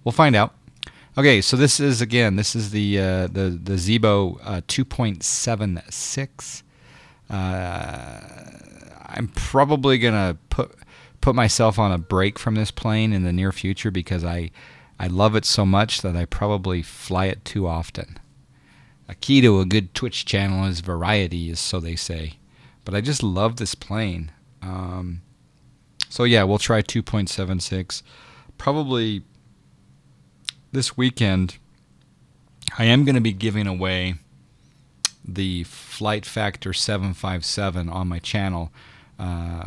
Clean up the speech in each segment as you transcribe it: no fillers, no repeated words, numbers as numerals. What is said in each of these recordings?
We'll find out. Okay, so this is the Zibo 2.76. I'm probably gonna put myself on a break from this plane in the near future because I love it so much that I probably fly it too often. A key to a good Twitch channel is variety, so they say. But I just love this plane. So yeah, we'll try 2.76. Probably this weekend, I am going to be giving away the Flight Factor 757 on my channel,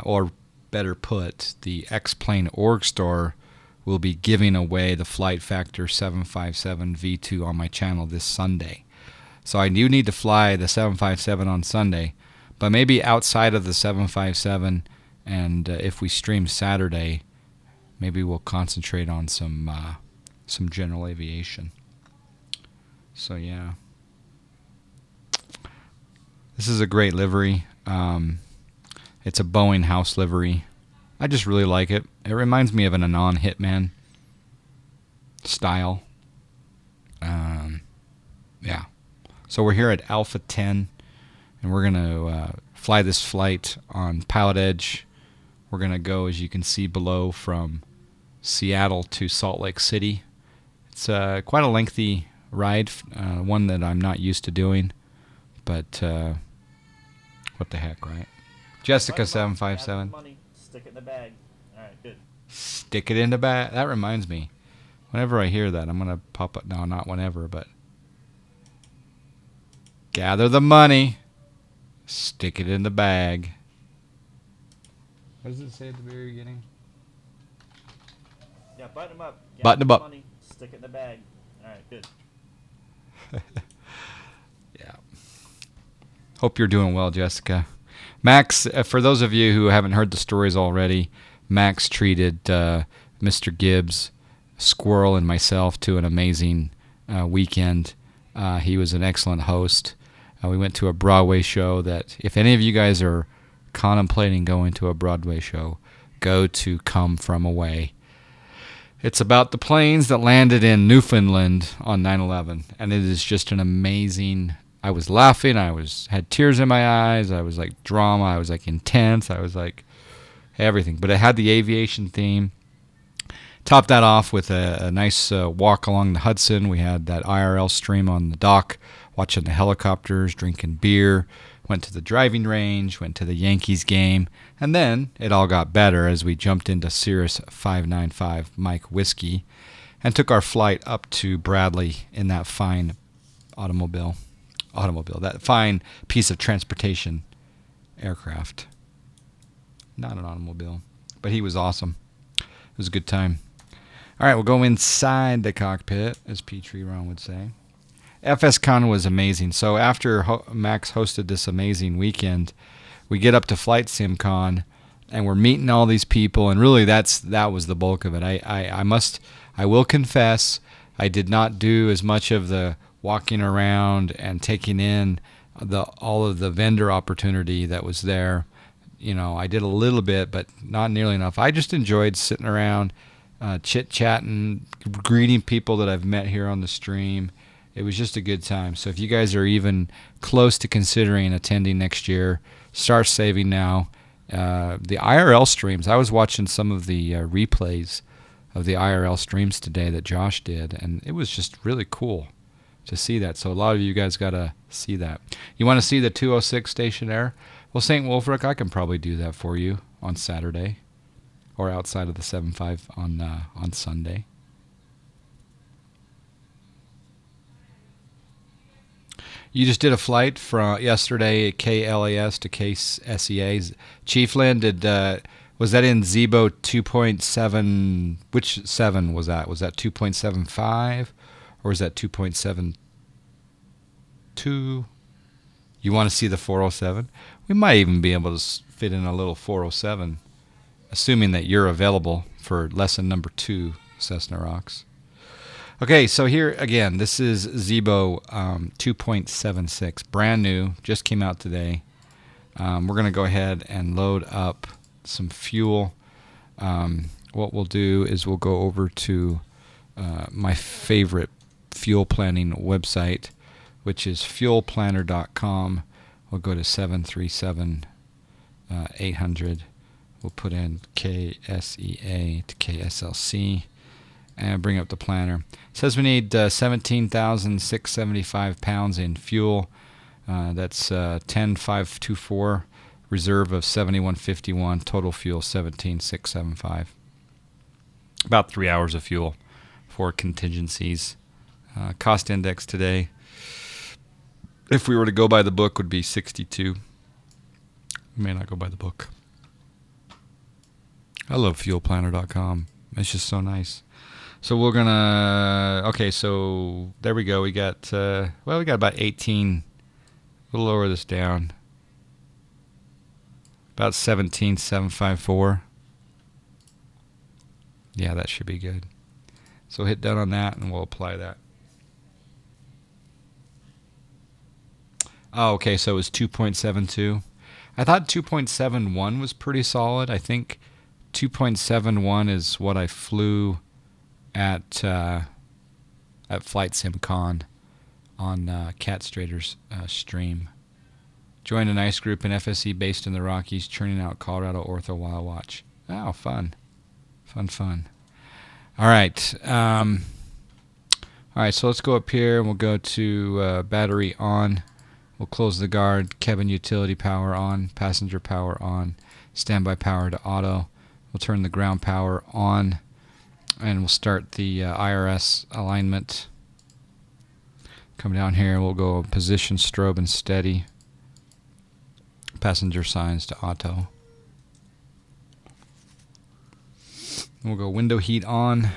or better put, the X-Plane Org Store will be giving away the Flight Factor 757 V2 on my channel this Sunday. So I do need to fly the 757 on Sunday, but maybe outside of the 757, and if we stream Saturday, maybe we'll concentrate on some general aviation. So yeah, this is a great livery. It's a Boeing house livery. I just really like it. It reminds me of an Anon Hitman style. Yeah. So we're here at Alpha 10, and we're going to fly this flight on Pilotedge. We're going to go, as you can see below, from Seattle to Salt Lake City. It's quite a lengthy ride, one that I'm not used to doing, but what the heck, right? Jessica 757. Money, stick it in the bag. All right, good. Stick it in the bag. That reminds me. Whenever I hear that, I'm going to pop up. No, not whenever, but gather the money. Stick it in the bag. What does it say at the very beginning? Yeah, button them up. Button them up. Money, stick it in the bag. All right, good. Yeah. Hope you're doing well, Jessica. Max, for those of you who haven't heard the stories already, Max treated Mr. Gibbs, Squirrel, and myself to an amazing weekend. He was an excellent host. We went to a Broadway show that, if any of you guys are contemplating going to a Broadway show, go to Come From Away. It's about the planes that landed in Newfoundland on 9/11, and it is just an amazing. I was laughing. I had tears in my eyes. I was like drama. I was like intense. I was like everything. But it had the aviation theme. Topped that off with a nice walk along the Hudson. We had that IRL stream on the dock, watching the helicopters, drinking beer. Went to the driving range, went to the Yankees game, and then it all got better as we jumped into Cirrus 595 Mike Whiskey and took our flight up to Bradley in that fine automobile, that fine piece of transportation aircraft. Not an automobile, but he was awesome. It was a good time. All right, we'll go inside the cockpit, as Petrie Ron would say. FSCon was amazing. So after Max hosted this amazing weekend, we get up to Flight SimCon, and we're meeting all these people, and really that was the bulk of it. I will confess, I did not do as much of the walking around and taking in all of the vendor opportunity that was there. You know, I did a little bit, but not nearly enough. I just enjoyed sitting around, chit-chatting, greeting people that I've met here on the stream. It was just a good time. So if you guys are even close to considering attending next year, start saving now. The IRL streams, I was watching some of the replays of the IRL streams today that Josh did, and it was just really cool to see that. So a lot of you guys got to see that. You want to see the 206 stationaire? Well, St. Wolfric, I can probably do that for you on Saturday or outside of the 75 on Sunday. You just did a flight from yesterday at KLAS to KSEA. Chief Lynn, was that in Zibo 2.7? Which 7 was that? Was that 2.75 or was that 2.72? You want to see the 407? We might even be able to fit in a little 407, assuming that you're available for lesson number 2, Cessna Rocks. Okay, so here again, this is Zibo 2.76, brand new, just came out today. We're going to go ahead and load up some fuel. What we'll do is we'll go over to my favorite fuel planning website, which is fuelplanner.com. We'll go to 737 800. We'll put in KSEA to KSLC and bring up the planner. It says we need 17,675 pounds in fuel. That's 10,524. Reserve of 7151. Total fuel 17,675. About 3 hours of fuel for contingencies. Cost index today, if we were to go by the book, would be 62. We may not go by the book. I love fuelplanner.com. It's just so nice. So we're gonna. Okay, so there we go. We got. We got about 18. We'll lower this down. About 17,754. Yeah, that should be good. So hit done on that, and we'll apply that. Oh, okay, so it was 2.72. I thought 2.71 was pretty solid. I think 2.71 is what I flew at Flight SimCon on Cat Strader's stream. Joined a nice group in FSC based in the Rockies, churning out Colorado Ortho Wild Watch. Oh, fun. Fun. All right. All right, so let's go up here, and we'll go to battery on. We'll close the guard. Cabin utility power on. Passenger power on. Standby power to auto. We'll turn the ground power on, and we'll start the IRS alignment. Come down here. We'll go position, strobe, and steady. Passenger signs to auto. We'll go window heat on.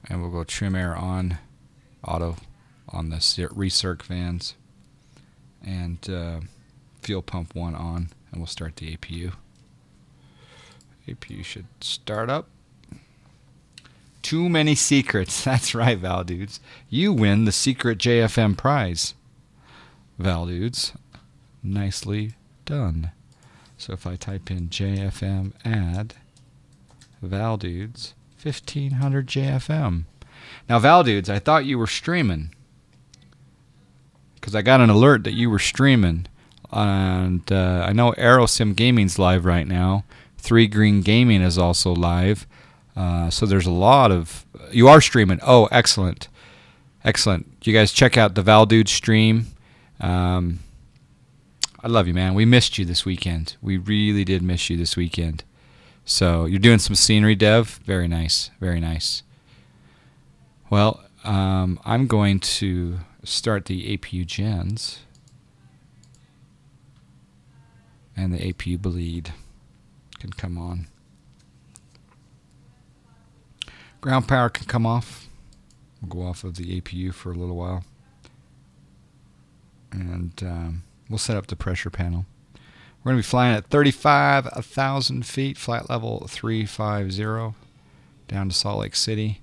And we'll go trim air on. Auto on the recirc fans. And fuel pump 1 on. And we'll start the APU. APU should start up. Too many secrets. That's right, Val Dudes. You win the secret JFM prize. Val Dudes. Nicely done. So if I type in JFM add Val Dudes 1500 JFM. Now, Val Dudes, I thought you were streaming, because I got an alert that you were streaming. And I know AeroSim Gaming's live right now. 3 Green Gaming is also live. So there's a lot of... You are streaming. Oh, excellent. You guys check out the Val Dude stream. I love you, man. We missed you this weekend. We really did miss you this weekend. So you're doing some scenery dev. Very nice. Well, I'm going to start the APU gens. And the APU bleed can come on. Ground power can come off. We'll go off of the APU for a little while. And we'll set up the pressure panel. We're going to be flying at 35,000 feet, flight level 350, down to Salt Lake City.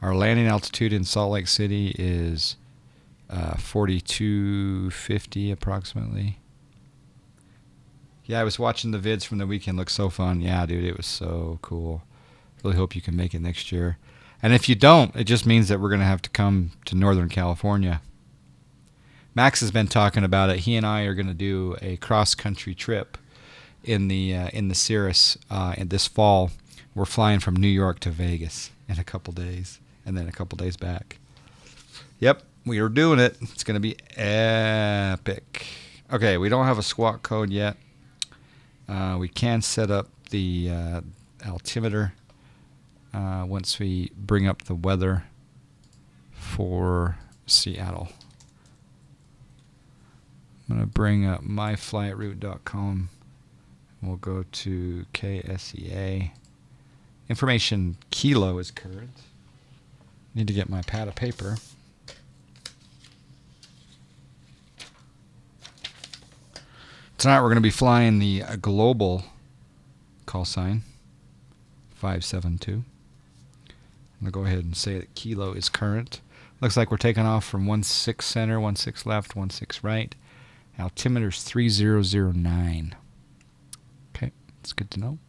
Our landing altitude in Salt Lake City is 4,250 approximately. Yeah, I was watching the vids from the weekend. Looks so fun. Yeah, dude, it was so cool. Really hope you can make it next year. And if you don't, it just means that we're going to have to come to Northern California. Max has been talking about it. He and I are going to do a cross-country trip in the Cirrus this fall. We're flying from New York to Vegas in a couple days, and then a couple days back. Yep, we are doing it. It's going to be epic. Okay, we don't have a squawk code yet. We can set up the altimeter once we bring up the weather for Seattle. I'm going to bring up myflightroute.com. We'll go to KSEA. Information kilo is current. Need to get my pad of paper. Tonight we're going to be flying the global call sign 572. I'm going to go ahead and say that kilo is current. Looks like we're taking off from 16 center, 16 left, 16 right. Altimeter's 3009. Okay, that's good to know.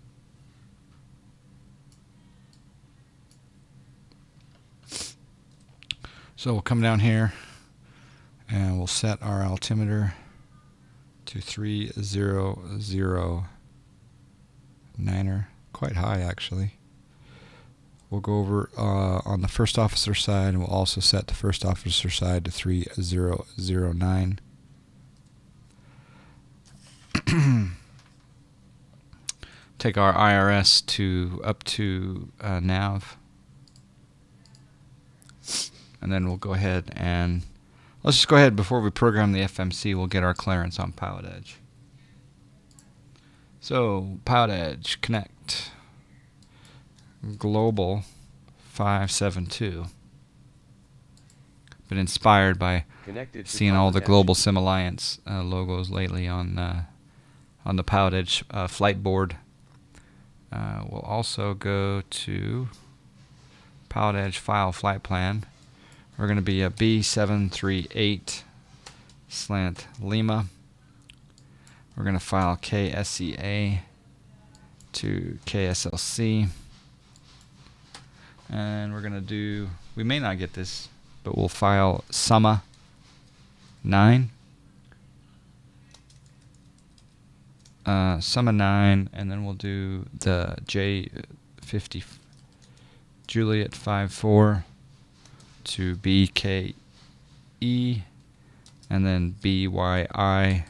So we'll come down here and we'll set our altimeter to 3009er, quite high actually. We'll go over on the first officer side, and we'll also set the first officer side to 3009. Take our IRS to up to nav, and then we'll go ahead and let's just go ahead before we program the FMC. We'll get our clearance on Pilotedge. So Pilotedge connect. Global 572. Been inspired by seeing all the Global Sim Alliance logos lately on the Pilotedge flight board. We'll also go to Pilotedge file flight plan. We're going to be a B738 slant Lima. We're going to file KSEA to KSLC. And we're going to do, we may not get this, but we'll file Summa 9. Summa 9, and then we'll do the J50 Juliet 54 to BKE, and then BYI,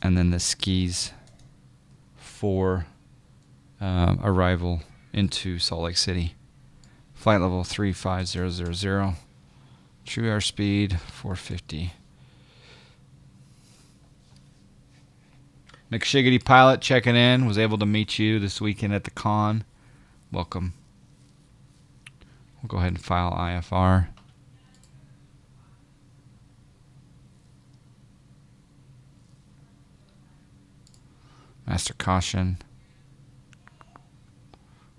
and then the skis for arrival into Salt Lake City. Flight level 35000. True airspeed 450. McShiggity pilot checking in. Was able to meet you this weekend at the con. Welcome. We'll go ahead and file IFR. Master caution.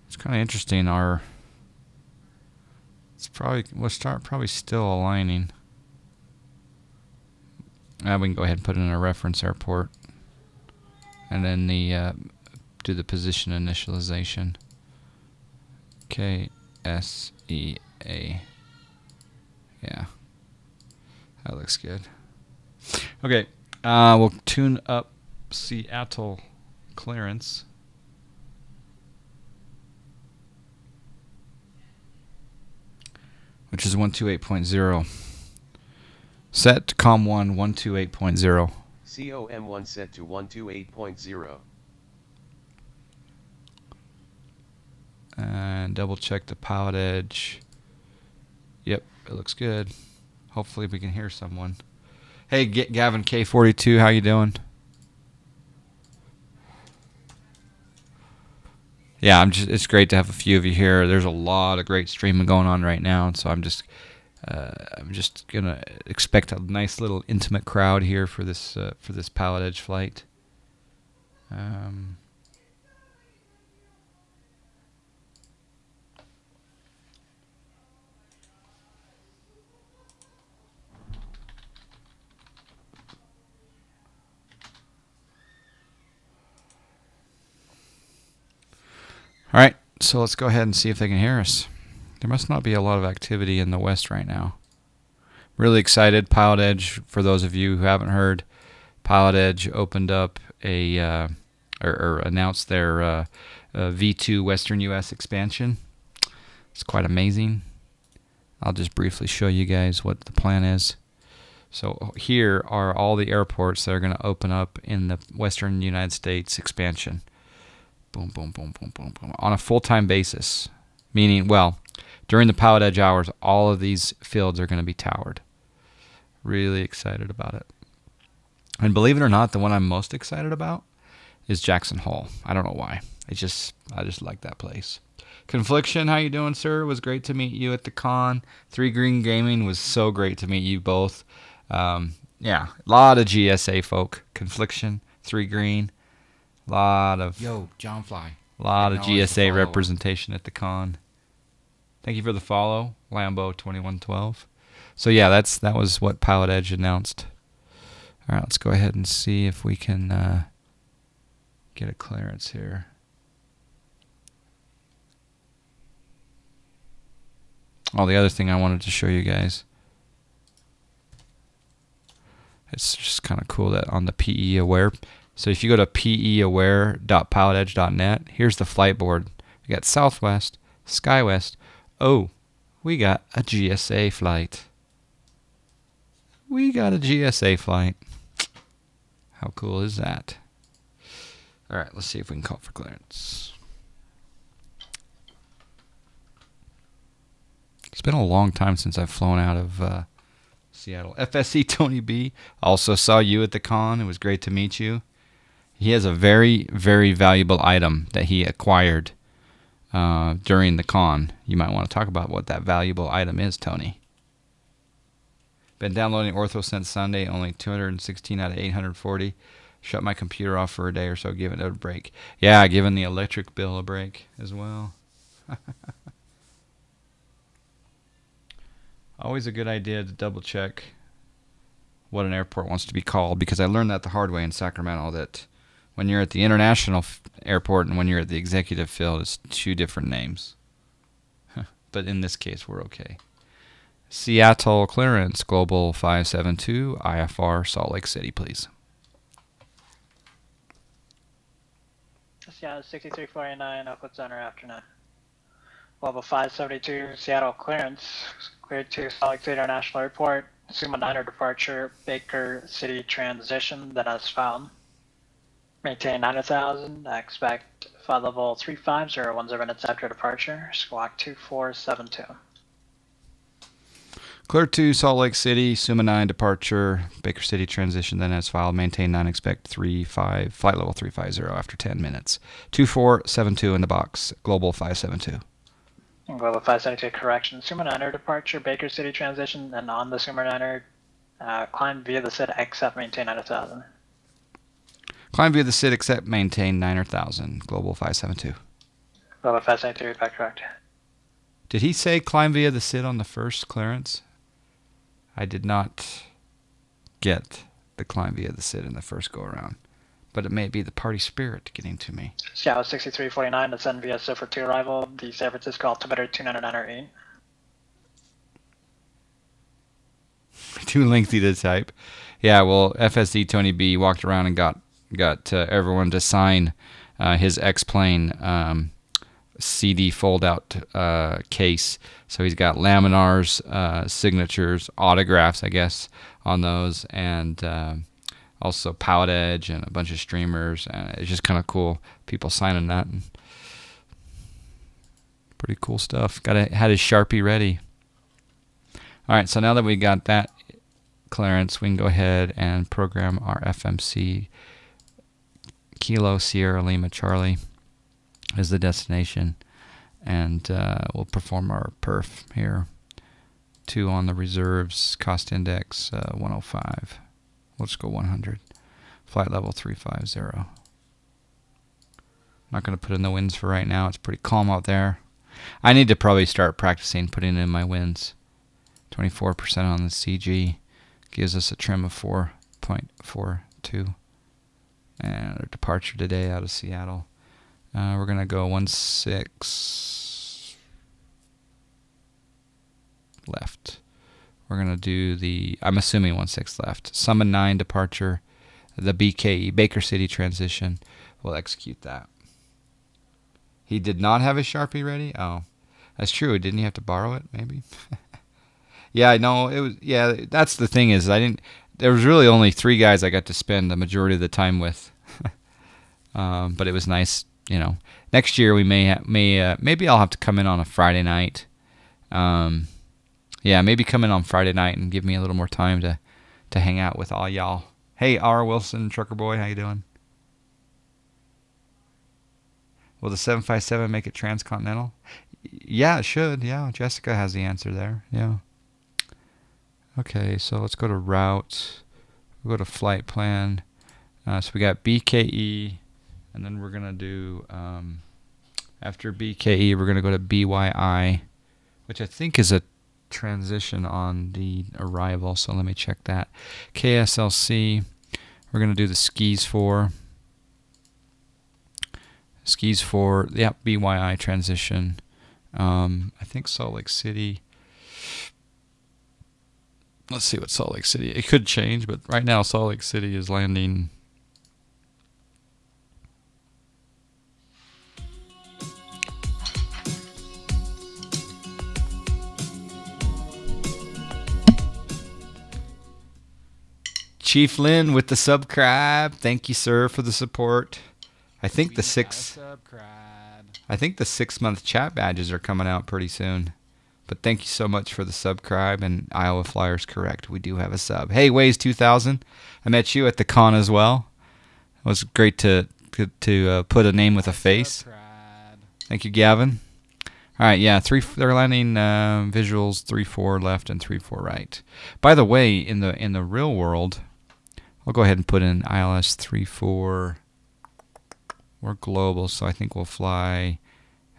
It's kind of interesting. We'll start probably still aligning. We can go ahead and put in a reference airport, and then do the position initialization. KSEA. Yeah, that looks good. Okay, we'll tune up Seattle clearance. Which is 128.0. Set to COM1 128.0. COM1 set to 128.0. And double check the Pilotedge. Yep, it looks good. Hopefully we can hear someone. Hey, Gavin K42, how you doing? Yeah, it's great to have a few of you here. There's a lot of great streaming going on right now, so I'm just gonna expect a nice little intimate crowd here for this Pilotedge flight. All right, so let's go ahead and see if they can hear us. There must not be a lot of activity in the West right now. Really excited. Pilotedge, for those of you who haven't heard, Pilotedge opened up or announced their V2 Western U.S. expansion. It's quite amazing. I'll just briefly show you guys what the plan is. So here are all the airports that are going to open up in the Western United States expansion. Boom, boom, boom, boom, boom, boom. On a full-time basis, meaning, well, during the Pilotedge hours, all of these fields are going to be towered. Really excited about it. And believe it or not, the one I'm most excited about is Jackson Hole. I don't know why. I just like that place. Confliction, how you doing, sir? It was great to meet you at the con. 3 Green Gaming was so great to meet you both. Yeah, a lot of GSA folk. Confliction, 3 Green. Lot of John Fly. A lot of GSA representation at the con. Thank you for the follow, Lambo 2112. So yeah, that was what Pilotedge announced. All right, let's go ahead and see if we can get a clearance here. Oh, the other thing I wanted to show you guys. It's just kind of cool that on the PE Aware. So if you go to peaware.pilotedge.net, here's the flight board. We got Southwest, SkyWest. Oh, we got a GSA flight. We got a GSA flight. How cool is that? All right, let's see if we can call for clearance. It's been a long time since I've flown out of Seattle. FSC Tony B. Also saw you at the con. It was great to meet you. He has a very, very valuable item that he acquired during the con. You might want to talk about what that valuable item is, Tony. Been downloading Ortho since Sunday, only 216 out of 840. Shut my computer off for a day or so, giving it a break. Yeah, giving the electric bill a break as well. Always a good idea to double check what an airport wants to be called, because I learned that the hard way in Sacramento, that when you're at the international airport and when you're at the executive field, it's two different names. But in this case, we're okay. Seattle clearance, Global 572, IFR, Salt Lake City, please. Seattle 6349, Oakland Center, afternoon. Global 572, Seattle clearance, cleared to Salt Lake City International Airport, Suma Niner departure, Baker City transition that has found. Maintain 9,000, I expect flight level 350, 10 minutes after departure, squawk 2472. Clear to Salt Lake City, Suma 9 departure, Baker City transition then as filed, maintain 9, expect 35, flight level 350 after 10 minutes. 2472 in the box, Global 572. Global 572, correction. Suma Niner departure, Baker City transition, and on the Suma Niner, climb via the SID, except maintain 9,000. Climb via the SID, except maintain 9,000, Global 572. Global 572, back correct. Did he say climb via the SID on the first clearance? I did not get the climb via the SID in the first go-around, but it may be the party spirit getting to me. Seattle 6349, ascend via SIFR 2 arrival, the San Francisco altimeter 299 Too lengthy to type. Yeah, well, FSD Tony B walked around and got everyone to sign his X-Plane CD fold-out case. So he's got laminars, signatures, autographs, I guess, on those, and also Pilotedge and a bunch of streamers. And it's just kind of cool, people signing that. And pretty cool stuff. Had his Sharpie ready. All right, so now that we got that clearance, we can go ahead and program our FMC. Kilo Sierra Lima Charlie is the destination, and we'll perform our perf here. 2 on the reserves, cost index 105. Let's go 100. Flight level 350. Not going to put in the winds for right now. It's pretty calm out there. I need to probably start practicing putting in my winds. 24% on the CG gives us a trim of 4.42. And our departure today out of Seattle. We're going to go 16 left. We're going to do the, I'm assuming 16 left. Summon 9 departure, the BKE, Baker City transition. We'll execute that. He did not have his Sharpie ready? Oh, that's true. Didn't he have to borrow it, maybe? Yeah, I know. It was. Yeah, that's the thing is, there was really only 3 guys I got to spend the majority of the time with. But it was nice, you know. Next year we maybe I'll have to come in on a Friday night. Yeah, maybe come in on Friday night and give me a little more time to hang out with all y'all. Hey, R. Wilson, Trucker Boy, how you doing? Will the 757 make it transcontinental? Yeah, it should. Yeah, Jessica has the answer there. Yeah. Okay, so let's go to route. We'll go to flight plan. So we got BKE, and then we're going to do, after BKE, we're going to go to BYI, which I think is a transition on the arrival, so let me check that. KSLC, we're going to do the skis for. Skis for, yeah, BYI transition. I think Salt Lake City. Let's see what Salt Lake City. It could change, but right now Salt Lake City is landing. Chief Lynn with the subscribe. Thank you, sir, for the support. I think the 6-month chat badges are coming out pretty soon. But thank you so much for the subscribe, and Iowa Flyers correct. We do have a sub. Hey, Waze 2000. I met you at the con as well. It was great to put a name with a face. Thank you, Gavin. All right, yeah, they're landing visuals 3-4 left and 3-4 right. By the way, in the real world, I'll go ahead and put in ILS 3-4. We're global, so I think we'll fly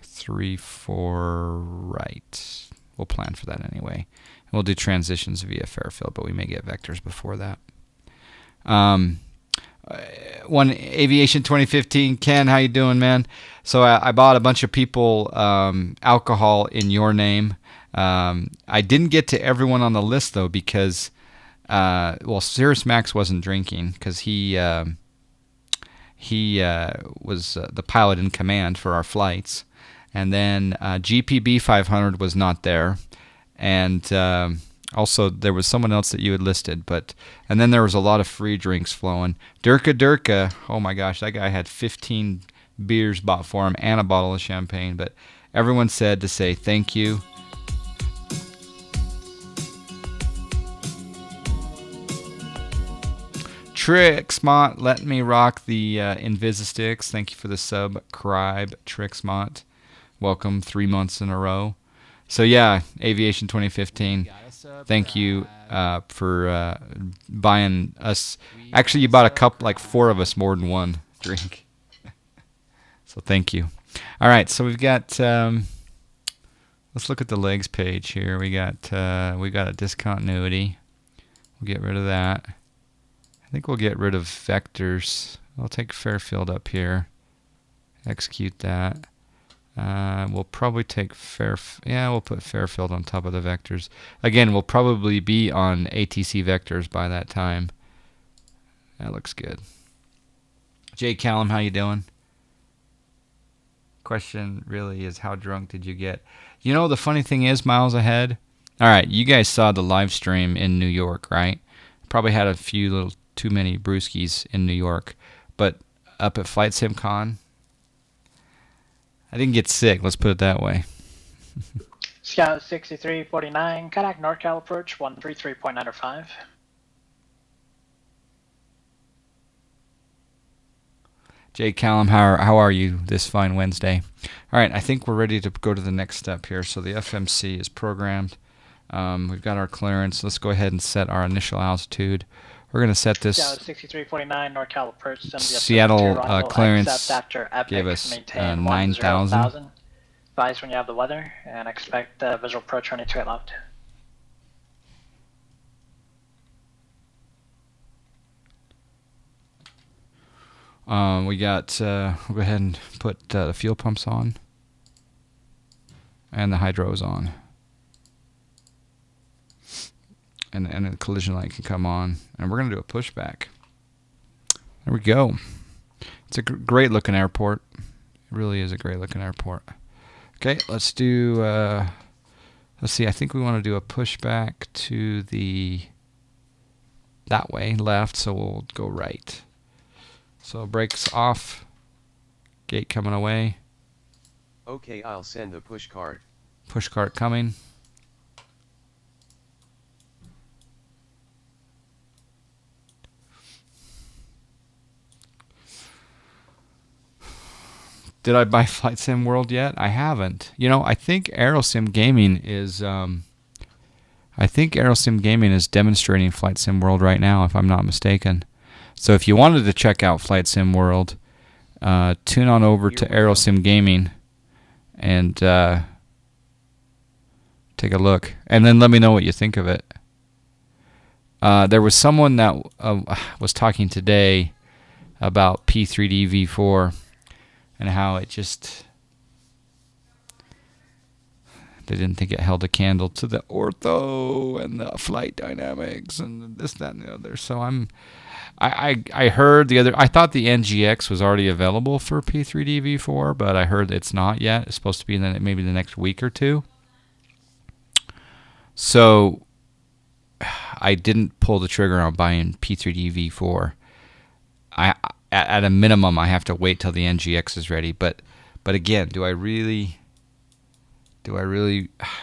3-4 right. We'll plan for that anyway. And we'll do transitions via Fairfield, but we may get vectors before that. One Aviation 2015, Ken, how you doing, man? So I bought a bunch of people alcohol in your name. I didn't get to everyone on the list though because Cirrus Max wasn't drinking because he was the pilot in command for our flights, and then GPB 500 was not there, and also there was someone else that you had listed, and then there was a lot of free drinks flowing. Durka, oh my gosh, that guy had 15 beers bought for him and a bottle of champagne, but everyone said to say thank you. Trixmont, let me rock the Invisisticks. Thank you for the subscribe, Trixmont. Welcome 3 months in a row. So yeah, Aviation 2015. Thank you for buying us. Actually, you bought a couple, like 4 of us, more than one drink. So thank you. All right, so we've got. Let's look at the legs page here. We got a discontinuity. We'll get rid of that. I think we'll get rid of vectors. I'll take Fairfield up here. Execute that. We'll probably take we'll put Fairfield on top of the vectors. Again, we'll probably be on ATC vectors by that time. That looks good. Jay Callum, how you doing? Question really is, how drunk did you get? You know, the funny thing is, miles ahead. All right, you guys saw the live stream in New York, right? Probably had a few little too many brewskis in New York, but up at Flight Sim Con, I didn't get sick. Let's put it that way. Scout 6349, contact NorCal approach 133.95. Jay Callum, how are you this fine Wednesday? All right, I think we're ready to go to the next step here. So the FMC is programmed. We've got our clearance. Let's go ahead and set our initial altitude. We're going to set this. 6349 NorCal approach. Seattle clearance gave us 9,000. Advise when you have the weather and expect visual approach running 28 left. We got. We'll go ahead and put the fuel pumps on and the hydros on. And the collision light can come on, and we're going to do a pushback. There we go. It's a great looking airport. It really is a great looking airport. Okay, let's do. Let's see. I think we want to do a pushback to that way, left. So we'll go right. So brakes off. Gate coming away. Okay, I'll send the push cart. Push cart coming. Did I buy Flight Sim World yet? I haven't. You know, I think Aerosim Gaming is demonstrating Flight Sim World right now, if I'm not mistaken. So if you wanted to check out Flight Sim World, tune on over to Aerosim Gaming and take a look, and then let me know what you think of it. There was someone that was talking today about P3D V4. And how it just They didn't think it held a candle to the ortho and the flight dynamics and this, that, and the other. So I heard the other. I thought the NGX was already available for P3D V4, but I heard it's not yet. It's supposed to be in maybe the next week or two. So I didn't pull the trigger on buying P3D V4. At a minimum, I have to wait till the NGX is ready. But again, do I really?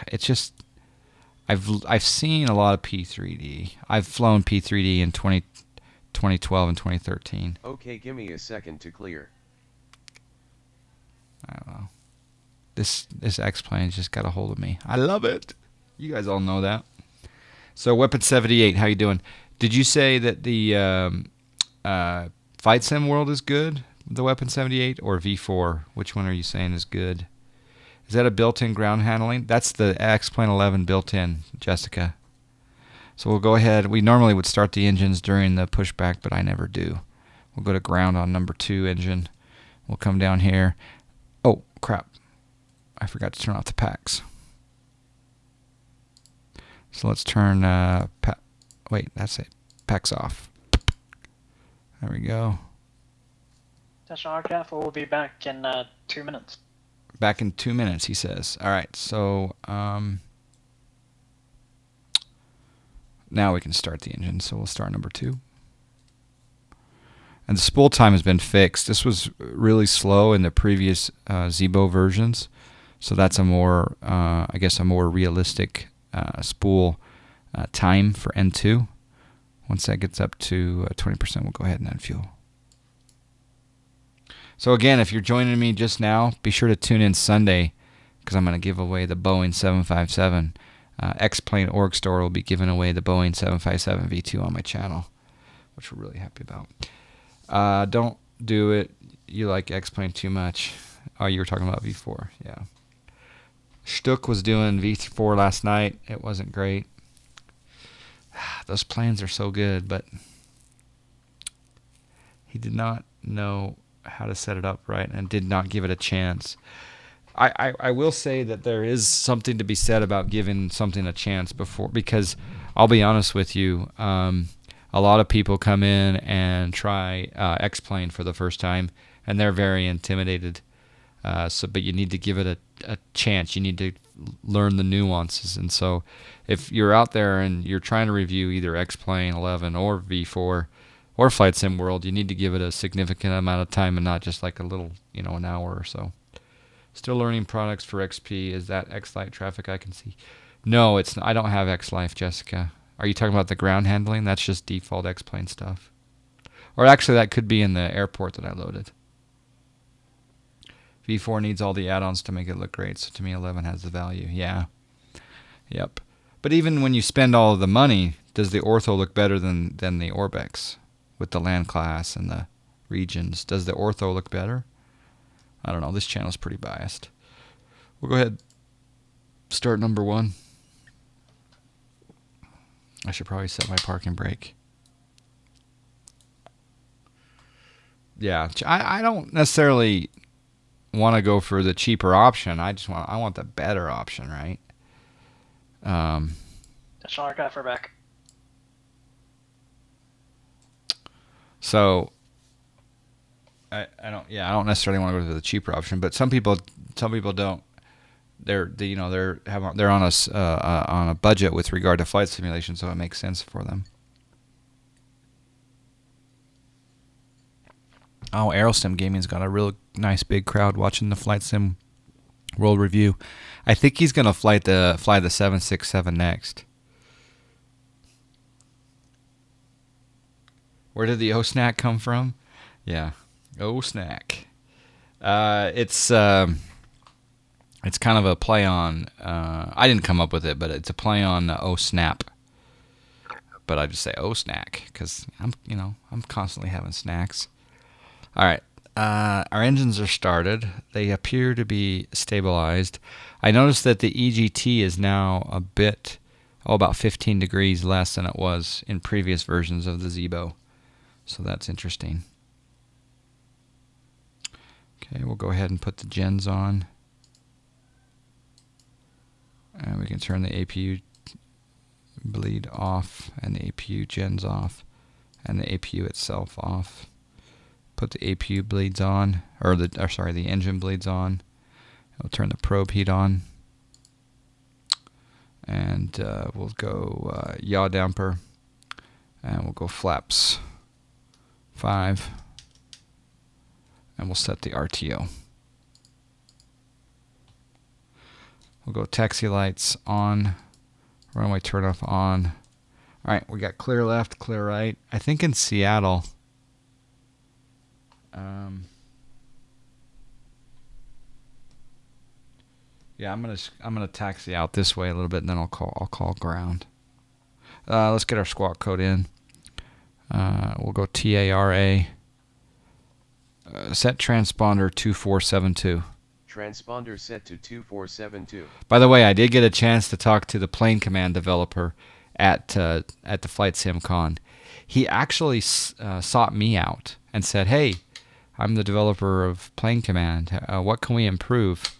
It's just I've seen a lot of P3D. I've flown P3D in 2012 and 2013. Okay, give me a second to clear. I don't know. This X-Plane's just got a hold of me. I love it. You guys all know that. So Weapon 78, how you doing? Did you say that the Flight Sim World is good, the Weapon 78, or V4? Which one are you saying is good? Is that a built-in ground handling? That's the X-Plane 11 built-in, Jessica. So we'll go ahead. We normally would start the engines during the pushback, but I never do. We'll go to ground on number 2 engine. We'll come down here. Oh, crap. I forgot to turn off the packs. So let's turn, wait, that's it. Packs off. There we go. Attention aircraft, we'll be back in 2 minutes. Back in 2 minutes, he says. All right, so now we can start the engine. So we'll start number 2. And the spool time has been fixed. This was really slow in the previous Zibo versions. So that's a more, I guess, a more realistic spool time for N2. Once that gets up to 20%, we'll go ahead and unfuel. So again, if you're joining me just now, be sure to tune in Sunday because I'm going to give away the Boeing 757. X-Plane Org Store will be giving away the Boeing 757 V2 on my channel, which we're really happy about. Don't do it. You like X-Plane too much. Oh, you were talking about V4. Yeah. Stuck was doing V4 last night. It wasn't great. Those planes are so good, but he did not know how to set it up right and did not give it a chance. I will say that there is something to be said about giving something a chance before, because I'll be honest with you, a lot of people come in and try X-Plane for the first time, and they're very intimidated. But you need to give it a chance. You need to learn the nuances. And so if you're out there and you're trying to review either X-Plane 11 or V4 or Flight Sim World, you need to give it a significant amount of time and not just like a little, an hour or so. Still learning products for XP. Is that X-Lite traffic I can see? No, it's. I don't have X-Life, Jessica. Are you talking about the ground handling? That's just default X-Plane stuff. Or actually, that could be in the airport that I loaded. V4 needs all the add-ons to make it look great, so to me 11 has the value. Yeah. Yep. But even when you spend all of the money, does the ortho look better than the Orbex with the land class and the regions? Does the ortho look better? I don't know. This channel's pretty biased. We'll go ahead. Start number 1. I should probably set my parking brake. Yeah, I don't necessarily want to go for the cheaper option. I want the better option, right? Attention aircraft, we're back. So I don't necessarily want to go to the cheaper option, but some people don't. They're on a budget with regard to flight simulation, so it makes sense for them. Oh, Aerostim Gaming's got a real nice big crowd watching the Flight Sim World Review. I think he's gonna fly the 767 next. Where did the O snack come from? Yeah, O snack. It's kind of a play on. I didn't come up with it, but it's a play on O snap. But I just say O snack because I'm constantly having snacks. All right, our engines are started. They appear to be stabilized. I noticed that the EGT is now about 15 degrees less than it was in previous versions of the Zibo. So that's interesting. Okay, we'll go ahead and put the gens on. we can turn the APU bleed off and the APU gens off and the APU itself off. Put the APU bleeds on, or the engine bleeds on. We'll turn the probe heat on, and we'll go yaw damper, and we'll go flaps 5, and we'll set the RTO. We'll go taxi lights on, runway turnoff on. All right, we got clear left, clear right. I think in Seattle. Yeah, I'm gonna taxi out this way a little bit, and then I'll call ground. Let's get our squawk code in. We'll go TARA. Set transponder 2472. Transponder set to 2472. By the way, I did get a chance to talk to the plane command developer at the Flight Sim Con. He actually sought me out and said, "Hey, I'm the developer of plane command. What can we improve?"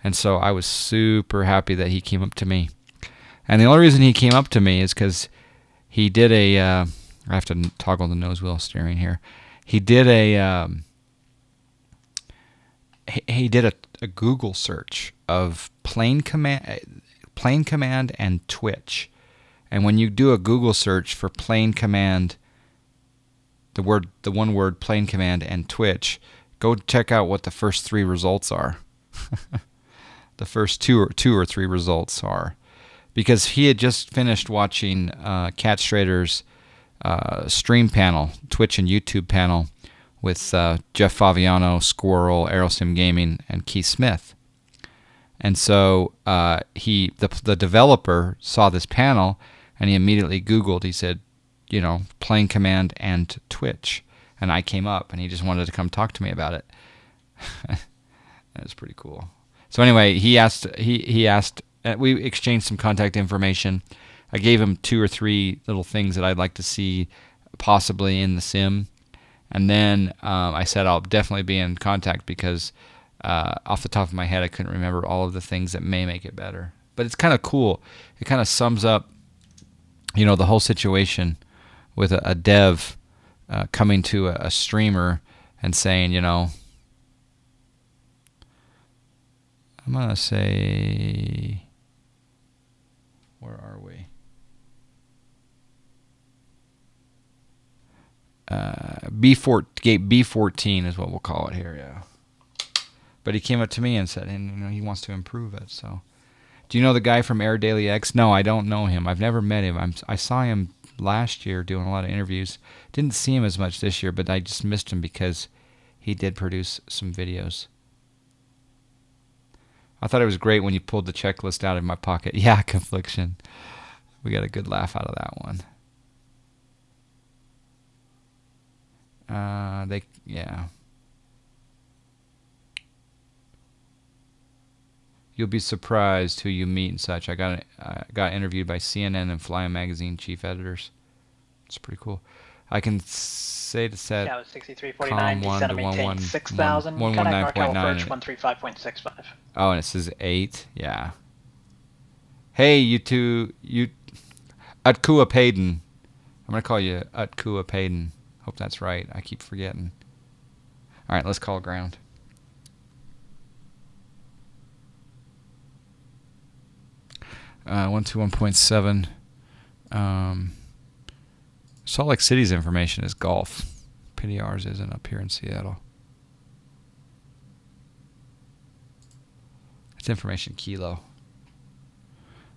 And so I was super happy that he came up to me. And the only reason he came up to me is because he did I have to toggle the nose wheel steering here. He did a Google search of plane command and Twitch. And when you do a Google search for plane command, the one word plane command and Twitch, go check out what the first 3 results are. The first two or three results are, because he had just finished watching Cat Strader's stream panel, Twitch and YouTube panel, with Jeff Faviano, Squirrel, Aerosim Gaming, and Keith Smith. And so the developer saw this panel, and he immediately Googled. He said, plane command and Twitch, and I came up, and he just wanted to come talk to me about it. That was pretty cool. So anyway, he asked. We exchanged some contact information. I gave him 2 or 3 little things that I'd like to see possibly in the sim, and then I said I'll definitely be in contact because off the top of my head I couldn't remember all of the things that may make it better. But it's kind of cool. It kind of sums up, the whole situation with a dev coming to a streamer and saying, I'm going to say, where are we? Gate B14 is what we'll call it here, yeah. But he came up to me and said, he wants to improve it. So, do you know the guy from Air Daily X? No, I don't know him. I've never met him. I saw him last year doing a lot of interviews. Didn't see him as much this year, but I just missed him because he did produce some videos. I thought it was great when you pulled the checklist out of my pocket. Yeah, Confliction. We got a good laugh out of that one. Yeah. You'll be surprised who you meet and such. I got interviewed by CNN and Flying Magazine chief editors. It's pretty cool. I can say to set Yeah, it was 6349, descend and maintain 6,000, 119.9. 135.65. Oh, and it says 8. Yeah. Hey, you Utkua Payden. I'm going to call you Utkua Payden. Hope that's right. I keep forgetting. All right, let's call ground. Uh, 121.7. Salt Lake City's information is golf. Pity ours isn't up here in Seattle. It's information kilo.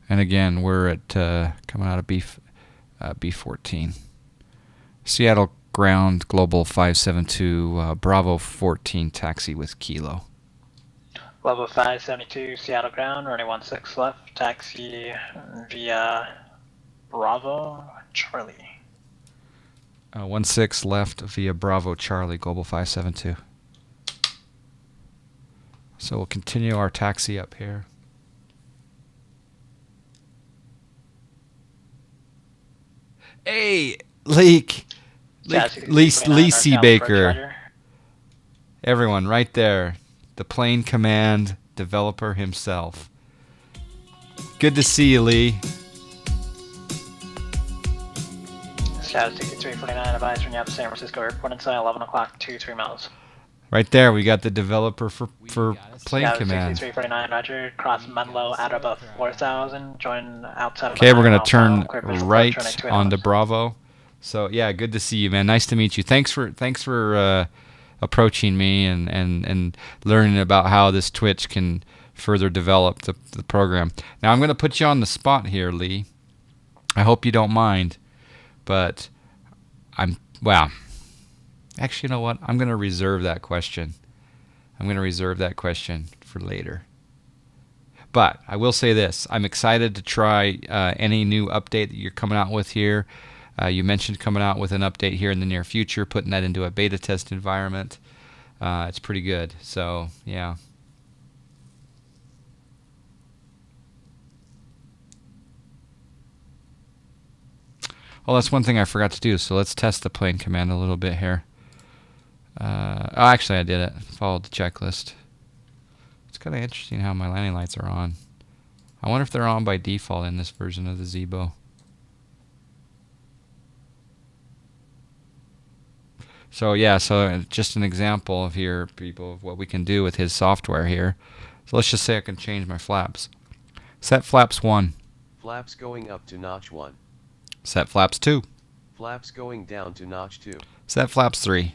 And again, we're at coming out of B14. Seattle ground global 572 Bravo 14 taxi with kilo. Level 572 Seattle ground, running 16 left, taxi via Bravo Charlie. 16 left via Bravo Charlie, global 572. So we'll continue our taxi up here. Hey, Lee Baker. Everyone right there. The plane command developer himself. Good to see you, Lee. Shadow 6349, advise from Yap, San Francisco Airport inside 11 o'clock, 23 miles. Right there, we got the developer for Plane Shadow Command. 6349, Roger. Cross Menlo at above 4,000. Join outside of Okay, we're going to 9 turn mile clear visual right approach, running 2 onto hours. Bravo. So, yeah, good to see you, man. Nice to meet you. Thanks for approaching me and learning about how this Twitch can further develop the program. Now, I'm going to put you on the spot here, Lee. I hope you don't mind, but actually, you know what? I'm going to reserve that question. I'm going to reserve that question for later. But I will say this. I'm excited to try any new update that you're coming out with here. You mentioned coming out with an update here in the near future, putting that into a beta test environment. It's pretty good. So, yeah. Oh, that's one thing I forgot to do. So let's test the plane command a little bit here. Actually, I did it. Followed the checklist. It's kind of interesting how my landing lights are on. I wonder if they're on by default in this version of the Zibo. So yeah, so just an example of here, people, of what we can do with his software here. So let's just say I can change my flaps. Set flaps 1. Flaps going up to notch 1. Set flaps 2. Flaps going down to notch 2. Set flaps 3.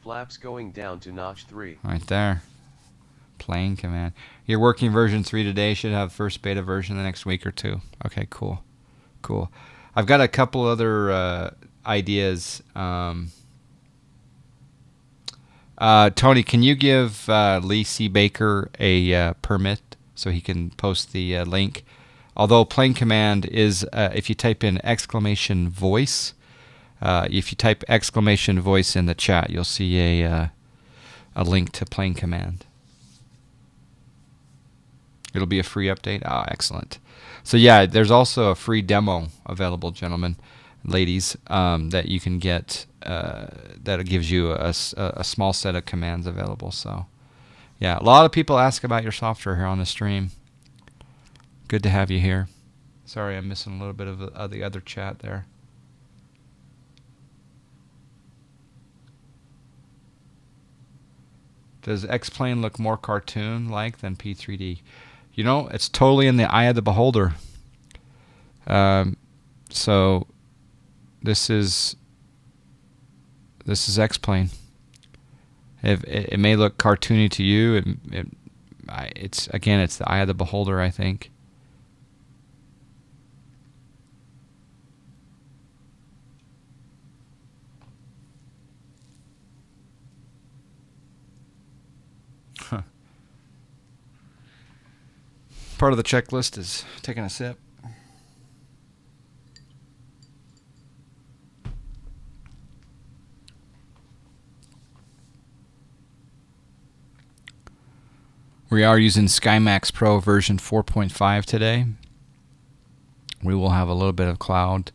Flaps going down to notch 3. Right there. Plane command. You're working version 3 today. Should have first beta version the next week or two. Okay, cool. Cool. I've got a couple other ideas. Tony, can you give Lee C. Baker a permit so he can post the link? Although plane command is, if you type in exclamation voice, if you type exclamation voice in the chat, you'll see a link to plane command. It'll be a free update. Ah, excellent. So yeah, there's also a free demo available, gentlemen, ladies, that you can get. That gives you a small set of commands available. So yeah, a lot of people ask about your software here on the stream. Good to have you here. Sorry, I'm missing a little bit of the other chat there. Does X-Plane look more cartoon-like than P3D? You know, it's totally in the eye of the beholder. So this is X-Plane. It may look cartoony to you. It's the eye of the beholder, I think. Part of the checklist is taking a sip. We are using SkyMax Pro version 4.5 today. We will have a little bit of cloud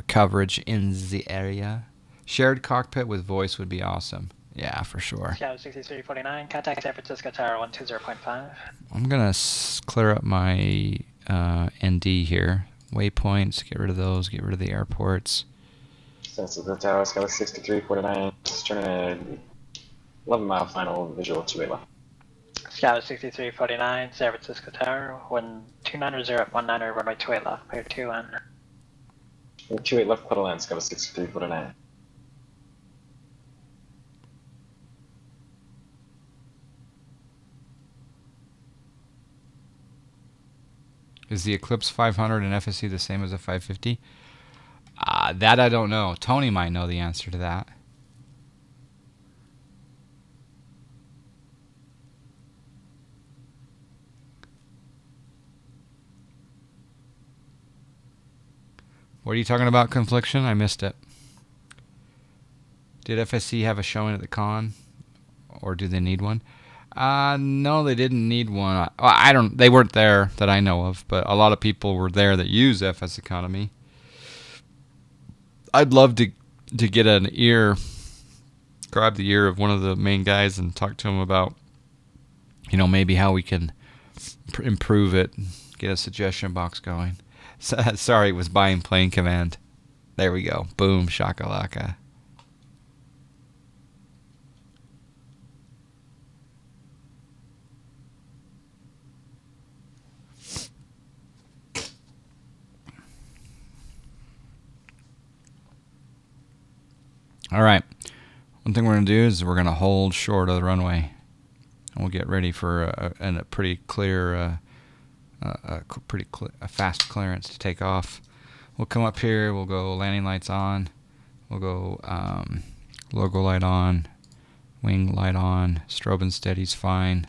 coverage in the area. Shared cockpit with voice would be awesome. Yeah, for sure. Shadow 6349, contact San Francisco Tower 120.5. I'm going to clear up my ND here. Waypoints, get rid of those, get rid of the airports. San Francisco Tower, Scala 6349, just turning a 11 mile final visual 28 left. Shadow 6349, San Francisco Tower, 1290 at 19 runway 28 left, clear 2 on. 28 left, pedal land, Scala 6349. Is the Eclipse 500 and FSC the same as a 550? That I don't know. Tony might know the answer to that. What are you talking about, Confliction? I missed it. Did FSC have a showing at the con? Or do they need one? No, they didn't need one. They weren't there that I know of, but a lot of people were there that use FS Economy. I'd love to get an ear, grab the ear of one of the main guys and talk to him about, maybe how we can improve it, Get a suggestion box going. Sorry, it was buying plane command. There we go. Boom, shakalaka. All right. One thing we're going to do is we're going to hold short of the runway. And we'll get ready for a pretty clear, a fast clearance to take off. We'll come up here. We'll go landing lights on. We'll go logo light on, wing light on, strobe and steady's fine.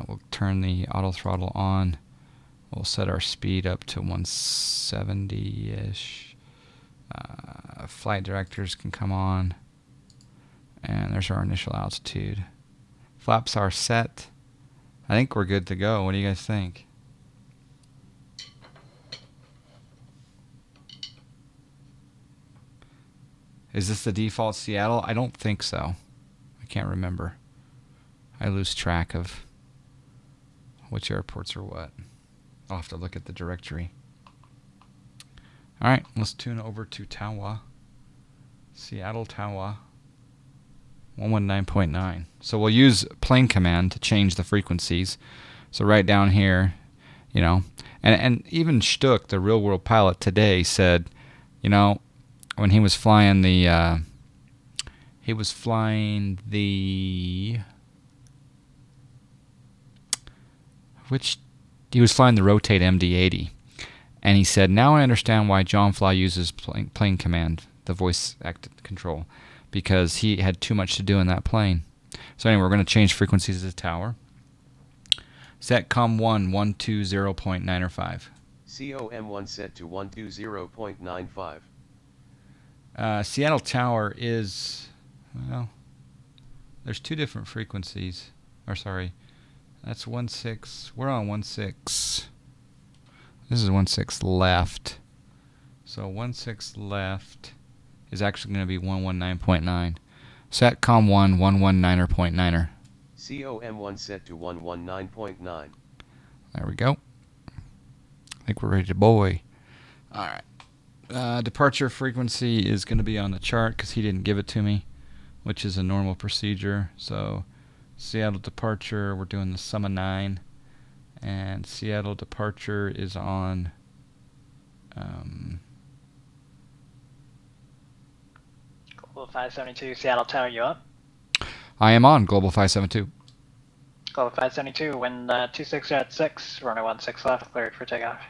We'll turn the auto throttle on. We'll set our speed up to 170-ish. Flight directors can come on. And there's our initial altitude. Flaps are set. I think we're good to go. What do you guys think? Is this the default Seattle? I don't think so. I can't remember. I lose track of which airports are what. I'll have to look at the directory. All right, let's tune over to Tawa. Seattle Tawa. 119.9. So we'll use plane command to change the frequencies. So right down here, you know, and even Stuck, the real world pilot today, said, you know, when he was flying the he was flying the Rotate MD-80, and he said, now I understand why John Fly uses plane command, the voice acted control, because he had too much to do in that plane. So anyway, we're going to change frequencies of the tower. Setcom 1, 120.905. COM1 set to 120.95. Seattle Tower is, well, there's two different frequencies. Or sorry, that's 16. We're on 16. This is 16 left. So 16 left is actually going to be 119.9. Satcom 1, 119.9er. COM1 set to 119.9. There we go. I think we're ready to boy. All right. Departure frequency is going to be on the chart because he didn't give it to me, which is a normal procedure. So Seattle departure, we're doing the sum of 9. And Seattle departure is on Global 572, Seattle Tower, you up? I am on Global 572. Global 572, wind 26 at 6, runway 16 left, cleared for takeoff.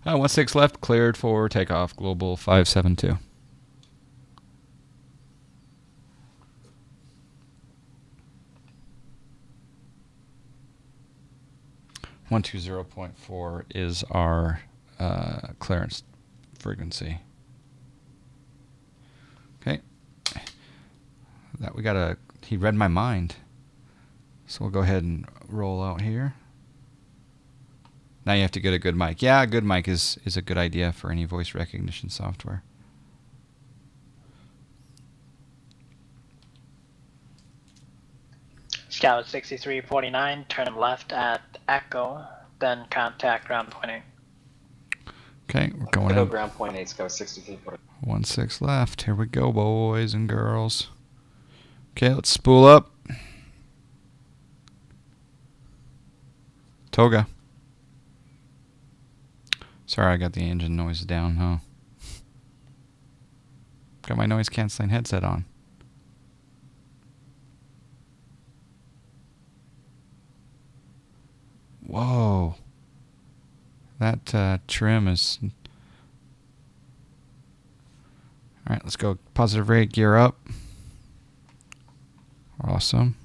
16 left, cleared for takeoff, Global 572. .4 is our clearance frequency. Okay. That we got he read my mind. So we'll go ahead and roll out here. Now you have to get a good mic. Yeah, a good mic is a good idea for any voice recognition software. Scout 6349, turn left at Echo, then contact ground point 8. Okay, we're going Echo in. ground point 8, Scout 6349. 16 left. Here we go, boys and girls. Okay, let's spool up. Toga. Sorry, I got the engine noise down, huh? Got my noise canceling headset on. Whoa. That trim is... Alright, let's go. Positive rate, gear up. Awesome.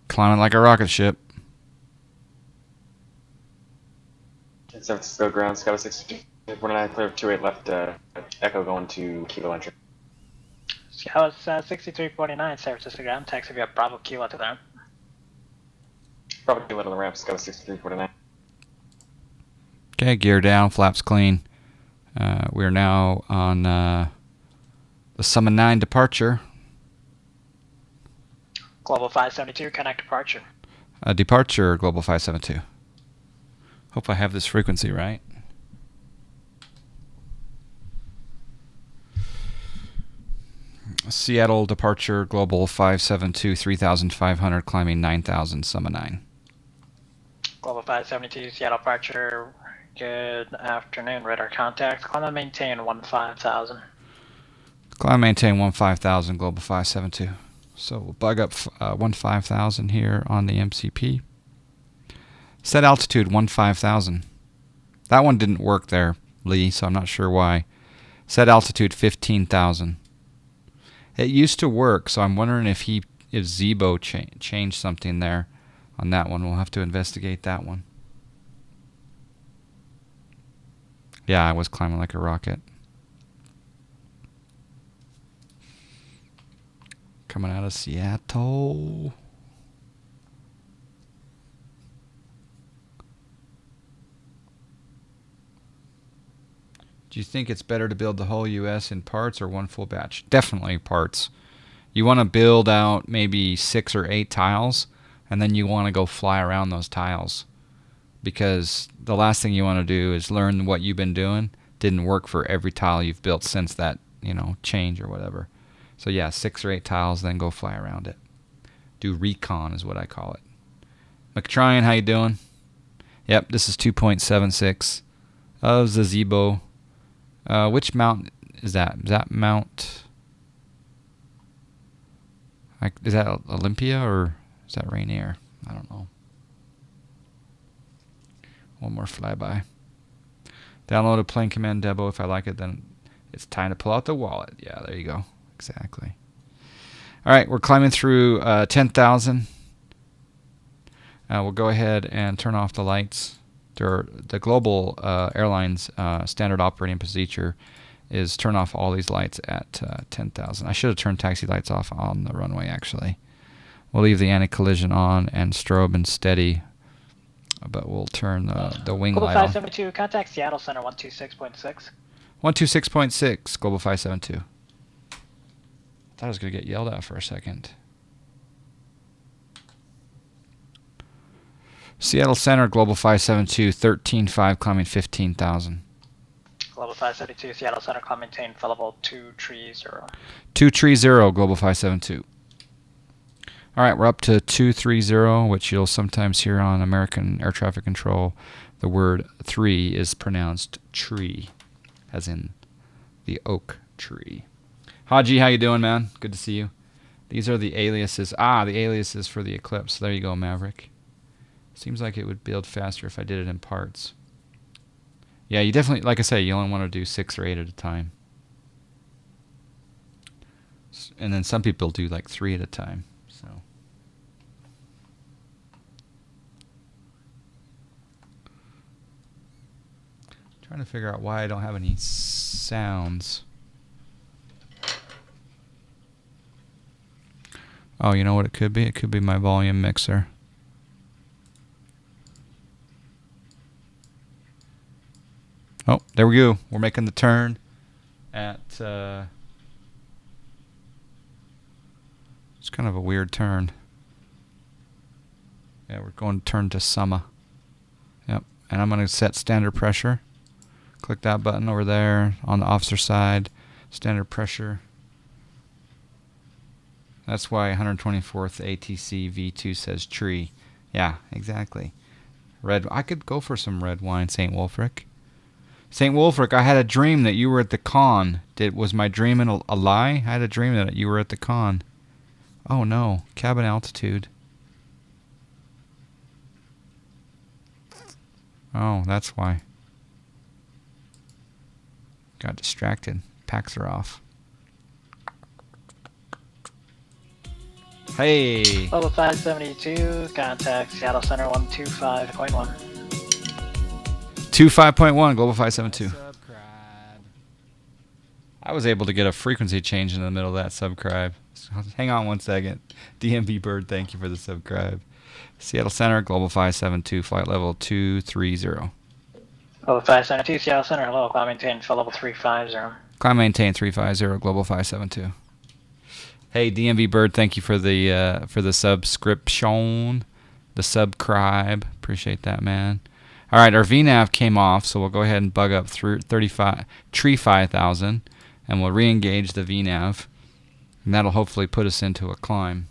Climbing like a rocket ship. San Francisco ground, Scout 6349, clear of 28 left, Echo going to Kilo entry. Scout 6349, San Francisco ground, taxi via Bravo Kilo to the ramp. Bravo Kilo to the ramp, Scout 6349. Okay, gear down, flaps clean. We're now on the Summon 9 departure. Global 572, connect departure. Departure, Global 572. Hope I have this frequency right. Seattle departure, Global 572, 3,500, climbing 9,000, Summon 9. Global 572, Seattle departure. Good afternoon, radar contact. Climb and maintain 15,000. Climb and maintain 15,000, Global 572. So we'll bug up 15,000 here on the MCP. Set altitude 15,000. That one didn't work there, Lee, so I'm not sure why. Set altitude 15,000. It used to work, so I'm wondering if Zibo changed something there on that one. We'll have to investigate that one. Yeah, I was climbing like a rocket. Coming out of Seattle. Do you think it's better to build the whole US in parts or one full batch? Definitely parts. You want to build out maybe 6 or 8 tiles, and then you want to go fly around those tiles. Because the last thing you want to do is learn what you've been doing. Didn't work for every tile you've built since that, change or whatever. So yeah, 6 or 8 tiles, then go fly around it. Do recon is what I call it. McTryon, how you doing? Yep, this is 2.76 of the Zibo. Which mount is that? Is that Mount? Is that Olympia or is that Rainier? I don't know. One more flyby. Download a plane command debo. If I like it, then it's time to pull out the wallet. Yeah, there you go. Exactly. All right, we're climbing through 10,000. We'll go ahead and turn off the lights. The global airlines standard operating procedure is turn off all these lights at 10,000. I should have turned taxi lights off on the runway, actually. We'll leave the anti-collision on and strobe and steady, but we'll turn the wing Global light on. 572, contact Seattle Center 126.6. 126.6, Global 572. I thought I was going to get yelled at for a second. Seattle Center, Global 572, 13.5, climbing 15,000. Global 572, Seattle Center, climb maintain, flight level 230. 230, Global 572. All right, we're up to 230, which you'll sometimes hear on American Air Traffic Control. The word 3 is pronounced tree, as in the oak tree. Haji, how you doing, man? Good to see you. These are the aliases. The aliases for the Eclipse. There you go, Maverick. Seems like it would build faster if I did it in parts. Yeah, you definitely, like I say, you only want to do 6 or 8 at a time. And then some people do like 3 at a time. So. Trying to figure out why I don't have any sounds. Oh, you know what it could be? It could be my volume mixer. Oh, there we go. We're making the turn at... it's kind of a weird turn. Yeah, we're going to turn to Summa. Yep, and I'm going to set standard pressure. Click that button over there on the officer side. Standard pressure. That's why 124th ATC V2 says tree. Yeah, exactly. Red. I could go for some red wine, St. Wolfric. St. Wolfric, I had a dream that you were at the con. Was my dream a lie? I had a dream that you were at the con. Oh no, cabin altitude. Oh, that's why. Got distracted. Packs are off. Hey! Global 572, contact Seattle Center 125.1. 25.1, Global 572. I was able to get a frequency change in the middle of that subscribe. Hang on one second. DMV Bird, thank you for the subscribe. Seattle Center, Global 572, flight level 230. Level 572, Seattle Center, hello, climb maintain for level 350. Climb maintain 350, global 572. Hey, DMV Bird, thank you for the subscription, the subscribe. Appreciate that, man. All right, our VNAV came off, so we'll go ahead and bug up through 5000, and we'll re-engage the VNAV, and that'll hopefully put us into a climb.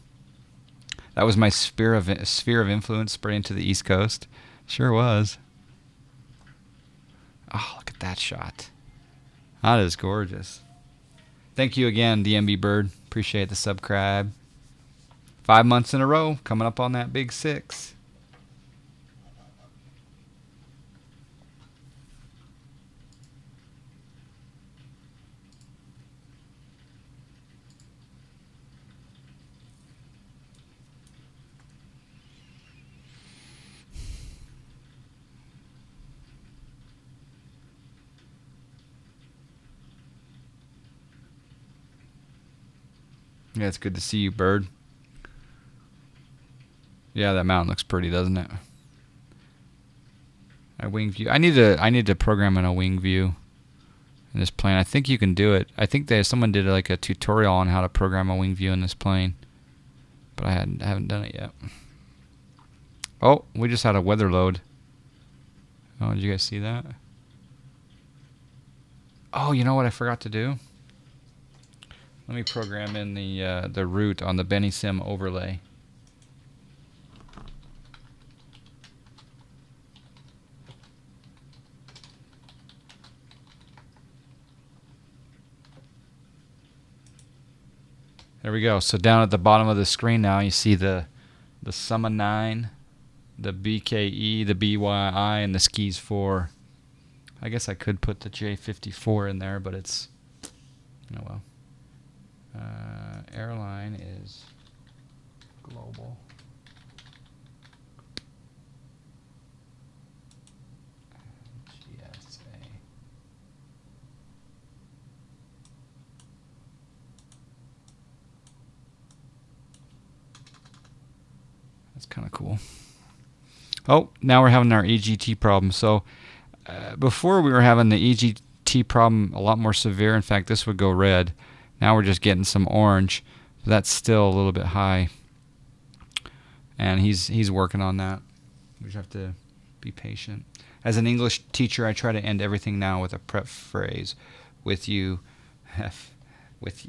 That was my sphere of influence spreading to the East Coast. Sure was. Oh, look at that shot. That is gorgeous. Thank you again, DMB Bird. Appreciate the subscribe. 5 months in a row, coming up on that big 6. Yeah, it's good to see you, Bird. Yeah, that mountain looks pretty, doesn't it? A wing view. I need to program in a wing view in this plane. I think you can do it. I think someone did like a tutorial on how to program a wing view in this plane, but I haven't done it yet. Oh, we just had a weather load. Oh, did you guys see that? Oh, you know what I forgot to do? Let me program in the route on the BennySim overlay. There we go. So down at the bottom of the screen now, you see the Summa 9, the BKE, the BYI, and the Skis 4. I guess I could put the J54 in there, but it's, oh well. Airline is global. GSA. That's kind of cool. Oh, now we're having our EGT problem. So before we were having the EGT problem a lot more severe. In fact, this would go red. Now we're just getting some orange. But that's still a little bit high. And he's working on that. We just have to be patient. As an English teacher, I try to end everything now with a prep phrase. With you. with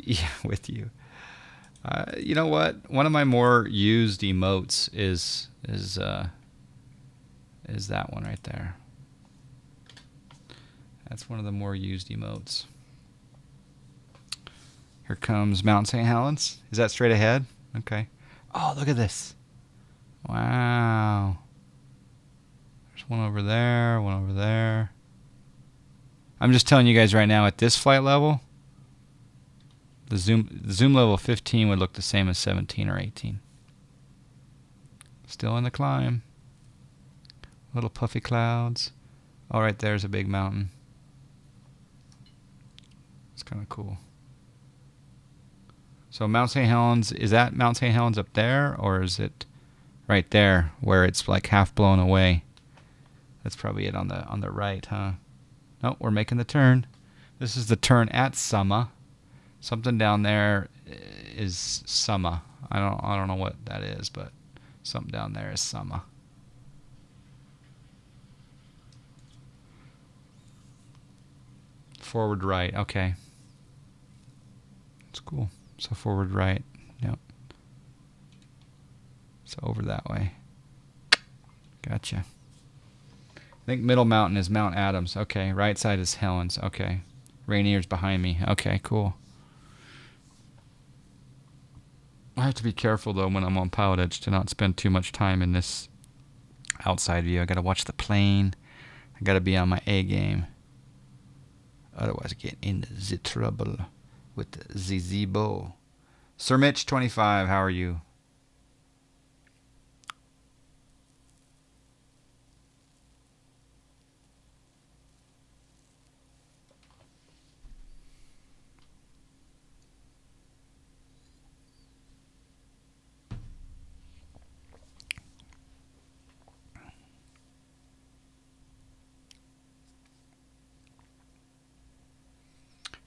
you. You know what? One of my more used emotes is that one right there. That's one of the more used emotes. Here comes Mount St. Helens. Is that straight ahead? Okay. Oh, look at this. Wow. There's one over there, one over there. I'm just telling you guys right now, at this flight level, the zoom level 15 would look the same as 17 or 18. Still in the climb. Little puffy clouds. Oh, right there's a big mountain. It's kind of cool. So Mount St. Helens, is that Mount St. Helens up there, or is it right there where it's like half blown away? That's probably it on the right, huh? No, we're making the turn. This is the turn at Summa. Something down there is Summa. I don't know what that is, but something down there is Summa. Forward right, okay. That's cool. So forward right, yep. So over that way. Gotcha. I think middle mountain is Mount Adams. Okay, right side is Helens. Okay. Rainier's behind me. Okay, cool. I have to be careful though when I'm on Pilotedge to not spend too much time in this outside view. I gotta watch the plane. I gotta be on my A game. Otherwise I get into the trouble with the Zibo. Sir Mitch 25, how are you?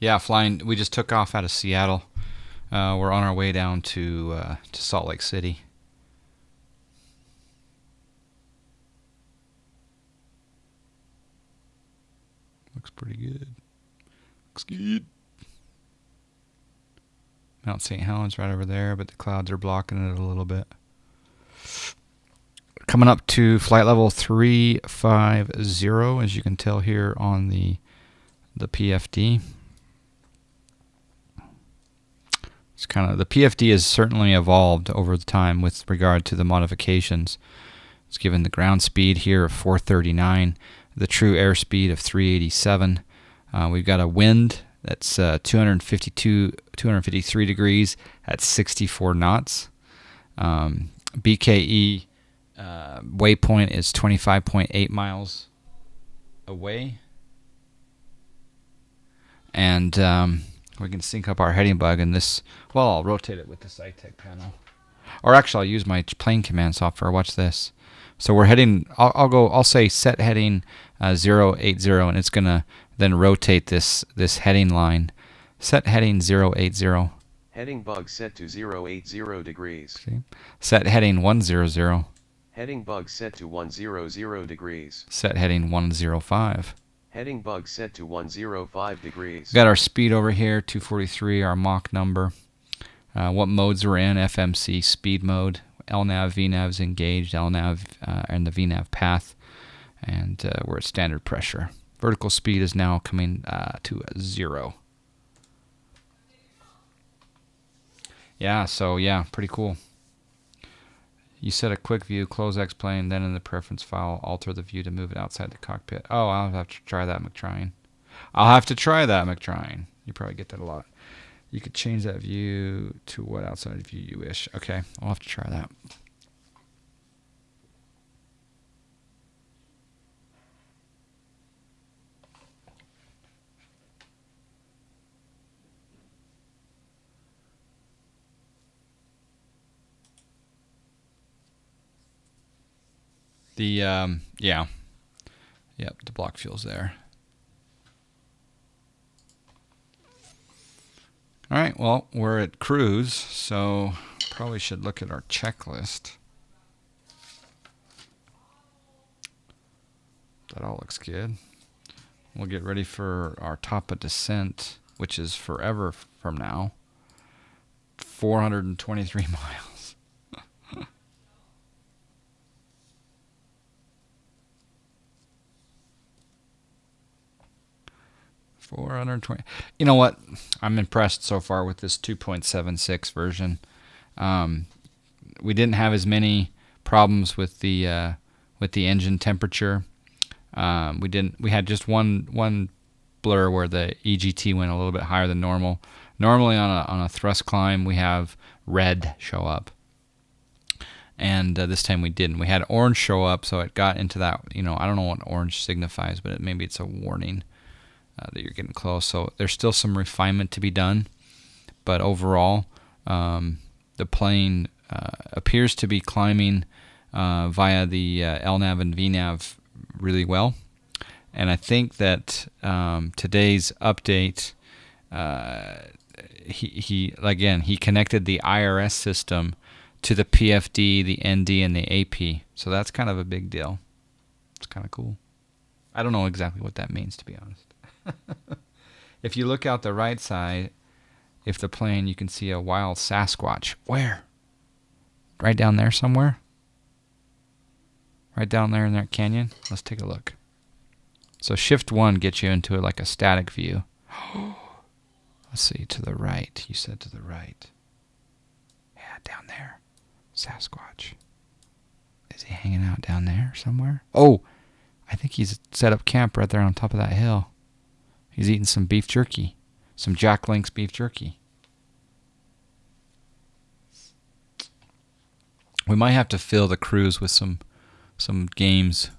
Yeah, flying. We just took off out of Seattle. We're on our way down to Salt Lake City. Looks pretty good. Looks good. Mount St. Helens right over there, but the clouds are blocking it a little bit. Coming up to flight level 350, as you can tell here on the PFD. It's kind of, the PFD has certainly evolved over the time with regard to the modifications. It's given the ground speed here of 439, the true airspeed of 387. We've got a wind that's 253 degrees at 64 knots. BKE waypoint is 25.8 miles away. And we can sync up our heading bug in this. Well, I'll rotate it with the SciTech panel. Or actually, I'll use my plane command software. Watch this. So we're heading, I'll say set heading 080, and it's going to then rotate this heading line. Set heading 080. Heading bug set to 080 degrees. See? Set heading 100. Heading bug set to 100 degrees. Set heading 105. Heading bug set to 105 degrees. Got our speed over here, 243, our Mach number. What modes we're in, FMC speed mode. LNAV, VNAV is engaged, LNAV and the VNAV path. And we're at standard pressure. Vertical speed is now coming to 0. Yeah, so yeah, pretty cool. You set a quick view, close X-plane, then in the preference file, alter the view to move it outside the cockpit. Oh, I'll have to try that, McTrine. You probably get that a lot. You could change that view to what outside view you wish. Okay, I'll have to try that. The the block fuel's there. All right, well, we're at cruise, so probably should look at our checklist. That all looks good. We'll get ready for our top of descent, which is forever from now. 423 miles. 420. You know what? I'm impressed so far with this 2.76 version. We didn't have as many problems with the engine temperature. We had just one blur where the EGT went a little bit higher than normal. Normally on a thrust climb we have red show up, and this time we didn't. We had orange show up, so it got into that. I don't know what orange signifies, but maybe it's a warning that you're getting close. So there's still some refinement to be done, but overall the plane appears to be climbing via the LNAV and VNAV really well. And I think that today's update, he connected the IRS system to the PFD, the ND, and the AP. So that's kind of a big deal. It's kind of cool. I don't know exactly what that means, to be honest. If you look out the right side, if the plane, you can see a wild Sasquatch. Where? Right down there somewhere? Right down there in that canyon? Let's take a look. So shift 1 gets you into like a static view. Let's see, to the right. You said to the right. Yeah, down there. Sasquatch. Is he hanging out down there somewhere? Oh, I think he's set up camp right there on top of that hill. He's eating some beef jerky. Some Jack Link's beef jerky. We might have to fill the cruise with some games,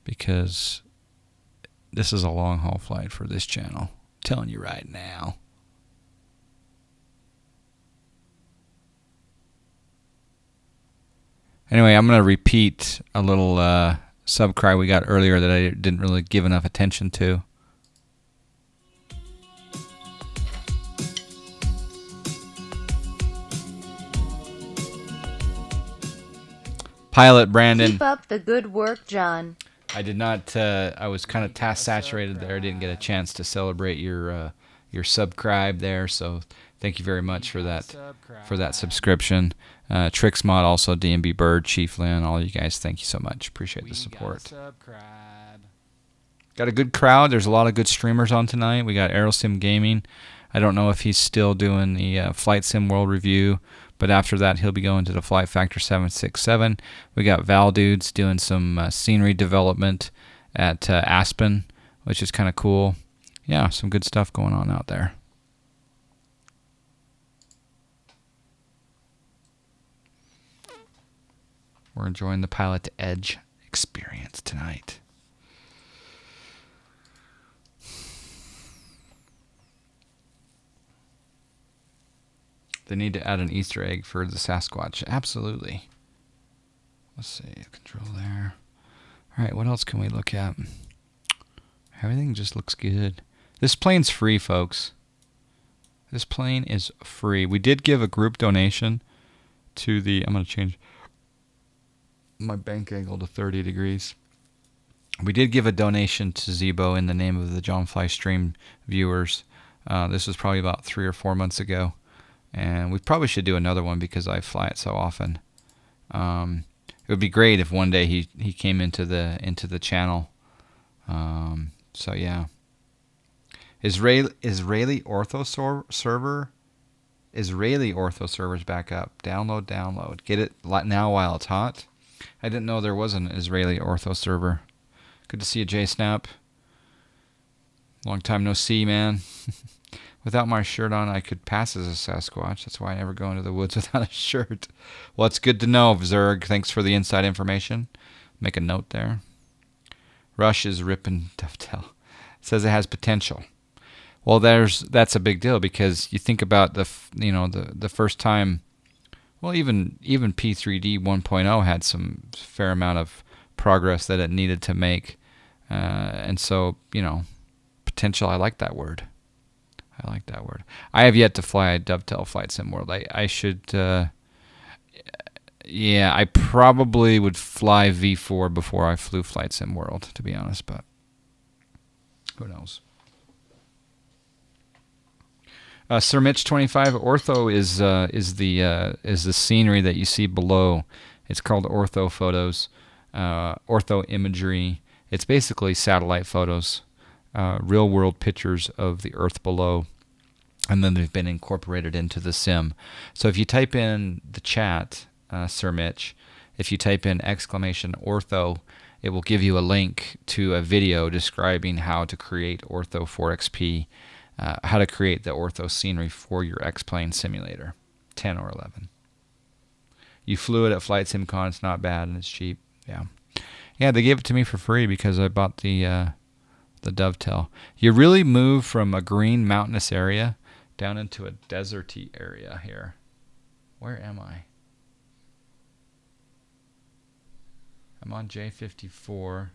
because this is a long haul flight for this channel. I'm telling you right now. Anyway, I'm going to repeat a little subcry we got earlier that I didn't really give enough attention to. Pilot Brandon. Keep up the good work, John. I did not. I was kind of task saturated there. I didn't get a chance to celebrate your subscribe there. So thank you very much for that subscription. Trixmod, also DMB Bird, Chief Lynn, all you guys. Thank you so much. Appreciate the support. Got a good crowd. There's a lot of good streamers on tonight. We got Aerosim Gaming. I don't know if he's still doing the Flight Sim World Review, but after that he'll be going to the Flight Factor 767. We got Val Dudes doing some scenery development at Aspen, which is kind of cool. Yeah, some good stuff going on out there. We're enjoying the Pilotedge experience tonight. They need to add an Easter egg for the Sasquatch. Absolutely. Let's see. Control there. All right, what else can we look at? Everything just looks good. This plane's free, folks. This plane is free. We did give a group donation to the... I'm going to change my bank angle to 30 degrees. We did give a donation to Zibo in the name of the John Fly Stream viewers. This was probably about 3 or 4 months ago. And we probably should do another one because I fly it so often. It would be great if one day he came into the channel. So yeah. Israeli Ortho server. Israeli Ortho servers back up. Download. Get it now while it's hot. I didn't know there was an Israeli Ortho server. Good to see you, J-Snap. Long time no see, man. Without my shirt on, I could pass as a Sasquatch. That's why I never go into the woods without a shirt. Well, it's good to know, Zerg. Thanks for the inside information. Make a note there. Rush is ripping Dovetail. Says it has potential. Well, that's a big deal because you think about the first time. Well, even P3D 1.0 had some fair amount of progress that it needed to make, and so potential. I like that word. I have yet to fly a Dovetail Flight Sim World. I should. I probably would fly V4 before I flew Flight Sim World, to be honest. But who knows? Sir Mitch 25 Ortho is the scenery that you see below. It's called Ortho Photos, Ortho Imagery. It's basically satellite photos. Real world pictures of the Earth below, and then they've been incorporated into the sim. So if you type in the chat, Sir Mitch, if you type in !ortho, it will give you a link to a video describing how to create Ortho 4XP, how to create the Ortho scenery for your X-Plane simulator, 10 or 11. You flew it at Flight SimCon, it's not bad, and it's cheap. Yeah, they gave it to me for free because I bought the Dovetail. You really move from a green mountainous area down into a deserty area here. Where am I? I'm on J54.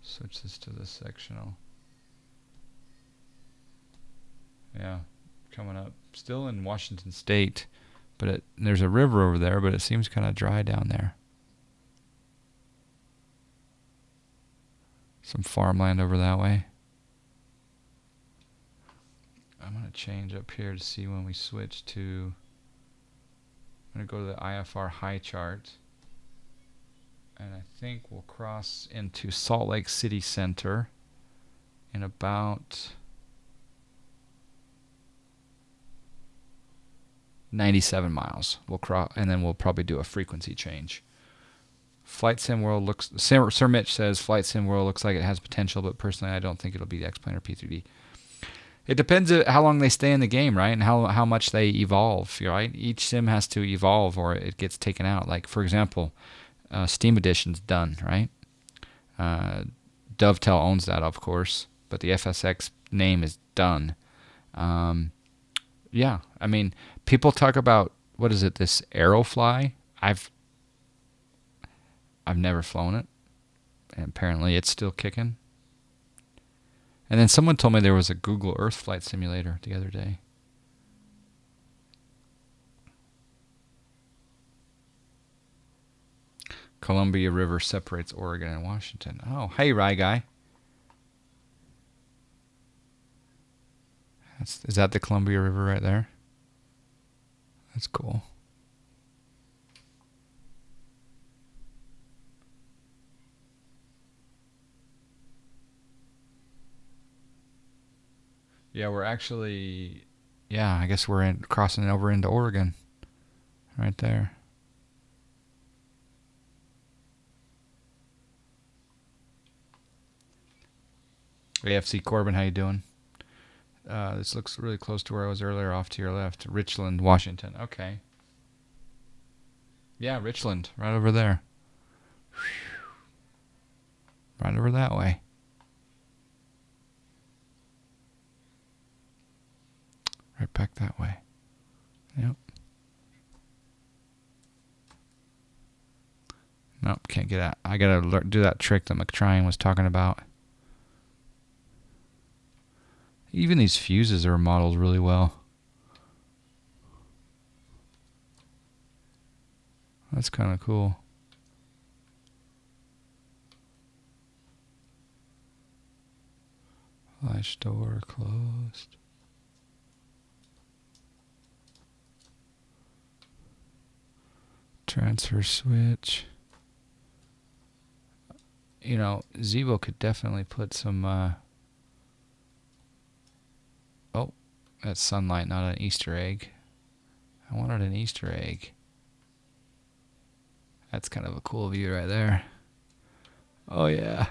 Switch this to the sectional. Yeah, coming up. Still in Washington State, but there's a river over there, but it seems kind of dry down there. Some farmland over that way. I'm going to change up here to see when we switch to... I'm going to go to the IFR high chart. And I think we'll cross into Salt Lake City Center in about 97 miles. We'll cross, and then we'll probably do a frequency change. Flight Sim World looks... Sir Mitch says Flight Sim World looks like it has potential, but personally I don't think it'll be the X-Plane or P3D. It depends on how long they stay in the game, right? And how much they evolve, right? Each sim has to evolve or it gets taken out. Like, for example, Steam Edition's done, right? Dovetail owns that, of course, but the FSX name is done. Yeah, I mean, people talk about, what is it, this Aerofly? I've never flown it, and apparently it's still kicking. And then someone told me there was a Google Earth flight simulator the other day. Columbia River separates Oregon and Washington. Oh, hey, Rye Guy. Is that the Columbia River right there? That's cool. Yeah, we're actually... Yeah, I guess we're crossing over into Oregon. Right there. AFC Corbin, how you doing? This looks really close to where I was earlier, off to your left. Richland, Washington. Okay. Yeah, Richland, right over there. Right over that way. Right back that way. Yep. Nope, can't get out. I gotta do that trick that McTryan was talking about. Even these fuses are modeled really well. That's kind of cool. Flash door closed. Transfer switch. You know, Zibo could definitely put some... Oh, that's sunlight, not an Easter egg. I wanted an Easter egg. That's kind of a cool view right there. Oh, yeah.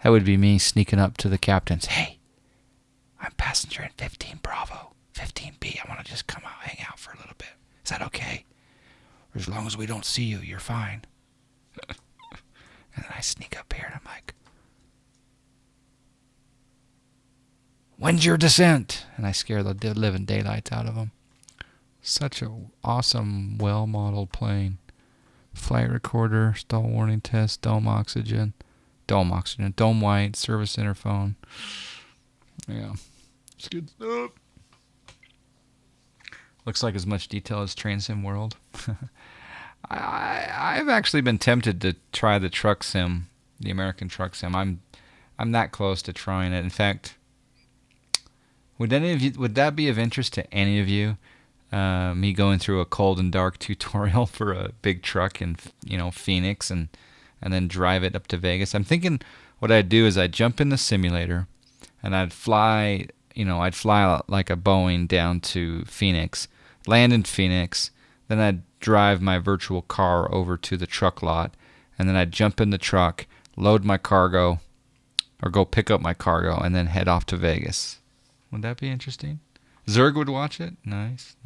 That would be me sneaking up to the captains. Hey, I'm passenger in 15 Bravo, 15B. I want to just come out, hang out for a little bit. Is that okay? Or as long as we don't see you, you're fine. And then I sneak up here and I'm like, when's your descent? And I scare the living daylights out of them. Such an awesome, well-modeled plane. Flight recorder, stall warning test, dome oxygen, dome white, service interphone. Yeah, it's good stuff. Looks like as much detail as Train-Sim World. I've actually been tempted to try the truck sim, the American truck sim. I'm that close to trying it. In fact, would that be of interest to any of you? Me going through a cold and dark tutorial for a big truck in Phoenix and then drive it up to Vegas. I'm thinking what I'd do is I'd jump in the simulator and I'd fly like a Boeing down to Phoenix, land in Phoenix, then I'd drive my virtual car over to the truck lot, and then I'd jump in the truck, load my cargo, or go pick up my cargo, and then head off to Vegas. Would that be interesting? Zerg would watch it. Nice.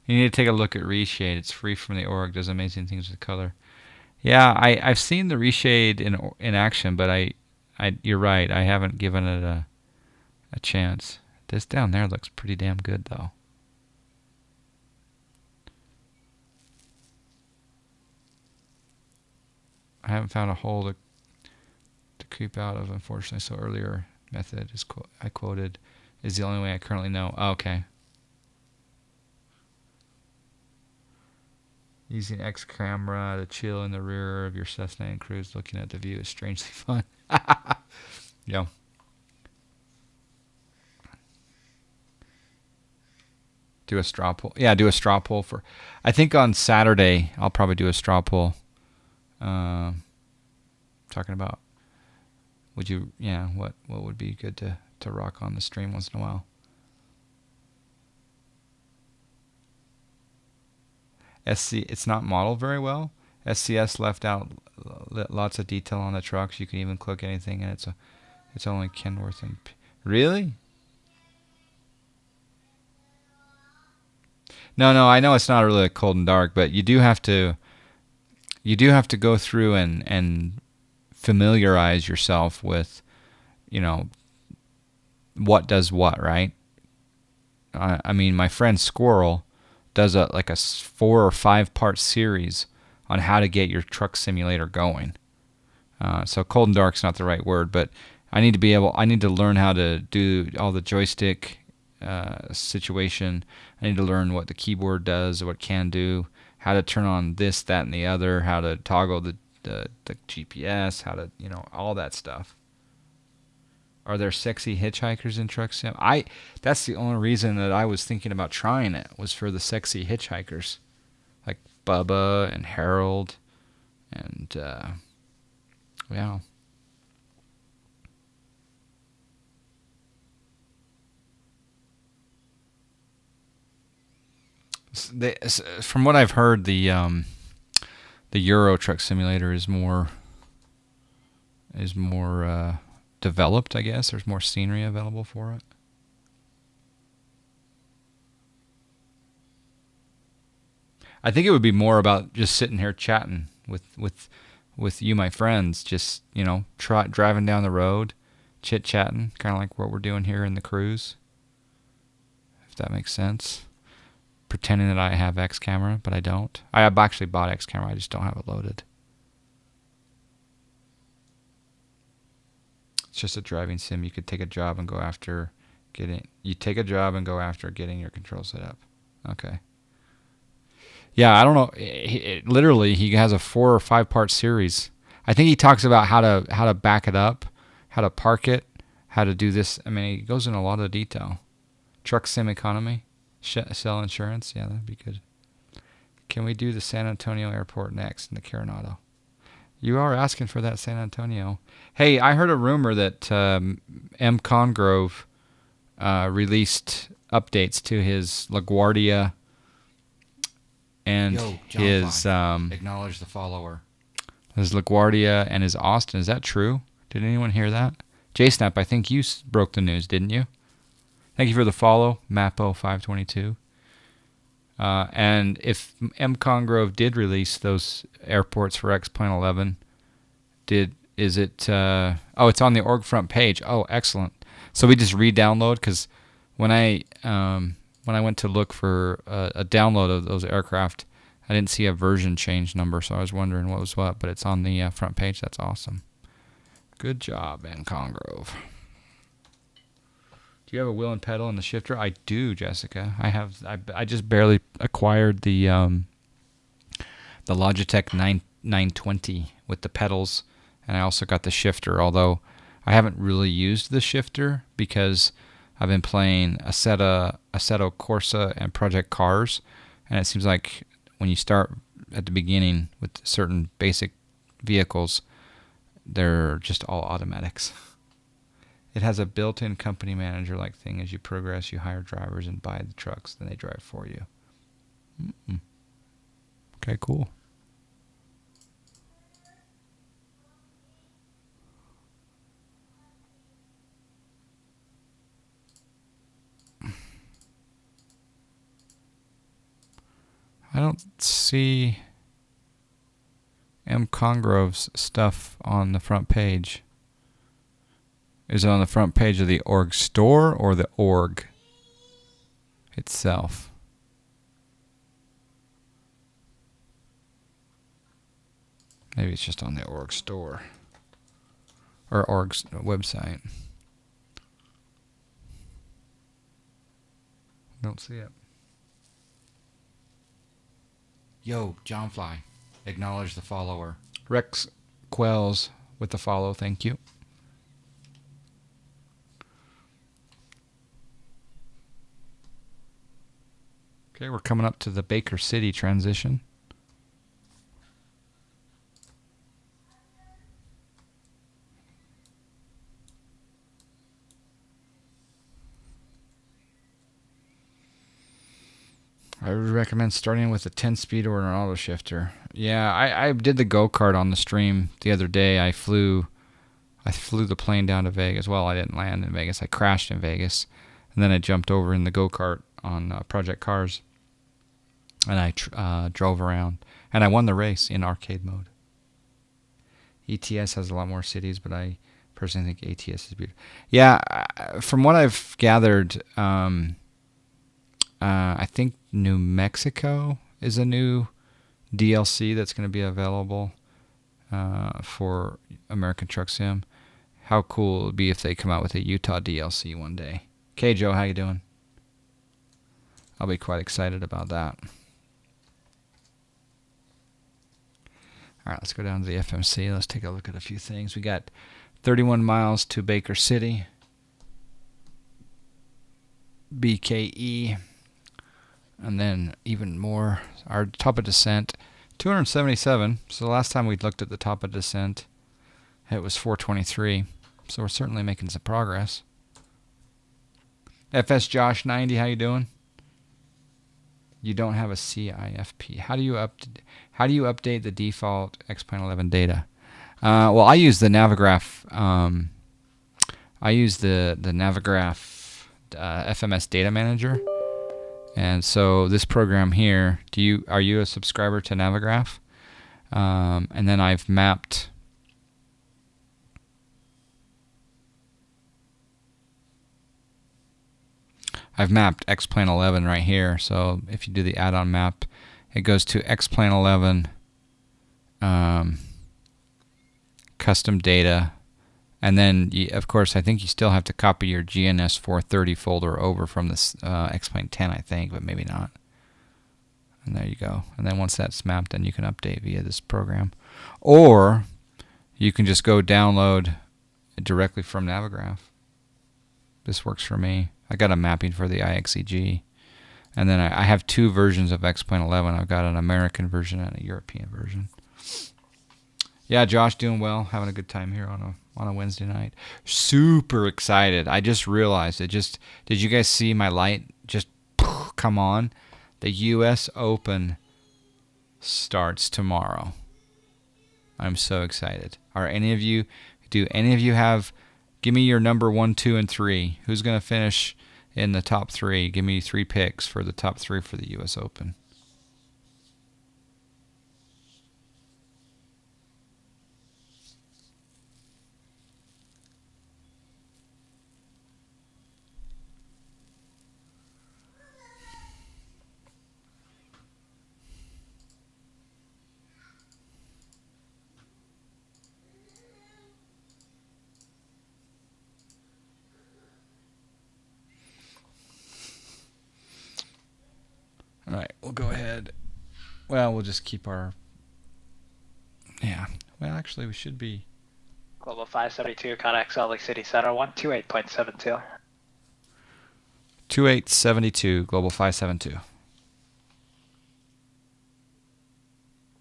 You need to take a look at Reshade. It's free from the org. Does amazing things with color. Yeah, I've seen the Reshade in action, but you're right. I haven't given it a chance. This down there looks pretty damn good, though. I haven't found a hole to creep out of, unfortunately. So earlier method I quoted is the only way I currently know. Oh, okay. Using X camera to chill in the rear of your Cessna and cruise, looking at the view is strangely fun. Yeah. Do a straw poll. Yeah, do a straw poll for. I think on Saturday I'll probably do a straw poll. Talking about what would be good to rock on the stream once in a while. It's not modeled very well. SCS left out lots of detail on the trucks. You can even click anything, and it's only Kenworth and really. No, I know it's not really cold and dark, but you do have to go through and familiarize yourself with, what does what, right? I mean, my friend Squirrel does a 4 or 5 part series on how to get your truck simulator going. So cold and dark's not the right word, but I need to learn how to do all the joystick situation. I need to learn what the keyboard does, what it can do, how to turn on this, that, and the other, how to toggle the GPS, how to, all that stuff. Are there sexy hitchhikers in Truck Sim? That's the only reason that I was thinking about trying it, was for the sexy hitchhikers, like Bubba and Harold, and yeah. From what I've heard, the Euro Truck Simulator is more developed, I guess. There's more scenery available for it. I think it would be more about just sitting here chatting with you, my friends, just, driving down the road, chit-chatting, kind of like what we're doing here in the cruise, if that makes sense. Pretending that I have X camera, but I don't. I have actually bought X camera, I just don't have it loaded. It's just a driving sim. You could take a job and go after getting your control set up. Okay. Yeah, I don't know. Literally, he has a 4 or 5 part series. I think he talks about how to back it up, how to park it, how to do this. I mean, he goes into a lot of detail. Truck sim economy. Sell insurance, yeah, that'd be good. Can we do the San Antonio airport next in the Coronado? You are asking for that San Antonio. Hey, I heard a rumor that M. Congrove released updates to his LaGuardia and his acknowledge the follower. His LaGuardia and his Austin. Is that true? Did anyone hear that? JSnap, I think you broke the news, didn't you? Thank you for the follow, Mapo522. And if M. Congrove did release those airports for X-Plane 11, it's on the org front page. Oh, excellent. So we just re-download, because when I went to look for a download of those aircraft, I didn't see a version change number, so I was wondering what was what, but it's on the front page. That's awesome. Good job, M. Congrove. Do you have a wheel and pedal and the shifter? I do, Jessica. I just barely acquired the Logitech 920 with the pedals, and I also got the shifter, although I haven't really used the shifter because I've been playing Assetto Corsa and Project Cars, and it seems like when you start at the beginning with certain basic vehicles, they're just all automatics. It has a built-in company manager-like thing. As you progress, you hire drivers and buy the trucks, then they drive for you. Okay, cool. I don't see M. Congrove's stuff on the front page. Is it on the front page of the org store or the org itself? Maybe it's just on the org store or org's website. Don't see it. Yo, John Fly, acknowledge the follower. Rex Quells with the follow, thank you. Okay, we're coming up to the Baker City transition. I would recommend starting with a 10-speed or an auto shifter. Yeah, I did the go-kart on the stream the other day. I flew the plane down to Vegas. Well, I didn't land in Vegas. I crashed in Vegas. And then I jumped over in the go-kart on Project Cars. And I drove around. And I won the race in arcade mode. ETS has a lot more cities, but I personally think ATS is beautiful. Yeah, from what I've gathered, I think New Mexico is a new DLC that's going to be available for American Truck Sim. How cool it would be if they come out with a Utah DLC one day. Okay, Joe, how you doing? I'll be quite excited about that. All right, let's go down to the FMC. Let's take a look at a few things. We got 31 miles to Baker City, BKE, and then even more. Our top of descent, 277. So the last time we looked at the top of descent, it was 423. So we're certainly making some progress. FS Josh 90, how you doing? You don't have a CIFP. How do you update the default X-Plane 11 data? Well, I use the Navigraph. I use the Navigraph FMS Data Manager, and so this program here. Are you a subscriber to Navigraph? And then I've mapped. X-Plane 11 right here. So if you do the add-on map, it goes to X-Plane 11 custom data, and then of course I think you still have to copy your GNS 430 folder over from this X-Plane 10, I think, but maybe not. And there you go. And then once that's mapped, then you can update via this program, or you can just go download directly from Navigraph. This works for me. I got a mapping for the IXEG, and then I have two versions of X-Plane 11. I've got an American version and a European version. Yeah, Josh, doing well, having a good time here on a Wednesday night. Super excited. I just realized it. Did you guys see my light just come on? The U.S. Open starts tomorrow. I'm so excited. Do any of you have? Give me your number 1, 2, and 3. Who's going to finish in the top 3? Give me 3 picks for the top 3 for the U.S. Open. All right, we'll go ahead. Well, we'll just keep our... Yeah. Well, actually, we should be... Global 572, contact Salt Lake City Center 128.72. 2872, Global 572.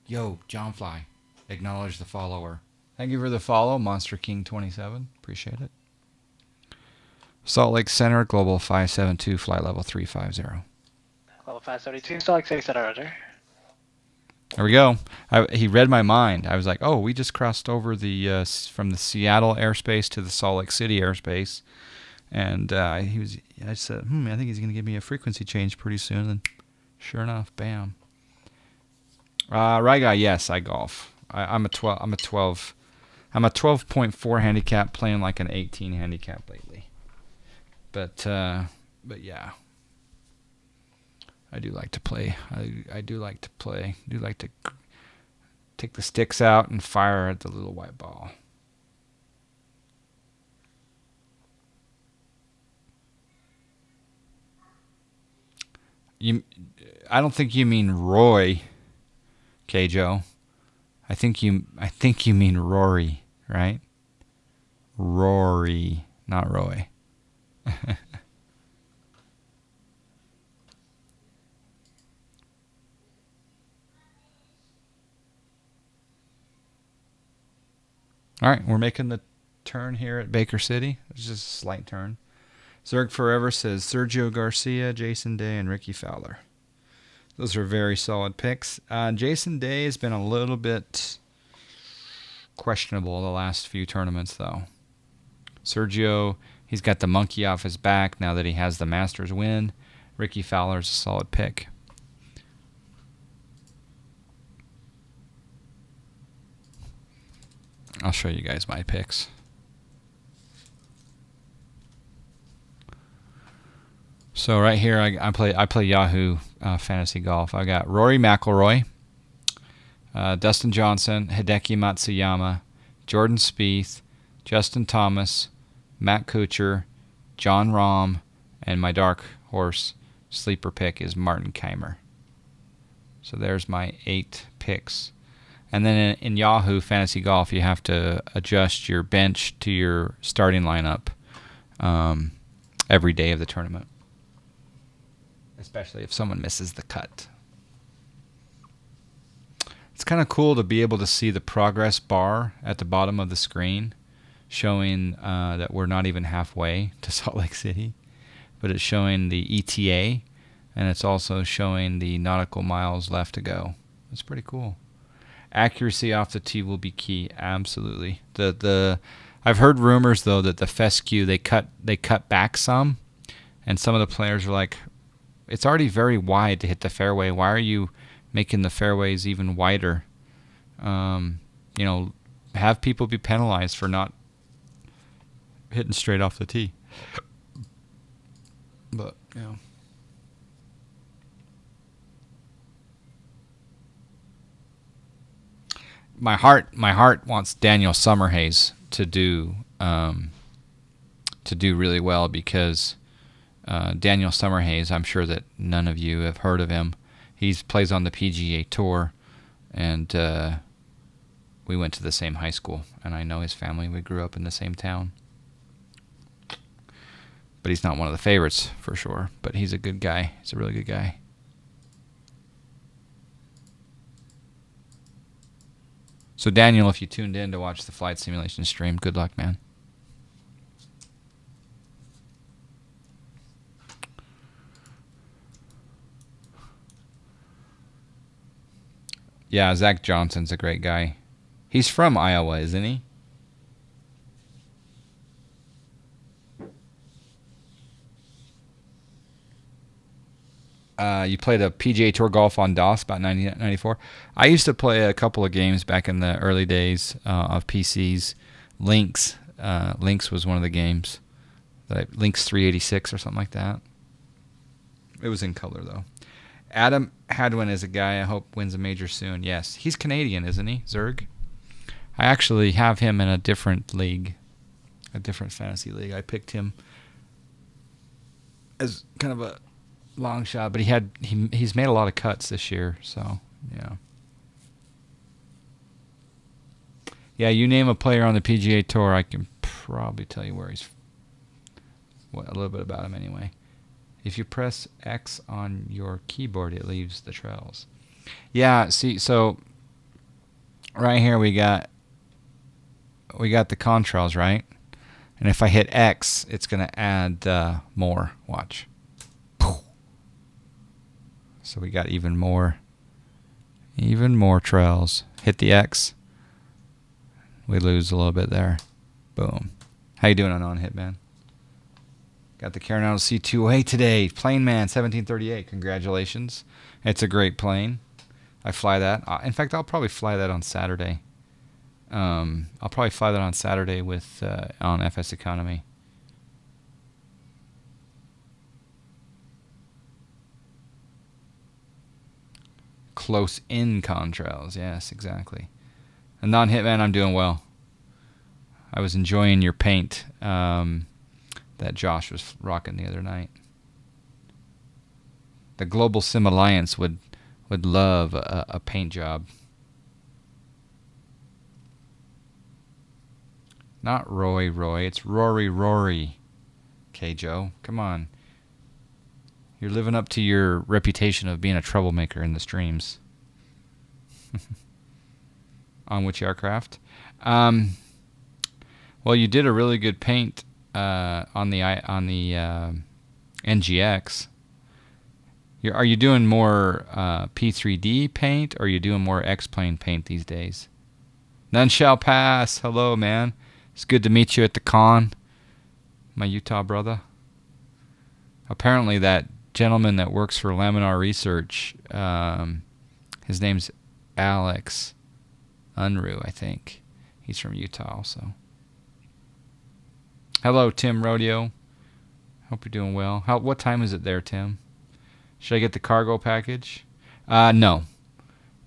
Yo, John Fly. Acknowledge the follower. Thank you for the follow, Monster King 27. Appreciate it. Salt Lake Center, Global 572, flight level 350. Global 572, Salt Lake City Center, roger. There we go. He read my mind. I was like, oh, we just crossed over the from the Seattle airspace to the Salt Lake City airspace. And I said, I think he's going to give me a frequency change pretty soon. And sure enough, bam. Right guy, yes, I golf. I'm a 12.4 handicap, playing like an 18 handicap lately. But yeah. I do like to play. I do like to play. I do like to take the sticks out and fire at the little white ball. I don't think you mean Roy, K-Joe. I think you mean Rory, right? Rory, not Roy. All right, we're making the turn here at Baker City. It's just a slight turn. Zerg Forever says Sergio Garcia, Jason Day, and Ricky Fowler. Those are very solid picks. Jason Day has been a little bit questionable the last few tournaments, though. Sergio, he's got the monkey off his back now that he has the Masters win. Ricky Fowler's a solid pick. I'll show you guys my picks. So right here, I play Yahoo Fantasy Golf. I got Rory McIlroy, Dustin Johnson, Hideki Matsuyama, Jordan Spieth, Justin Thomas, Matt Kuchar, John Rahm, and my dark horse sleeper pick is Martin Keimer. So there's my 8 picks. And then in Yahoo Fantasy Golf, you have to adjust your bench to your starting lineup every day of the tournament, especially if someone misses the cut. It's kind of cool to be able to see the progress bar at the bottom of the screen showing that we're not even halfway to Salt Lake City, but it's showing the ETA, and it's also showing the nautical miles left to go. It's pretty cool. Accuracy off the tee will be key, absolutely. I've heard rumors though that the fescue they cut back some, and some of the players are like, it's already very wide to hit the fairway. Why are you making the fairways even wider? Have people be penalized for not hitting straight off the tee. But my heart wants Daniel Summerhays to do really well, because Daniel Summerhays, I'm sure that none of you have heard of him. He plays on the PGA Tour, and we went to the same high school, and I know his family. We grew up in the same town. But he's not one of the favorites for sure. But he's a good guy. He's a really good guy. So Daniel, if you tuned in to watch the flight simulation stream, good luck, man. Yeah, Zach Johnson's a great guy. He's from Iowa, isn't he? You played a PGA Tour golf on DOS about 1994. I used to play a couple of games back in the early days of PCs. Lynx was one of the games. Lynx 386 or something like that. It was in color, though. Adam Hadwin is a guy I hope wins a major soon. Yes, he's Canadian, isn't he, Zerg? I actually have him in a different league, a different fantasy league. I picked him as kind of a long shot, but he's made a lot of cuts this year, so yeah, you name a player on the PGA Tour, I can probably tell you where he's a little bit about him anyway. If you press X on your keyboard, it leaves the trails. Yeah, see, so right here we got the contrails, right? And if I hit X, it's going to add more. Watch. So we got even more trails. Hit the X. We lose a little bit there. Boom. How you doing on hit, man? Got the Coronado C2A today. Plane Man 1738. Congratulations. It's a great plane. I fly that. In fact, I'll probably fly that on Saturday. I'll probably fly that on Saturday with on FS Economy. Close in contrails. Yes, exactly. And non-hitman, I'm doing well. I was enjoying your paint that Josh was rocking the other night. The Global Sim Alliance would love a paint job. Not Roy, it's Rory. Okay, Joe, come on. You're living up to your reputation of being a troublemaker in the streams. On which aircraft? Well, you did a really good paint on the NGX. Are you doing more P3D paint, or are you doing more X-Plane paint these days? None shall pass. Hello, man. It's good to meet you at the con, my Utah brother. Apparently that gentleman that works for Laminar Research, his name's Alex Unruh, I think. He's from Utah also. Hello, Tim Rodeo. Hope you're doing well. What time is it there, Tim? Should I get the cargo package? No.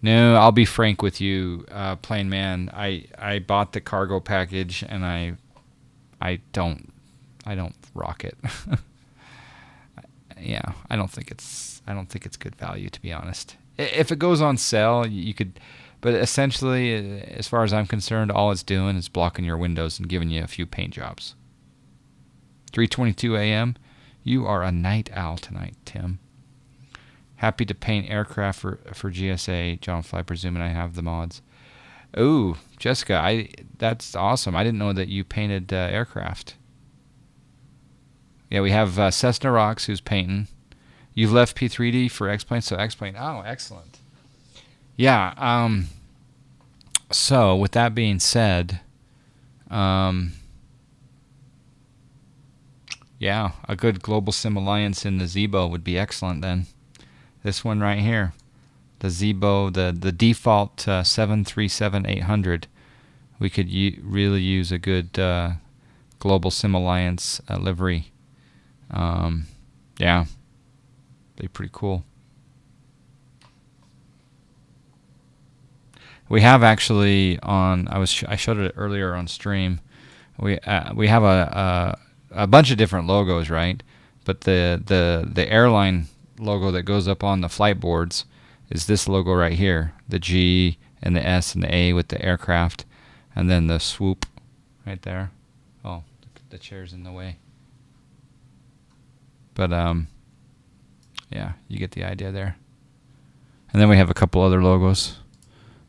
No, I'll be frank with you, Plain Man. I bought the cargo package, and I don't rock it. Yeah, I don't think it's good value, to be honest. If it goes on sale, you could But essentially, as far as I'm concerned, all it's doing is blocking your windows and giving you a few paint jobs. 3:22 a.m. You are a night owl tonight, Tim. Happy to paint aircraft for GSA, John Fly, presuming I have the mods. Ooh, Jessica, that's awesome. I didn't know that you painted aircraft. Yeah, we have Cessna Rocks who's painting. You've left P3D for X-Plane, so X-Plane. Oh, excellent. Yeah, so with that being said, yeah, a good Global Sim Alliance in the Zibo would be excellent then. This one right here, the Zibo, the default 737-800, we could really use a good Global Sim Alliance livery. Yeah, be pretty cool. We have actually on. I showed it earlier on stream. We have a bunch of different logos, right? But the airline logo that goes up on the flight boards is this logo right here, the G and the S and the A with the aircraft, and then the swoop right there. Oh, the chair's in the way. But yeah, you get the idea there. And then we have a couple other logos.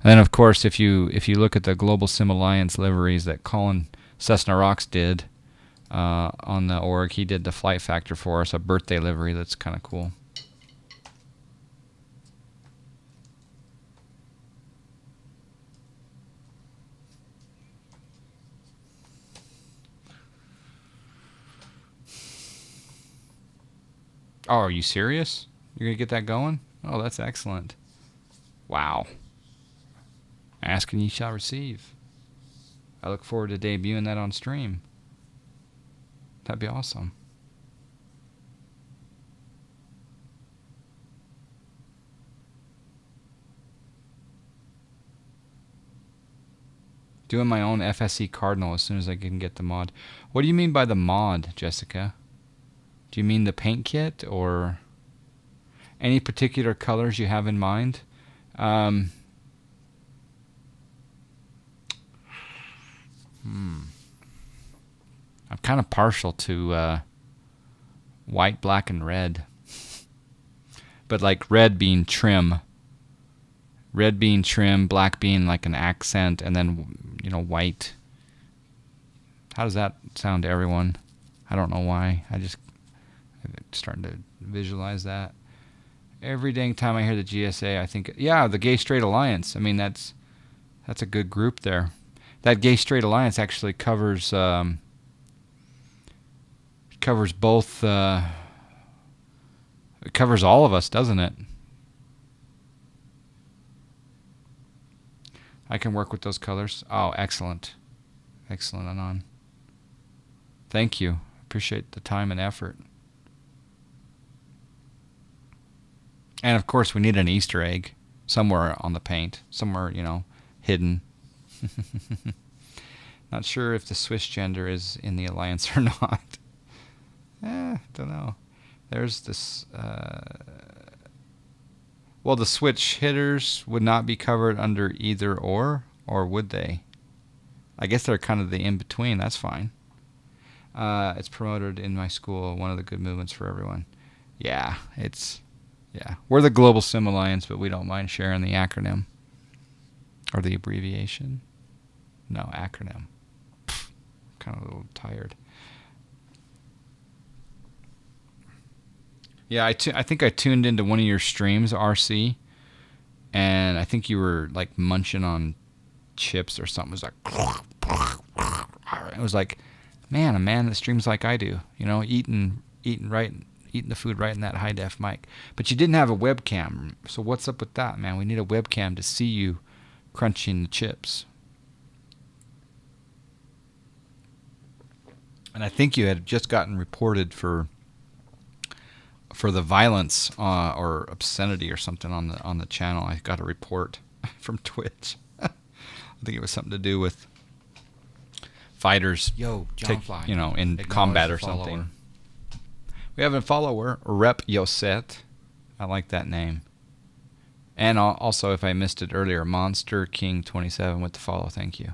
And then of course, if you look at the Global Sim Alliance liveries that Colin Cessna Rocks did on the org, he did the Flight Factor for us, a birthday livery that's kind of cool. Oh, are you serious? You're going to get that going? Oh, that's excellent. Wow. Ask and ye shall receive. I look forward to debuting that on stream. That'd be awesome. Doing my own FSC Cardinal as soon as I can get the mod. What do you mean by the mod, Jessica? Do you mean the paint kit or any particular colors you have in mind? I'm kind of partial to white, black, and red. But like red being trim. Red being trim, black being like an accent, and then, white. How does that sound to everyone? I don't know why. I'm starting to visualize that. Every dang time I hear the GSA, I think, yeah, the Gay Straight Alliance. I mean, that's a good group there. That Gay Straight Alliance actually covers both. It covers all of us, doesn't it? I can work with those colors. Oh, excellent. Excellent, Anon. Thank you. Appreciate the time and effort. And of course, we need an Easter egg somewhere on the paint, somewhere, hidden. Not sure if the Swiss gender is in the alliance or not. Don't know. There's this. Well, the switch hitters would not be covered under either or would they? I guess they're kind of the in-between. That's fine. It's promoted in my school, one of the good movements for everyone. Yeah, we're the Global Sim Alliance, but we don't mind sharing the acronym. Or the abbreviation. No, acronym. Kind of a little tired. Yeah, I think I tuned into one of your streams, RC, and I think you were like munching on chips or something. It was like, man, a man that streams like I do, eating the food right in that high def mic. But you didn't have a webcam, so what's up with that, man? We need a webcam to see you crunching the chips. And I think you had just gotten reported for the violence or obscenity or something on the channel. I got a report from Twitch. I think it was something to do with fighters, in combat or something. We have a follower, Rep Yoset. I like that name. And also, if I missed it earlier, Monster King 27 with the follow. Thank you.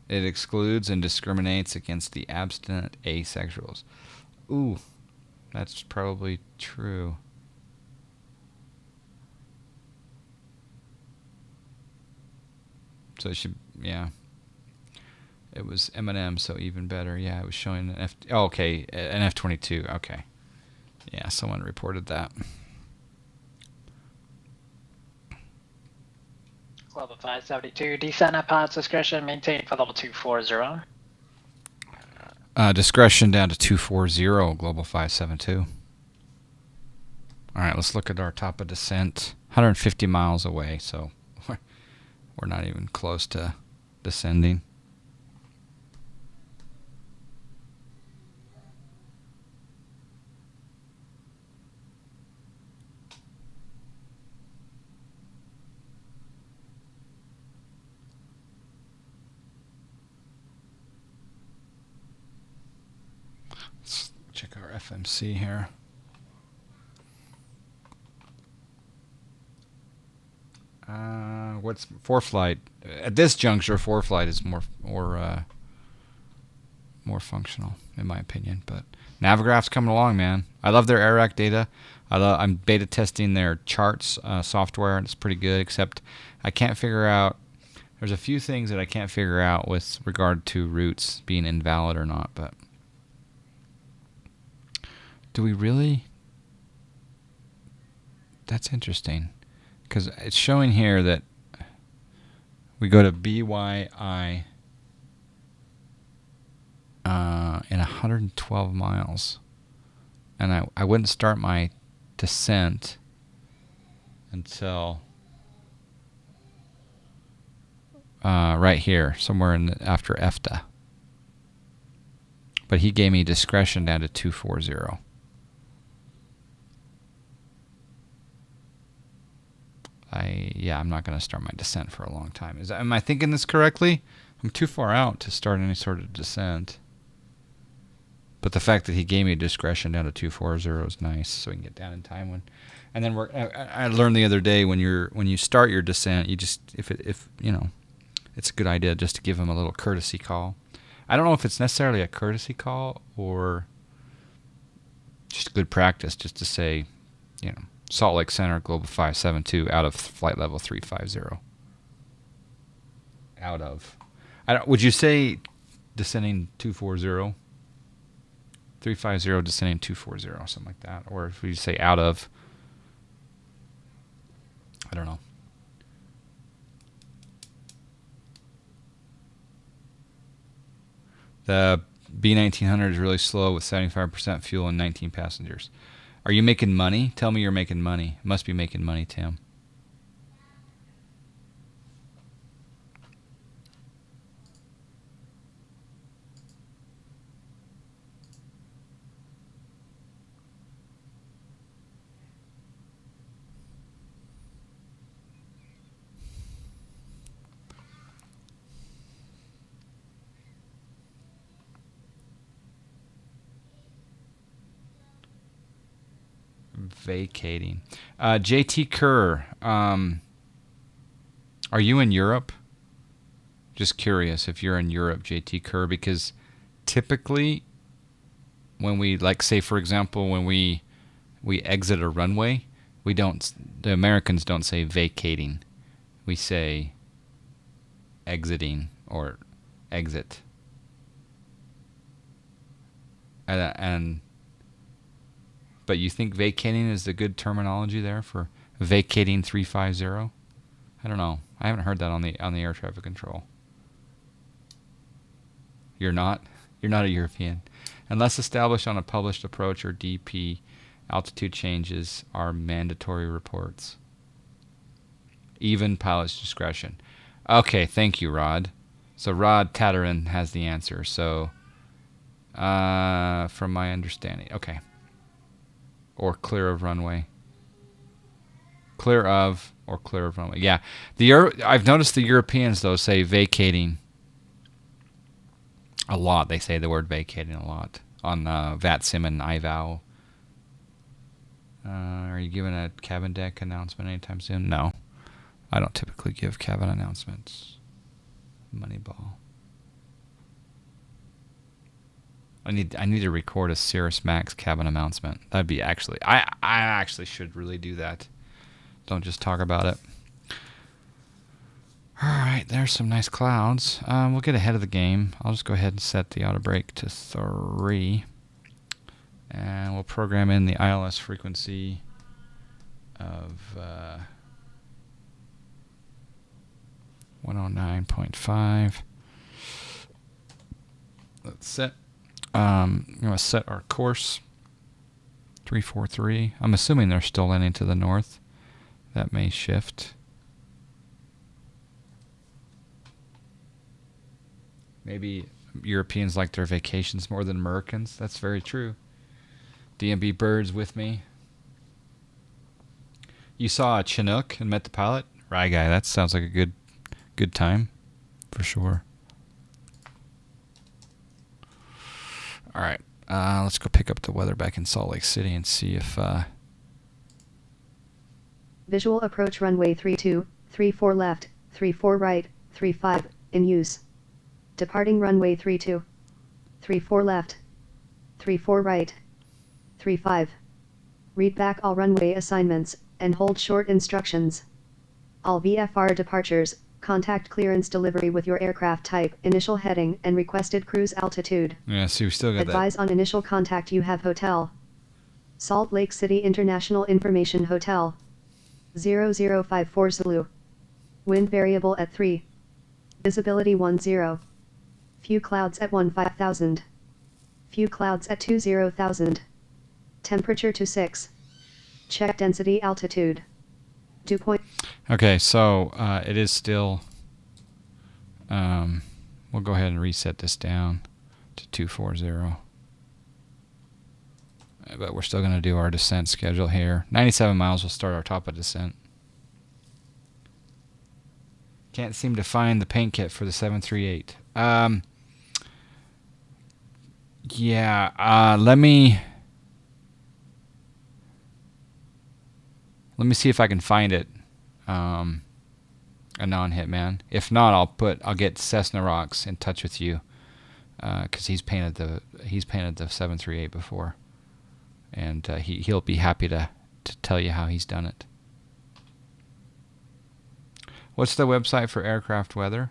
It excludes and discriminates against the abstinent asexuals. Ooh, that's probably true. So it should, yeah. It was M&M, so even better. Yeah, it was showing an okay, an F-22. Okay. Yeah, someone reported that. Level 572, descent at pilot's discretion, maintained for level 240. Discretion down to 240, Global 572. All right, let's look at our top of descent. 150 miles away, so we're not even close to descending. Let's check our FMC here. What's ForeFlight? At this juncture, ForeFlight is more functional, in my opinion. But Navigraph's coming along, man. I love their AirAC data. I'm beta testing their charts software, and it's pretty good. Except I can't figure out. There's a few things that I can't figure out with regard to routes being invalid or not. But do we really? That's interesting, because it's showing here that we go to BYI in 112 miles, and I wouldn't start my descent until right here, somewhere after EFTA. But he gave me discretion down to 240. I'm not going to start my descent for a long time. Am I thinking this correctly? I'm too far out to start any sort of descent. But the fact that he gave me discretion down to 240 is nice, so we can get down in time. And then I learned the other day when you start your descent, you just if you know, it's a good idea just to give him a little courtesy call. I don't know if it's necessarily a courtesy call or just good practice, just to say, you know, Salt Lake Center, Global 572, out of flight level 350. Out of. Would you say descending 240? 350 descending 240, something like that. Or if we say out of, I don't know. The B1900 is really slow with 75% fuel and 19 passengers. Are you making money? Tell me you're making money. Must be making money, Tim. Vacating. JT Kerr, are you in Europe? Just curious if you're in Europe, JT Kerr, because typically when we, like, say for example, when we exit a runway, the Americans don't say vacating. We say exiting or exit. But you think vacating is the good terminology there for vacating 350? I don't know. I haven't heard that on the air traffic control. You're not a European. Unless established on a published approach or DP, altitude changes are mandatory reports. Even pilot's discretion. Okay, thank you, Rod. So Rod Tatterin has the answer. So, from my understanding, okay. Or clear of runway. Clear of or clear of runway. Yeah. I've noticed the Europeans, though, say vacating a lot. They say the word vacating a lot on VATSIM and iVal. Are you giving a cabin deck announcement anytime soon? No. I don't typically give cabin announcements. Moneyball. I need to record a Cirrus Max cabin announcement. That'd be actually I actually should really do that. Don't just talk about it. Alright, there's some nice clouds. We'll get ahead of the game. I'll just go ahead and set the auto brake to 3. And we'll program in the ILS frequency of 109.5. Let's set. I'm going to set our course 343. I'm assuming they're still landing to the north. That may shift. Maybe Europeans like their vacations more than Americans. That's very true. DMB Bird's with me. You saw a Chinook and met the pilot? Right, guy. That sounds like a good time, for sure. All right, let's go pick up the weather back in Salt Lake City and see if. Visual approach runway 32, 34 left, 34 right, 35 in use. Departing runway 32, 34 left, 34 right, 35. Read back all runway assignments and hold short instructions. All VFR departures, contact clearance delivery with your aircraft type, initial heading, and requested cruise altitude. Yeah, see, we still got Advise on initial contact you have hotel. Salt Lake City International Information Hotel. 0054 Zulu. Wind variable at 3. Visibility 10. Few clouds at 15,000. Few clouds at 20,000. Temperature 26. Check density altitude. Dew point. Okay, so it is still. We'll go ahead and reset this down to 240. But we're still going to do our descent schedule here. 97 miles will start our top of descent. Can't seem to find the paint kit for the 738. Yeah, let me see if I can find it. A non-hitman. If not, I'll get Cessna Rocks in touch with you, because he's painted the 738 before, and he'll be happy to tell you how he's done it. What's the website for aircraft weather?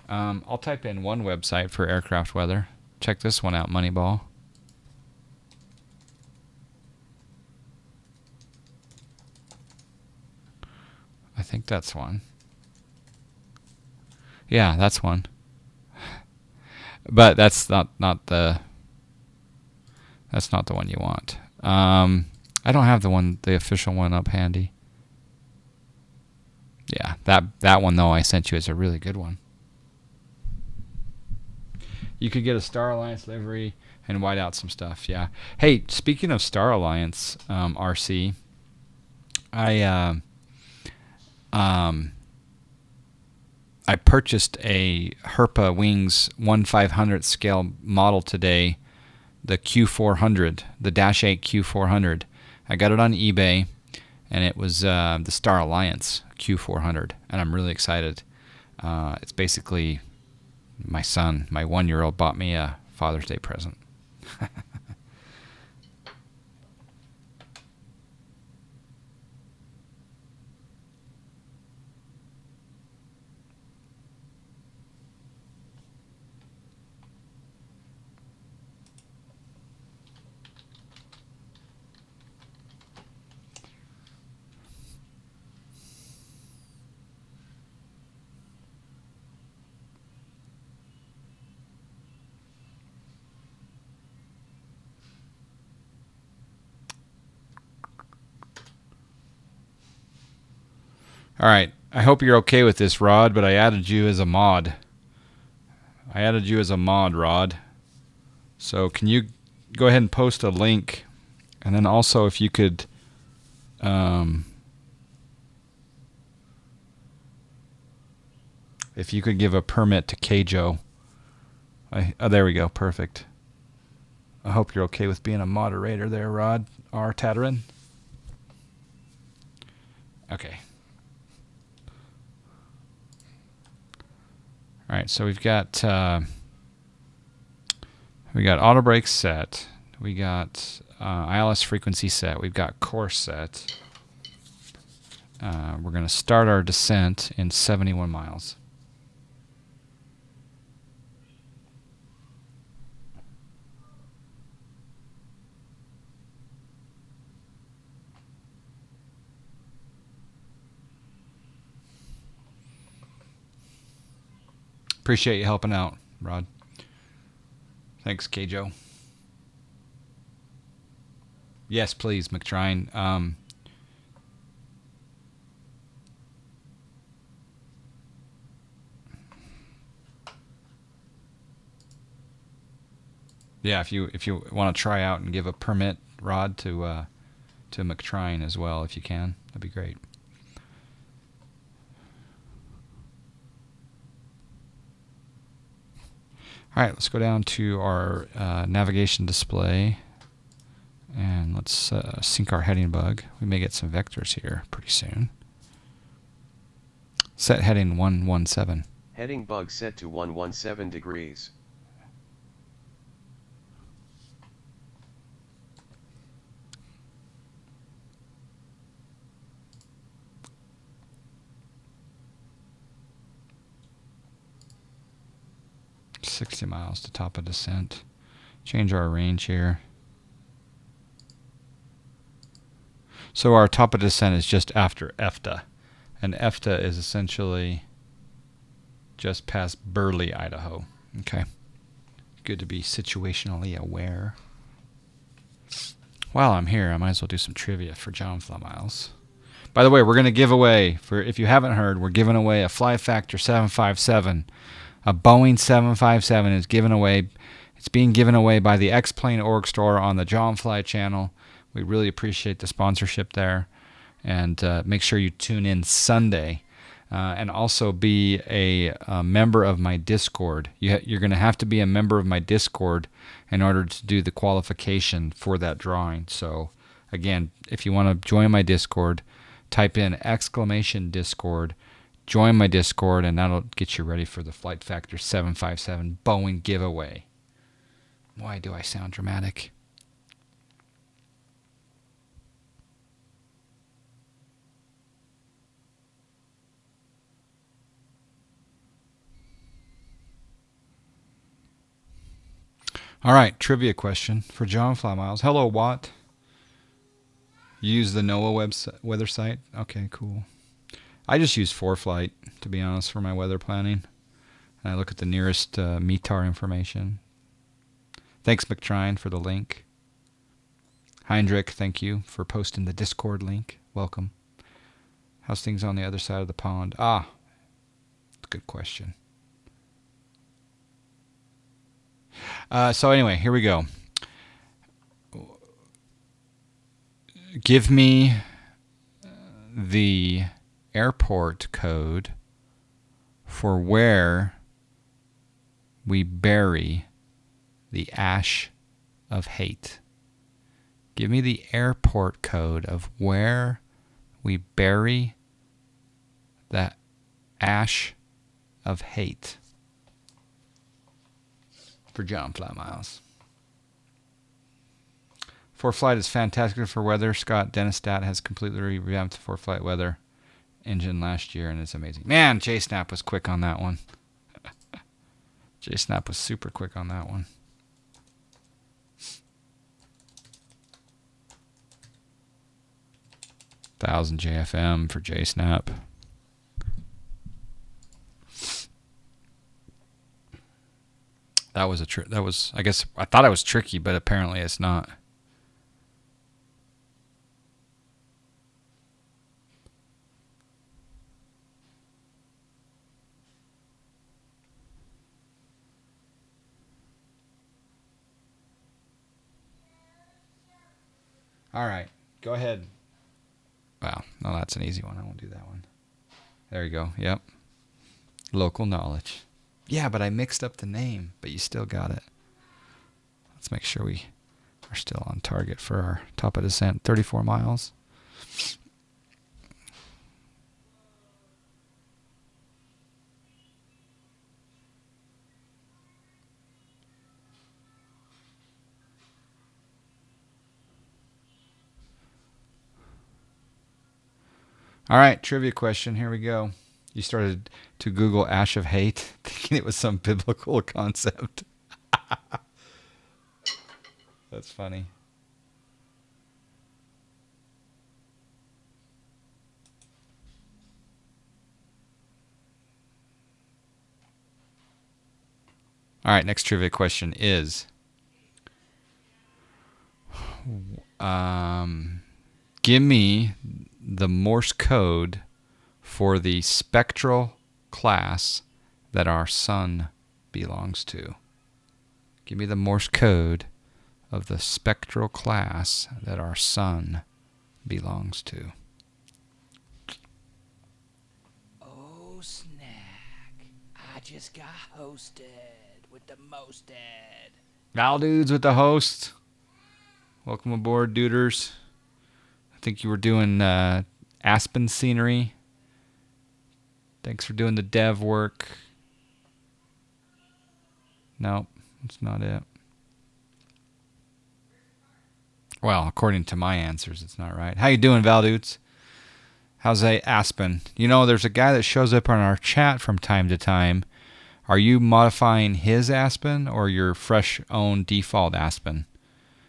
I'll type in one website for aircraft weather. Check this one out, Moneyball. I think that's one. Yeah, that's one. But that's not the one you want. I don't have the official one up handy. Yeah, that one though I sent you is a really good one. You could get a Star Alliance livery and white out some stuff. Yeah. Hey, speaking of Star Alliance, RC, I purchased a Herpa Wings 1/500th scale model today, the Q400, the Dash 8 Q400. I got it on eBay, and it was the Star Alliance Q400, and I'm really excited. It's basically my son, my 1-year-old, bought me a Father's Day present. All right. I hope you're okay with this, Rod, but I added you as a mod. Rod. So can you go ahead and post a link? And then also if you could... if you could give a permit to Kjo. Oh, there we go. Perfect. I hope you're okay with being a moderator there, Rod R. Tatarin. Okay. All right, so we've got auto brake set. We got ILS frequency set. We've got course set. We're going to start our descent in 71 miles. Appreciate you helping out, Rod. Thanks, Kjo. Yes, please, McTrine. Yeah, if you want to try out and give a permit, Rod, to McTrine as well, if you can, that'd be great. All right, let's go down to our navigation display, and let's sync our heading bug. We may get some vectors here pretty soon. Set heading 117. Heading bug set to 117 degrees. $60 miles to top of descent. Change our range here. So our top of descent is just after EFTA. And EFTA is essentially just past Burley, Idaho. Okay. Good to be situationally aware. While I'm here, I might as well do some trivia for John Fly Miles. By the way, we're going to give away, for if you haven't heard, we're giving away a Fly Factor 757. A Boeing 757 is given away. It's being given away by the X-Plane Org Store on the John Fly channel. We really appreciate the sponsorship there. And make sure you tune in Sunday. And also be a member of my Discord. You're going to have to be a member of my Discord in order to do the qualification for that drawing. So, again, if you want to join my Discord, type in !Discord. Join my Discord, and that'll get you ready for the Flight Factor 757 Boeing giveaway. Why do I sound dramatic? All right, trivia question for John Fly Miles. Hello, Watt. You use the NOAA weather site? Okay, cool. I just use 4Flight, to be honest, for my weather planning. And I look at the nearest METAR information. Thanks, McTrine, for the link. Heinrich, thank you for posting the Discord link. Welcome. How's things on the other side of the pond? Good question. So anyway, here we go. Give me the airport code for where we bury the ash of hate. Give me the airport code of where we bury the ash of hate for John Fly Miles. 4Flight is fantastic for weather. Scott Denistat has completely revamped the 4Flight weather engine last year, and it's amazing. Man, JSnap was quick on that one. JSnap was super quick on that one. $1,000 JFM for JSnap. That was I guess I thought it was tricky, but apparently it's not. All right, go ahead. Wow, no, that's an easy one. I won't do that one. There you go. Yep. Local knowledge. Yeah, but I mixed up the name, but you still got it. Let's make sure we We're still on target for our top of descent, 34 miles. All right, trivia question. Here we go. You started to Google Ash of Hate, thinking it was some biblical concept. That's funny. All right, next trivia question is, give me the Morse code for the spectral class that our sun belongs to. Give me the Morse code of the spectral class that our sun belongs to. Oh, snack. I just got hosted with the most ed. Val Dudes with the host. Welcome aboard, duders. I think you were doing Aspen scenery. Thanks for doing the dev work. Nope, that's not it. Well, according to my answers, it's not right. How you doing, Val Dudes? How's Aspen? You know, there's a guy that shows up on our chat from time to time. Are you modifying his Aspen or your fresh own default Aspen?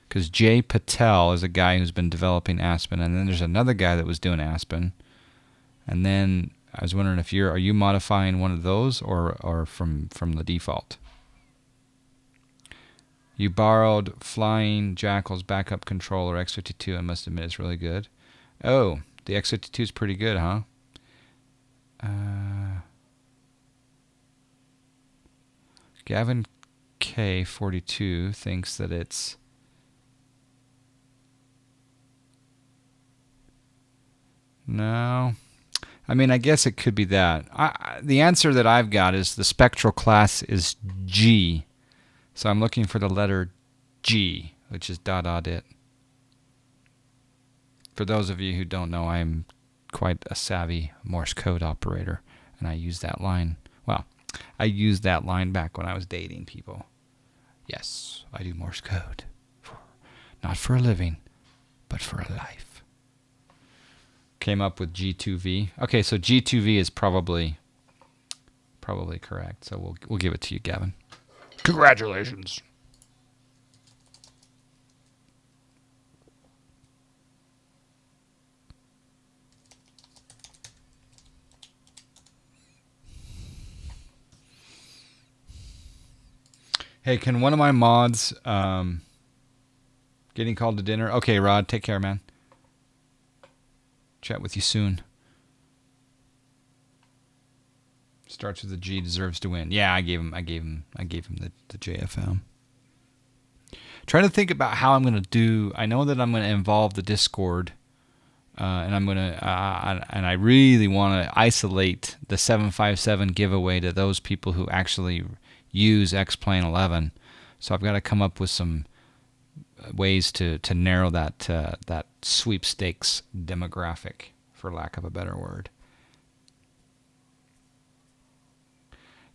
Because Jay Patel is a guy who's been developing Aspen, and then there's another guy that was doing Aspen. And then I was wondering if are you modifying one of those or from the default? You borrowed Flying Jackal's backup controller X52 and must admit it's really good. Oh, the X52 is pretty good, huh? Gavin K42 thinks that it's... No. I mean, I guess it could be that. The answer that I've got is the spectral class is G. So I'm looking for the letter G, which is it. For those of you who don't know, I'm quite a savvy Morse code operator, and I use that line. Well, I used that line back when I was dating people. Yes, I do Morse code. Not for a living, but for a life. Came up with G2V. Okay, so G2V is probably correct. So we'll give it to you, Gavin. Congratulations. Hey, can one of my mods getting called to dinner? Okay, Rod, take care, man. Chat with you soon. Starts with a G, deserves to win. Yeah, I gave him the JFM. Trying to think about how I'm going to do. I know that I'm going to involve the Discord, and I'm going to, and I really want to isolate the 757 giveaway to those people who actually use X-Plane 11. So I've got to come up with some ways to narrow that sweepstakes demographic, for lack of a better word.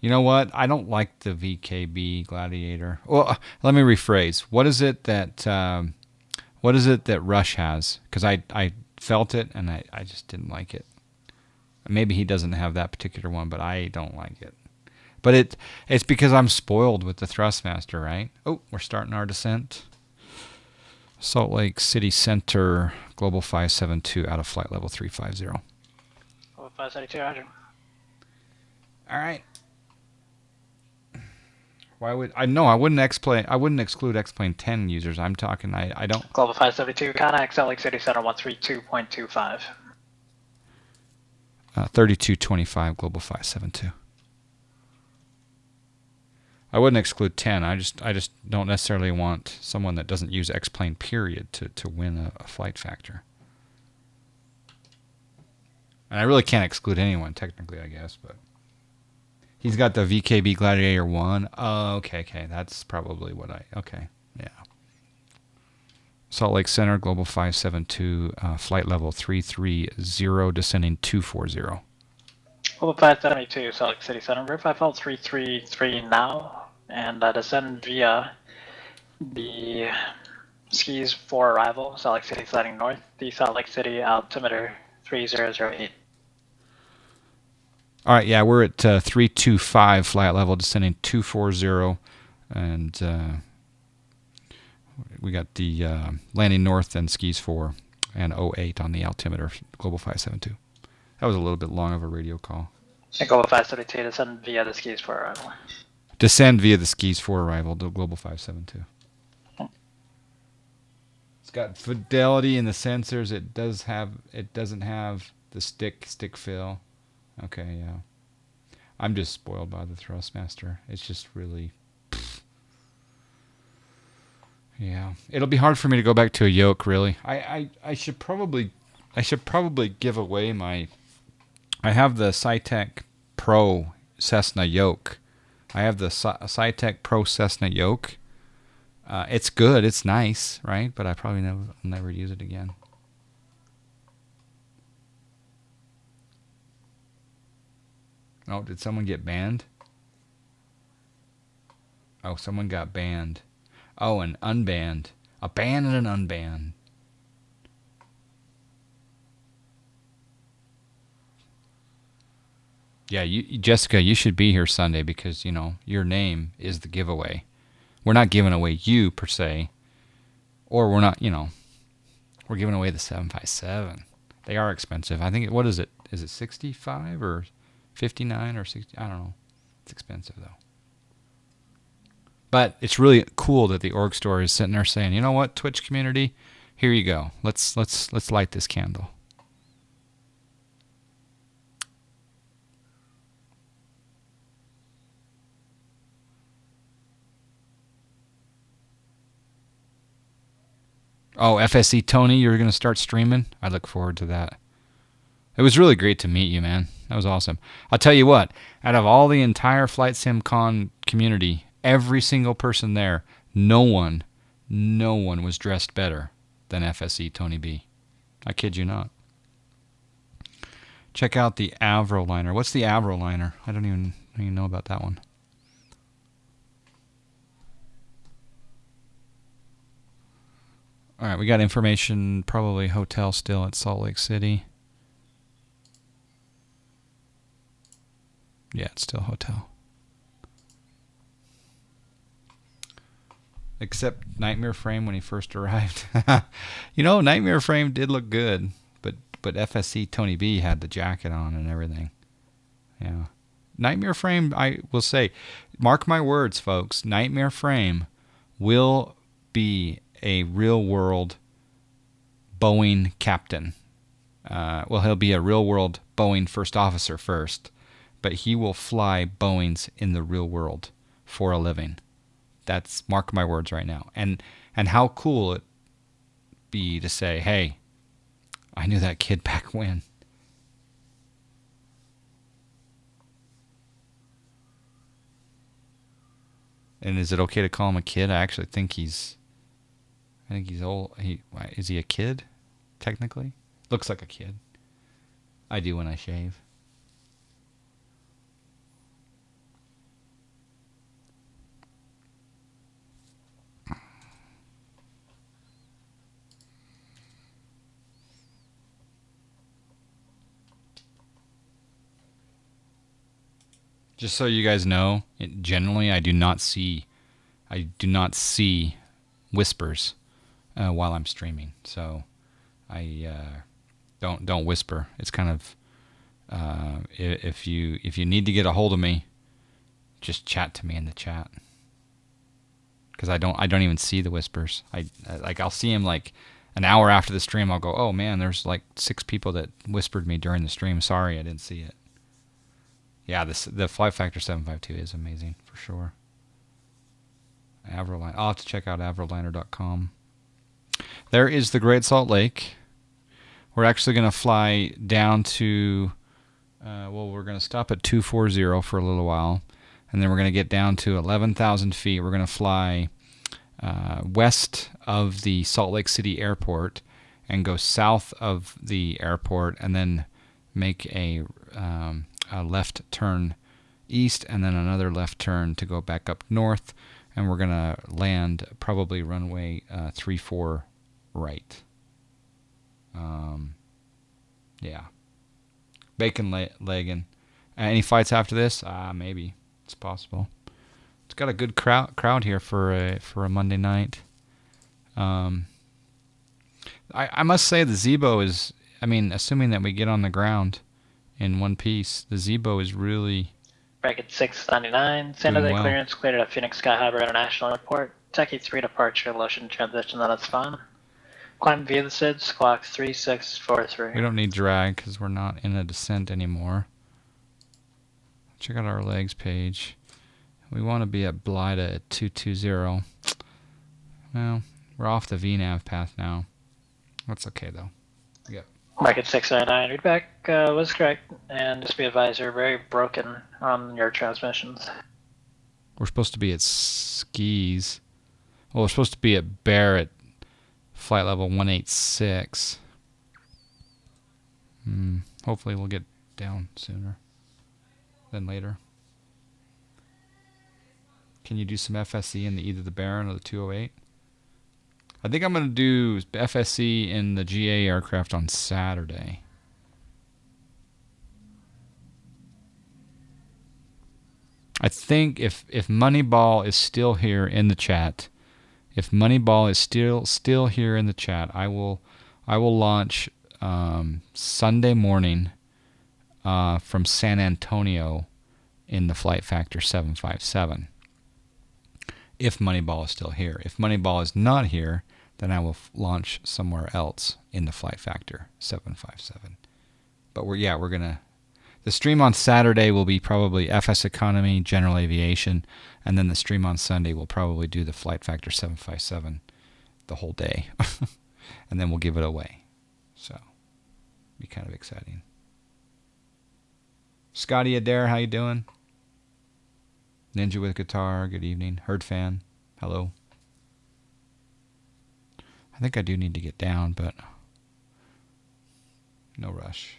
You know what? I don't like the VKB Gladiator. Well, let me rephrase. What is it that Rush has? Because I felt it and I just didn't like it. Maybe he doesn't have that particular one, but I don't like it. But it's because I'm spoiled with the Thrustmaster, right? Oh, we're starting our descent. Salt Lake City Center, Global 572 out of flight level 350. Global 572, Roger. All right. Why would I wouldn't exclude X-Plane 10 users. I'm talking I don't. Global 572, contact Salt Lake City Center 132.25. 3225 Global 572. I wouldn't exclude 10. I just don't necessarily want someone that doesn't use X-Plane period to win a flight factor. And I really can't exclude anyone technically, I guess, but he's got the VKB Gladiator 1. Oh, okay. That's probably what okay. Yeah. Salt Lake Center, Global 572, flight level 330, descending 240. Global 572, Salt Lake City Center, verify flight 333 now, and descend via the skis for arrival, Salt Lake City sliding north, the Salt Lake City altimeter 3008. All right, yeah, we're at 325 flight level, descending 240, and we got the landing north and skis 4 and 08 on the altimeter, Global 572. That was a little bit long of a radio call. And Global 572, descend via the skis for arrival. Descend via the skis for arrival to Global 572. It's got fidelity in the sensors. It doesn't have the stick fill. Okay, yeah. I'm just spoiled by the Thrustmaster. It's just really, yeah. It'll be hard for me to go back to a yoke, really. I should probably give away my. I have the Cytec Pro Cessna yoke. I have the Cytec Pro Cessna yoke. It's good. It's nice, right? But I probably never use it again. Oh, did someone get banned? Oh, someone got banned. Oh, and unbanned. A ban and an unban. Yeah, Jessica, you should be here Sunday because, your name is the giveaway. We're not giving away you, per se. Or we're not, we're giving away the 757. They are expensive. I think, what is it? Is it 65 or 59 or 60? I don't know. It's expensive, though. But it's really cool that the org store is sitting there saying, you know what, Twitch community, here you go. Let's light this candle. Oh, FSE Tony, you're going to start streaming? I look forward to that. It was really great to meet you, man. That was awesome. I'll tell you what, out of all the entire Flight Sim Con community, every single person there, no one was dressed better than FSE Tony B. I kid you not. Check out the Avro liner. What's the Avro liner? I don't even know about that one. All right, we got information, probably hotel still at Salt Lake City. Yeah, it's still hotel. Except Nightmare Frame when he first arrived. Nightmare Frame did look good, but FSC Tony B had the jacket on and everything. Yeah. Nightmare Frame, I will say, mark my words, folks, Nightmare Frame will be a real-world Boeing captain. He'll be a real-world Boeing first officer first, but he will fly Boeings in the real world for a living. That's, mark my words right now. And how cool it be to say, hey, I knew that kid back when. And is it okay to call him a kid? I actually think he's old. Is he a kid? Technically, looks like a kid. I do when I shave. Just so you guys know, generally I do not see whispers while I'm streaming. So I don't whisper. It's kind of if you need to get a hold of me, just chat to me in the chat. Because I don't even see the whispers. I'll see him like an hour after the stream. I'll go, oh man, there's like 6 people that whispered me during the stream. Sorry, I didn't see it. Yeah, the Flight Factor 752 is amazing for sure. Avroline. I'll have to check out avroliner.com. There is the Great Salt Lake. We're actually going to fly down to, we're going to stop at 240 for a little while, and then we're going to get down to 11,000 feet. We're going to fly west of the Salt Lake City airport and go south of the airport and then make a left turn east and then another left turn to go back up north, and we're going to land probably runway 34 right. Yeah. Bacon legging. Any flights after this? Maybe. It's possible. It's got a good crowd here for a Monday night. I must say the Zibo is, I mean, assuming that we get on the ground in one piece, the Zibo is really Bracket 699, San Jose well. clearance cleared at Phoenix Sky Harbor International Airport. Techie 3 departure, Lotion transition, that's fine. Climb via the SIDS, clock 3643. We don't need drag because we're not in a descent anymore. Check out our legs page. We want to be at Blida at 220. Well, we're off the VNAV path now. That's okay though. Yep. Bracket 699, readback was correct, and just be advised you're very broken on your transmissions. We're supposed to be at Skis. Well, we're supposed to be at Barrett, flight level 186. Hopefully we'll get down sooner than later. Can you do some FSE in either the Baron or the 208? I think I'm going to do FSE in the GA aircraft on Saturday. I think if Moneyball is still here in the chat, if Moneyball is still here in the chat, I will launch Sunday morning from San Antonio in the Flight Factor 757. If Moneyball is still here. If Moneyball is not here, then I will launch somewhere else in the Flight Factor 757. But we're gonna. The stream on Saturday will be probably FS Economy, General Aviation, and then the stream on Sunday will probably do the Flight Factor 757 the whole day, and then we'll give it away. So, be kind of exciting. Scotty Adair, how you doing? Ninja with guitar, good evening. Herd fan, hello. I think I do need to get down, but no rush.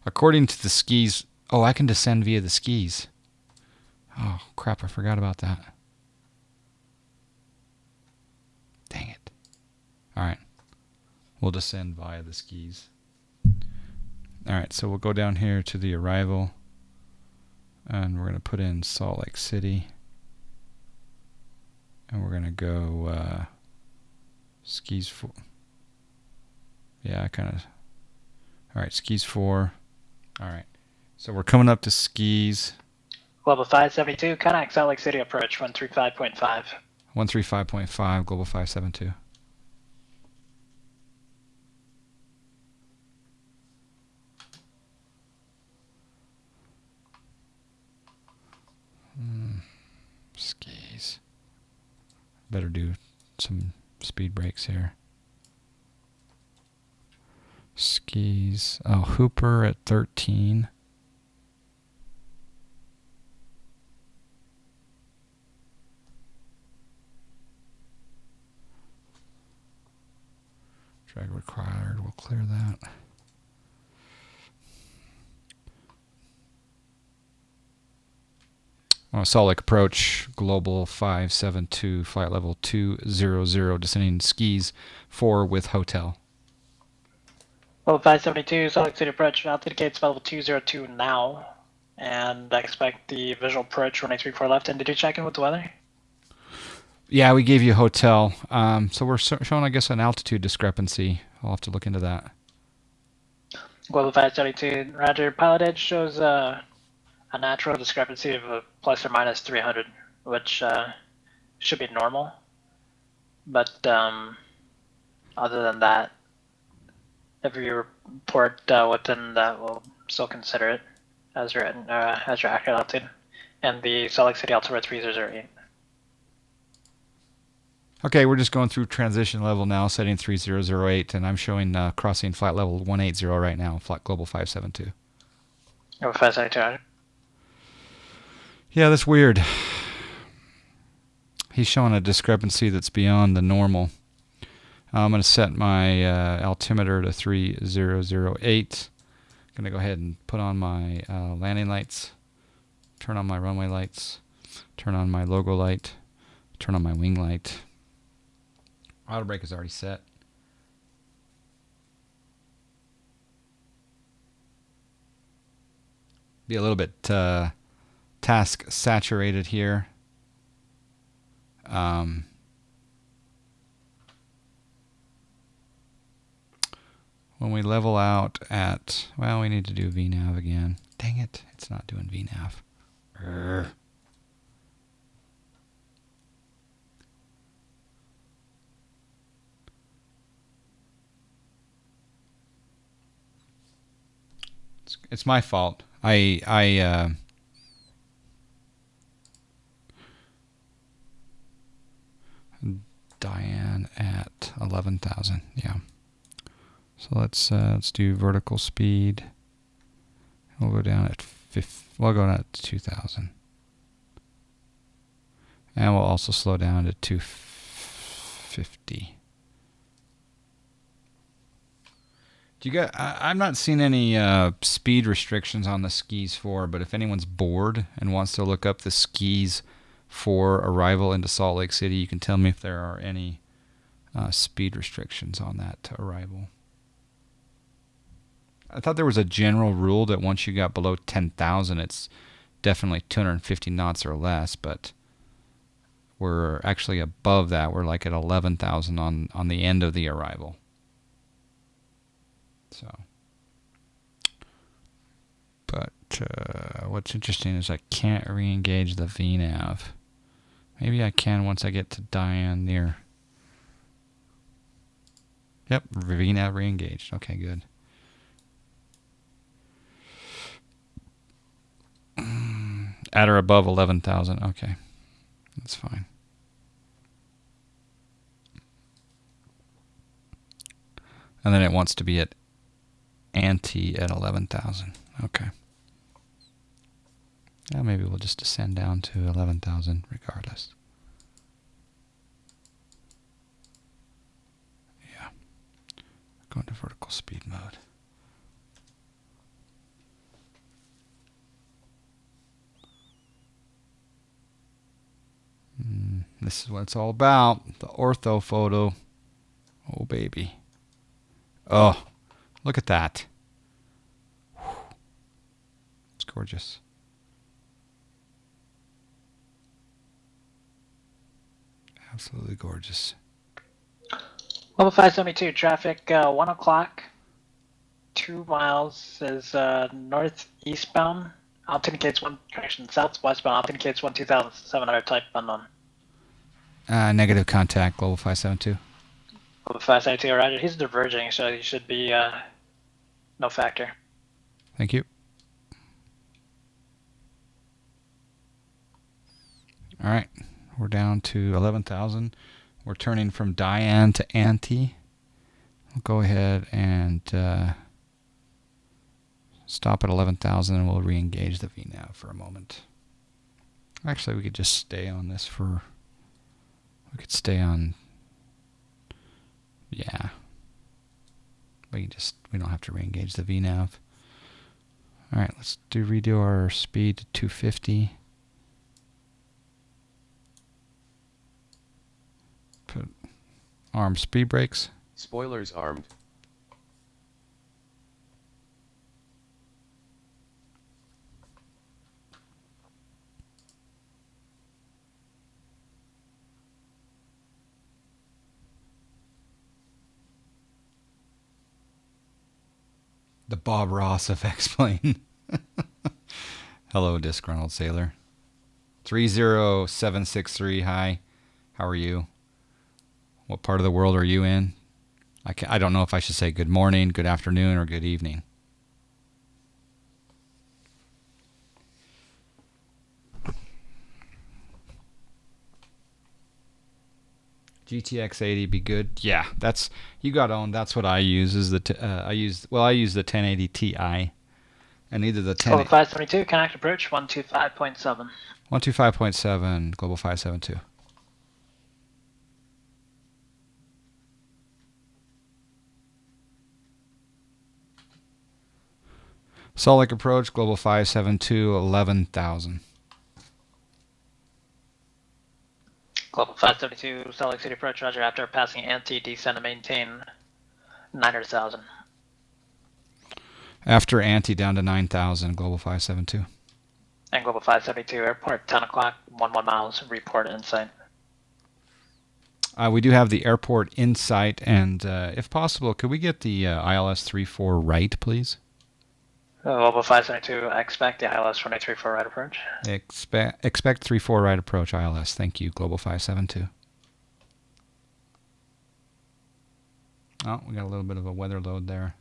According to the skis, I can descend via the skis. Oh, crap, I forgot about that. Dang it. All right. We'll descend via the skis. All right, so we'll go down here to the arrival, and we're going to put in Salt Lake City. And we're going to go skis 4. Yeah, kind of. All right, skis 4. All right, so we're coming up to skis. Global 572, connect Salt Lake City approach 135.5. 135.5, Global 572. Skis. Better do some speed brakes here. Skis. Oh, Hooper at 13. Drag required. We'll clear that. Salt Lake approach, Global 572, flight level 200, descending skis 4 with hotel. Global 572, Salt Lake City approach, altitude gates level 202 now. And I expect the visual approach runway 34 left. And did you check in with the weather? Yeah, we gave you a hotel. So we're showing, I guess, an altitude discrepancy. I'll have to look into that. Global 572, Roger. Pilotedge shows a natural discrepancy of plus or minus 300, which should be normal. But other than that, if you report within that, we'll still consider it as your accurate altitude. And the Salt Lake City altimeter 3008. Okay, we're just going through transition level now, setting 3008, and I'm showing crossing flat level 180 right now, flat global 572. Go 572. Yeah, that's weird. He's showing a discrepancy that's beyond the normal. I'm going to set my altimeter to 3008. I'm going to go ahead and put on my landing lights, turn on my runway lights, turn on my logo light, turn on my wing light. Auto brake is already set. Be a little bit task saturated here. When we level out at, well, we need to do VNAV again. Dang it, it's not doing VNAV. Urgh. It's my fault. Diane at 11,000. Yeah. So let's do vertical speed. We'll go down at we'll go down to 2,000. And we'll also slow down to 250. Do you get? I'm not seeing any speed restrictions on the skis 4, but if anyone's bored and wants to look up the skis 4 arrival into Salt Lake City, you can tell me if there are any speed restrictions on that arrival. I thought there was a general rule that once you got below 10,000, it's definitely 250 knots or less, but we're actually above that. We're like at 11,000 on the end of the arrival. So, but what's interesting is I can't re-engage the VNAV. Maybe I can once I get to Diane near. Yep, VNAV re-engaged. Okay, good. At or above 11,000. Okay, that's fine. And then it wants to be at ante at 11,000. Okay. Yeah, maybe we'll just descend down to 11,000 regardless. Yeah. Go into vertical speed mode. This is what it's all about. The ortho photo. Oh, baby. Oh, look at that. It's gorgeous. Absolutely gorgeous. Level 572, traffic 1 o'clock, 2 miles is northeastbound. Altitude indicates one direction southwestbound. Altitude indicates 2,700 type unknown. Negative contact, global 572. Level 572, roger. He's diverging, so he should be no factor. Thank you. All right, we're down to 11,000. We're turning from Diane to ante. We'll go ahead and stop at 11,000 and we'll re-engage the VNAV for a moment. Actually, we could just stay on this for... We could stay on... Yeah. We don't have to re-engage the VNAV. All right, let's redo our speed to 250. Put arm speed brakes. Spoilers armed. The Bob Ross of X-Plane. Hello, disgruntled sailor. 30763, hi. How are you? What part of the world are you in? I don't know if I should say good morning, good afternoon, or good evening. GTX 80 be good. Yeah, that's you got owned. That's what I use. Is the I use the 1080 Ti, and either the 10 Global 572, connect approach 125.7. 125.7 Global 572. Salt Lake approach Global 572 11,000. Global 572, Salt Lake City approach, roger, after passing anti, descend and maintain 900,000. After anti down to 9,000 Global 572. And Global 572, airport 10 o'clock, 11 miles, report insight. We do have the airport in sight, and if possible, could we get the ILS 34 right, please? Global 572, expect the ILS 2034 right approach. Expect 34 right approach ILS. Thank you, Global 572. Oh, we got a little bit of a weather load there.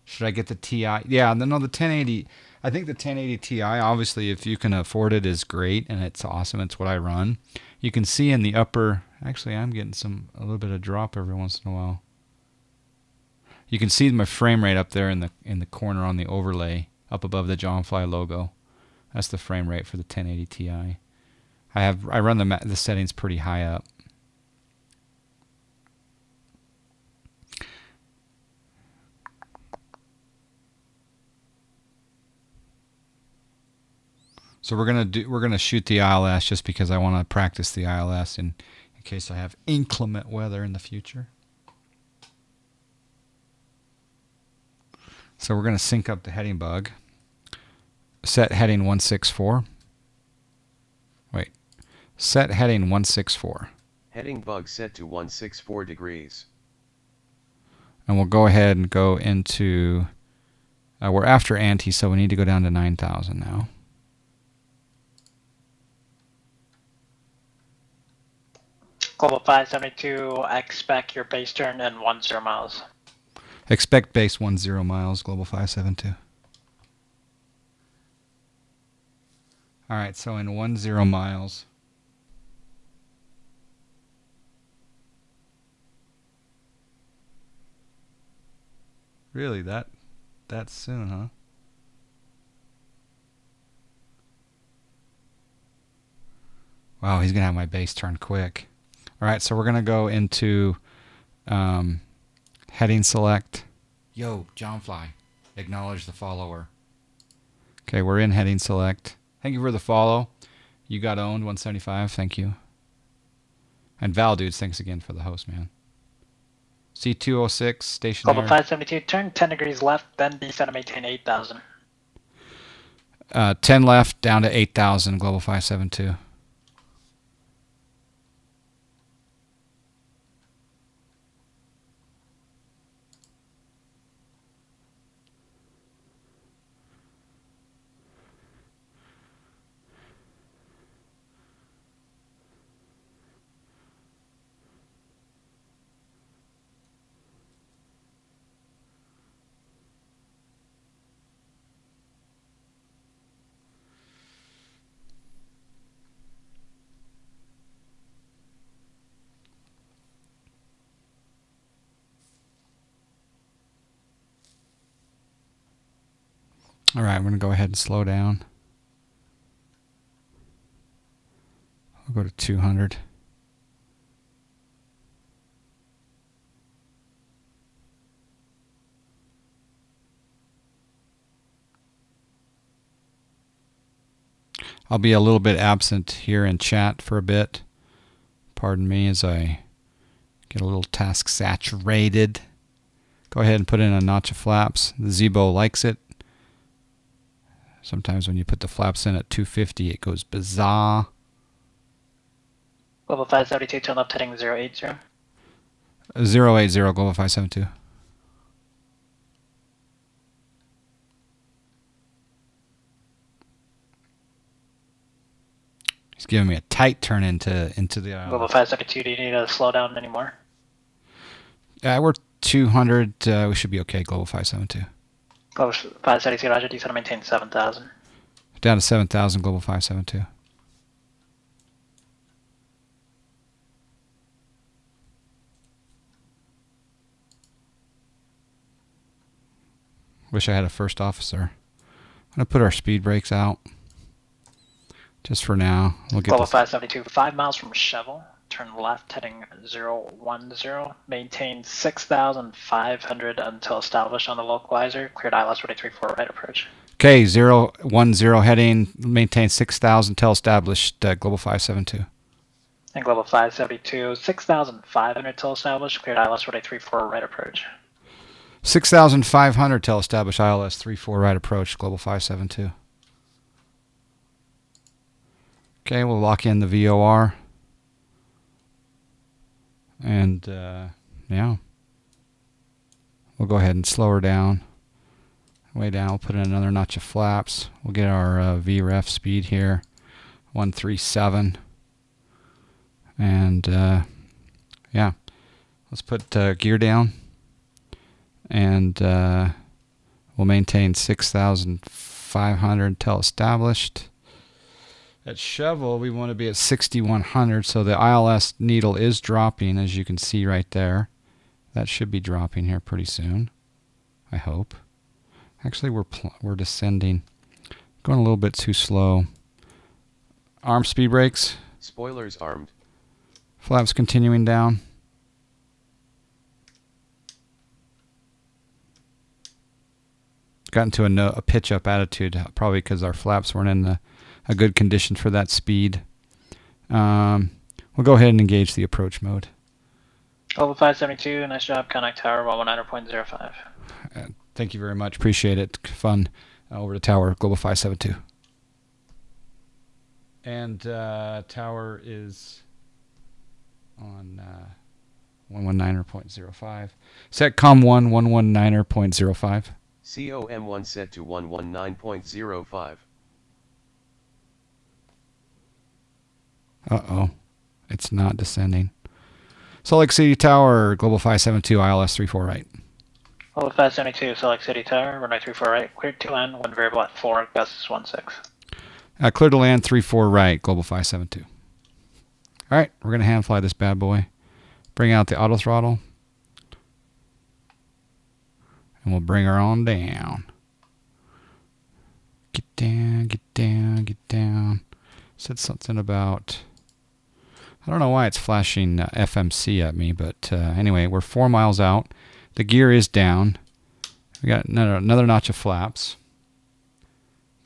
Should I get the TI? Yeah, no, the 1080. I think the 1080 Ti, obviously, if you can afford it, is great, and it's awesome. It's what I run. You can see in the upper. Actually, I'm getting a little bit of drop every once in a while. You can see my frame rate up there in the corner on the overlay, up above the John Fly logo. That's the frame rate for the 1080 Ti. I run the settings pretty high up. So we're gonna shoot the ILS just because I want to practice the ILS in case I have inclement weather in the future. So we're gonna sync up the heading bug. Set heading 164. Wait. Set heading 164. Heading bug set to 164 degrees. And we'll go ahead and go into. We're after anti, so we need to go down to 9,000 now. Global 572, expect your base turn in 10 miles. Expect base 10 miles, Global 572. All right, so in 10 miles. Really, that soon, huh? Wow, he's gonna have my base turn quick. All right, so we're gonna go into heading select. Yo, John Fly, acknowledge the follower. Okay, we're in heading select. Thank you for the follow. You got owned 175. Thank you. And Val Dudes, thanks again for the host, man. C206 stationary. Global 572, turn 10 degrees left, then descend and maintain 8,000. 10 left down to 8,000, Global 572. All right, I'm going to go ahead and slow down. I'll go to 200. I'll be a little bit absent here in chat for a bit. Pardon me as I get a little task saturated. Go ahead and put in a notch of flaps. The Zibo likes it. Sometimes when you put the flaps in at 250, it goes bizarre. Global 572, turn left heading 080. 080, Global 572. He's giving me a tight turn into the aisle. Global 572, do you need to slow down anymore? We're 200. We should be okay, Global 572. Global 572, roger, descend and maintain 7,000. Down to 7,000, Global 572. Wish I had a first officer. I'm going to put our speed brakes out. Just for now. We'll get Global this. 572, 5 miles from Chevel. Turn left heading 010. Maintain 6,500 until established on the localizer. Cleared ILS 434 right approach. Okay, 010 heading. Maintain 6,000 until established. Global 572. And Global 572, 6,500 till established. Cleared ILS 434 right approach. 6,500 till established. ILS 34 right approach. Global 572. Okay, we'll lock in the VOR. And, yeah. We'll go ahead and slow her down. Way down. We'll put in another notch of flaps. We'll get our VREF speed here. 137. And, yeah. Let's put gear down. And we'll maintain 6,500 till established. At Chevel, we want to be at 6,100, so the ILS needle is dropping, as you can see right there. That should be dropping here pretty soon, I hope. Actually, we're descending. Going a little bit too slow. Arm speed brakes. Spoilers armed. Flaps continuing down. Got into a pitch-up attitude, probably because our flaps weren't in a good condition for that speed. We'll go ahead and engage the approach mode. Global 572, nice job. Connect tower 119.05. Thank you very much. Appreciate it. Fun. Over to tower, Global 572. And tower is on 119.05. Setcom 119.05. COM1 set to 119.05. Uh-oh. It's not descending. Salt Lake City Tower, Global 572, ILS 34 right. Global 572, Salt Lake City Tower, runway 34 right. Cleared to land, 1 variable at 4, gusts 16. Clear to land 34 right, Global 572. All right, we're going to hand fly this bad boy. Bring out the auto throttle. And we'll bring her on down. Get down, get down, get down. Said something about... I don't know why it's flashing FMC at me, but anyway, we're 4 miles out. The gear is down. We got another notch of flaps.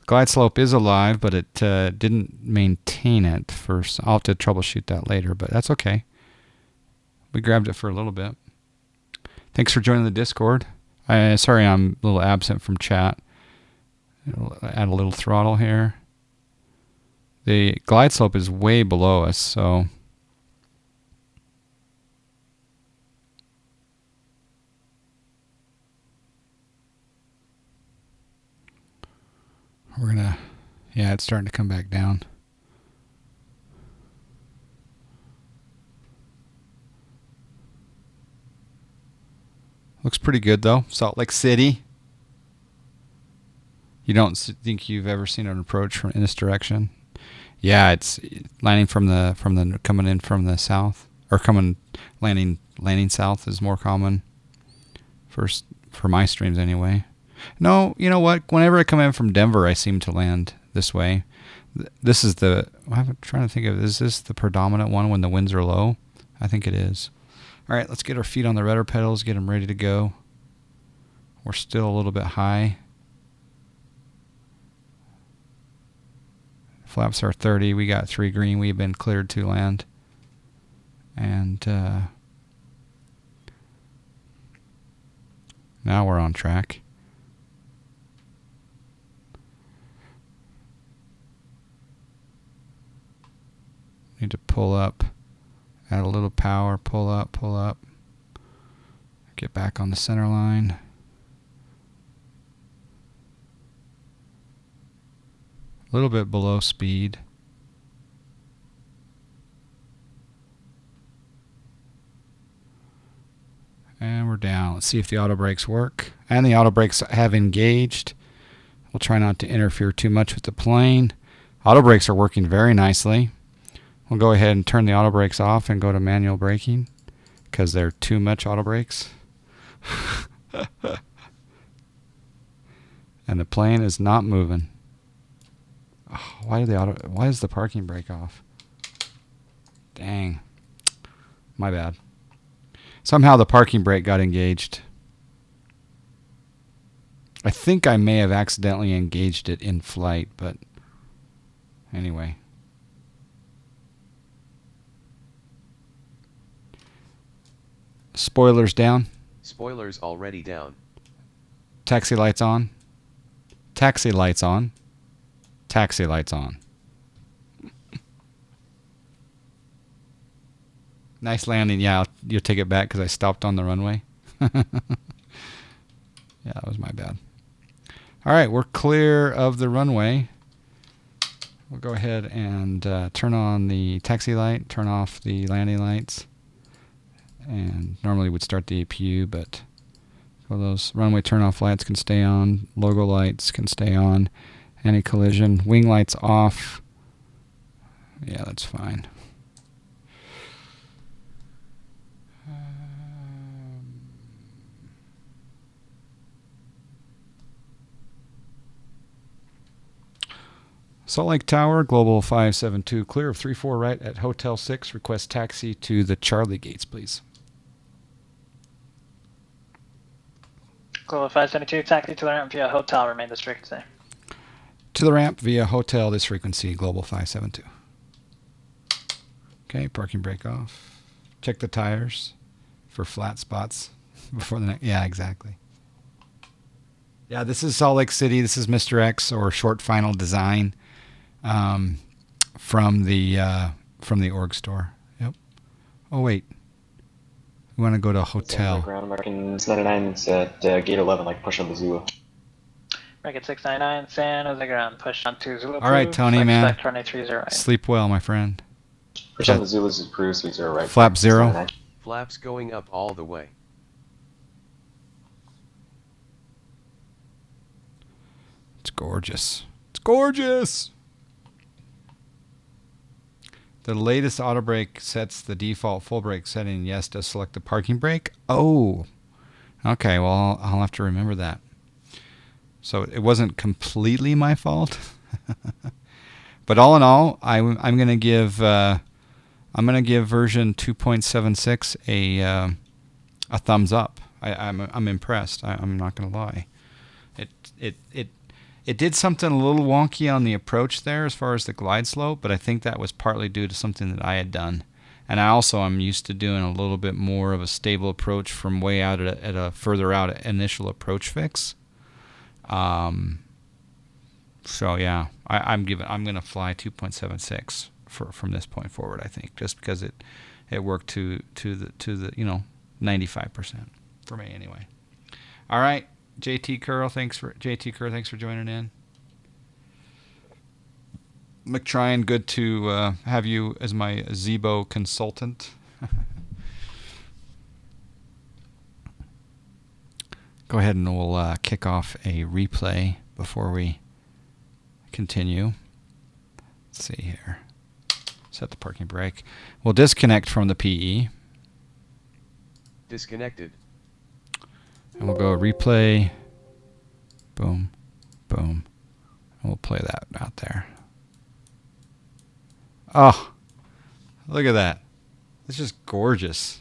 Glide slope is alive, but it didn't maintain it first. I'll have to troubleshoot that later, but that's okay. We grabbed it for a little bit. Thanks for joining the Discord. Sorry I'm a little absent from chat. I'll add a little throttle here. The glide slope is way below us, so... we're gonna... yeah, it's starting to come back down. Looks pretty good though. Salt Lake City. You don't think you've ever seen an approach in this direction? Yeah, it's landing from the coming in from the south, or landing south is more common. For my streams anyway. No, you know what? Whenever I come in from Denver, I seem to land this way. This is the... I'm trying to think of... is this the predominant one when the winds are low? I think it is. All right, let's get our feet on the rudder pedals, get them ready to go. We're still a little bit high. Flaps are 30. We got 3 green. We've been cleared to land. And now we're on track. Need to pull up, add a little power, pull up, get back on the center line. A little bit below speed. And we're down. Let's see if the auto brakes work. And the auto brakes have engaged. We'll try not to interfere too much with the plane. Auto brakes are working very nicely. We'll go ahead and turn the auto brakes off and go to manual braking because they're too much auto brakes. And the plane is not moving. Oh, why is the parking brake off? Dang. My bad. Somehow the parking brake got engaged. I think I may have accidentally engaged it in flight, but anyway. Spoilers down. Spoilers already down. Taxi lights on. Taxi lights on. Taxi lights on. Nice landing. Yeah, you'll take it back because I stopped on the runway. Yeah, that was my bad. All right, we're clear of the runway. We'll go ahead and turn on the taxi light, turn off the landing lights. And normally would start the APU, but those runway turn-off lights can stay on. Logo lights can stay on. Anti-collision. Wing lights off. Yeah, that's fine. Salt Lake Tower, Global 572, clear of 34 right at Hotel 6. Request taxi to the Charlie gates, please. Global 572, taxi to the ramp via hotel, remain this frequency. To the ramp via hotel, this frequency, Global 572. Okay, parking brake off. Check the tires for flat spots before the next. Yeah, exactly. Yeah, this is Salt Lake City. This is Mr. X, or Short Final Design, from the org store. Yep. Oh wait, we want to go to hotel. Ground Americans 99. It's at gate 11, like push on the Zulu. American 699, San Jose ground, push on to Zulu. All right, Tony, man. 2330 right. Sleep well, my friend. Push on the Zulus is approved, sweet 0 right. Flap 0. 699. Flaps going up all the way. It's gorgeous. It's gorgeous. The latest auto brake sets the default full brake setting. Yes, does select the parking brake. Oh, okay. Well, I'll have to remember that. So it wasn't completely my fault, but all in all, I'm gonna give version 2.76 a thumbs up. I'm impressed. I'm not gonna lie. It did something a little wonky on the approach there as far as the glide slope, but I think that was partly due to something that I had done. And I'm used to doing a little bit more of a stable approach from way out at a further out initial approach fix. So yeah, I'm gonna fly 2.76 from this point forward. I think just because it worked to the 95% for me anyway. All right. JT Kerr, thanks for joining in. McTryan, good to have you as my Zibo consultant. Go ahead and we'll kick off a replay before we continue. Let's see here. Set the parking brake. We'll disconnect from the PE. Disconnected. And we'll go replay. Boom. Boom. And we'll play that out there. Oh, look at that. It's just gorgeous.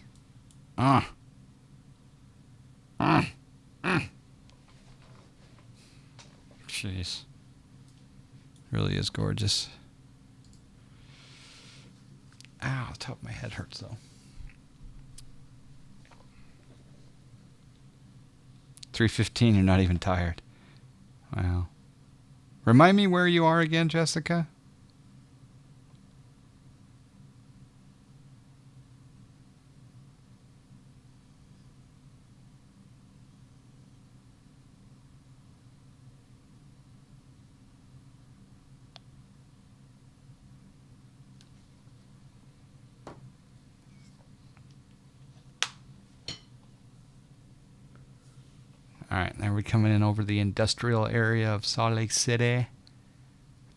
Jeez. Really is gorgeous. Ow, the top of my head hurts though. 3:15, you're not even tired. Wow. Remind me where you are again, Jessica? All right, now we're coming in over the industrial area of Salt Lake City.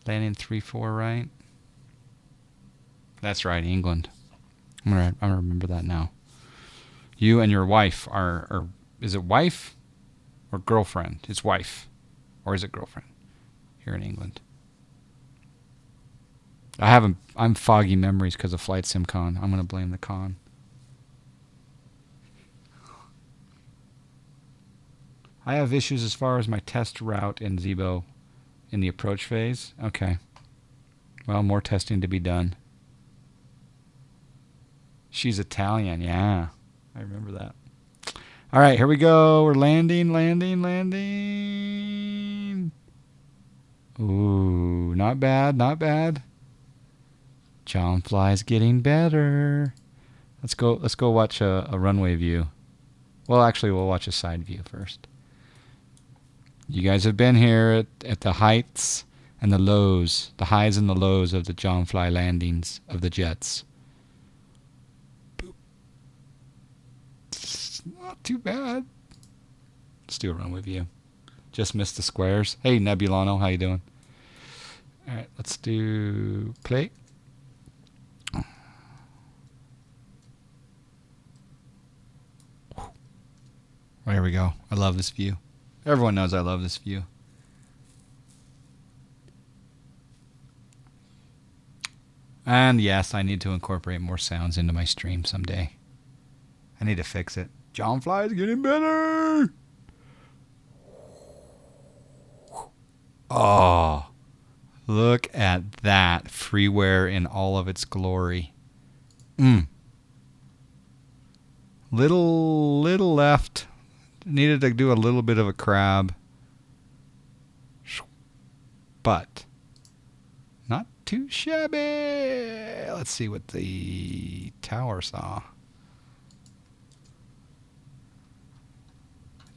Landing 3-4 right. That's right, England. I'm gonna remember that now. You and your wife are is it wife or girlfriend? It's wife. Or is it girlfriend? Here in England. I'm foggy memories because of Flight Sim Con. I'm going to blame the con. I have issues as far as my test route in Zibo in the approach phase. Okay. Well, more testing to be done. She's Italian. Yeah. I remember that. All right, here we go. We're landing. Ooh, not bad, not bad. John Fly's getting better. Let's go watch a runway view. Well, actually, we'll watch a side view first. You guys have been here at the heights and the lows, the highs and the lows of the John Fly landings of the jets. Boop. Not too bad. Let's do a runway view. Just missed the squares. Hey, Nebulano, how you doing? All right, let's do play. There we go. I love this view. Everyone knows I love this view. And yes, I need to incorporate more sounds into my stream someday. I need to fix it. John Fly is getting better. Oh, look at that freeware in all of its glory. Little left. Needed to do a little bit of a crab. But not too shabby. Let's see what the tower saw.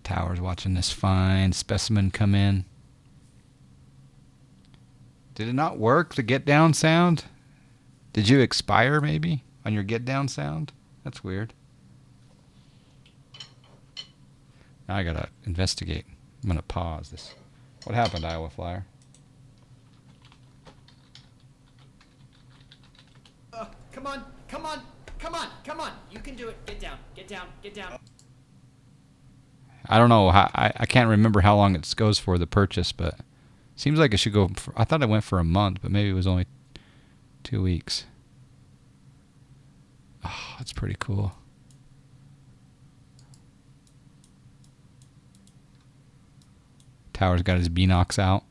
Tower's watching this fine specimen come in. Did it not work, the get down sound? Did you expire maybe on your get down sound? That's weird. Now I gotta investigate. I'm gonna pause this. What happened, Iowa Flyer? Come on. You can do it. Get down. I don't know. I can't remember how long it goes for the purchase, but seems like it should go for, I thought it went for a month, but maybe it was only 2 weeks. Oh, that's pretty cool. Tower's got his Beanox out.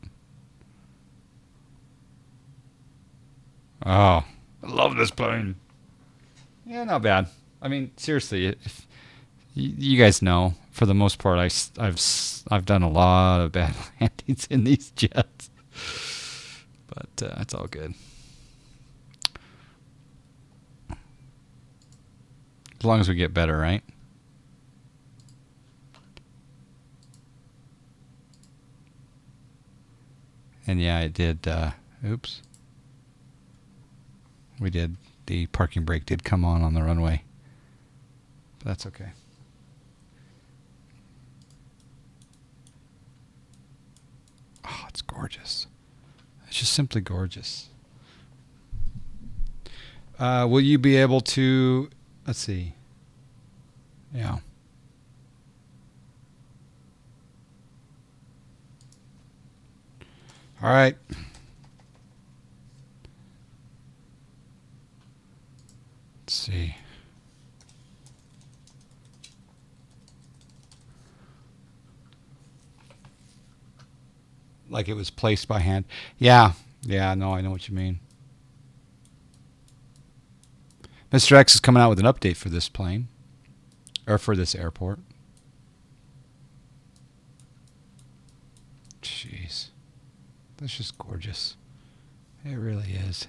Oh, I love this plane. Yeah, not bad. I mean, seriously, if you guys know, for the most part, I've done a lot of bad landings in these jets, but it's all good. As long as we get better, right? And yeah, it did. Oops. We did. The parking brake did come on the runway. But that's okay. Oh, it's gorgeous. It's just simply gorgeous. Will you be able to... Let's see. Yeah. All right. Let's see. Like it was placed by hand. Yeah. Yeah, no, I know what you mean. Mr. X is coming out with an update for this plane. Or for this airport. Jeez. That's just gorgeous. It really is.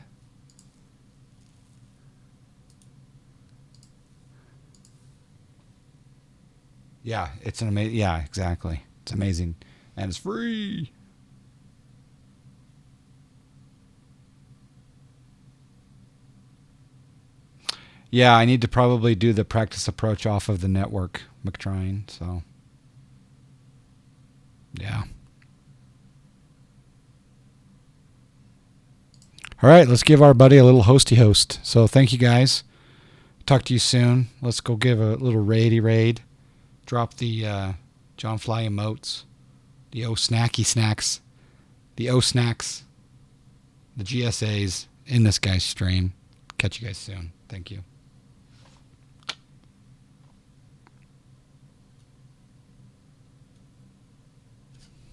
Yeah, it's an amazing. Yeah, exactly. It's amazing, and it's free. Yeah, I need to probably do the practice approach off of the network, McTrine. So, yeah. All right, let's give our buddy a little hosty host. So thank you guys. Talk to you soon. Let's go give a little raid. Drop the John Fly emotes, the The O snacky snacks. The O snacks. The GSAs in this guy's strain. Catch you guys soon. Thank you.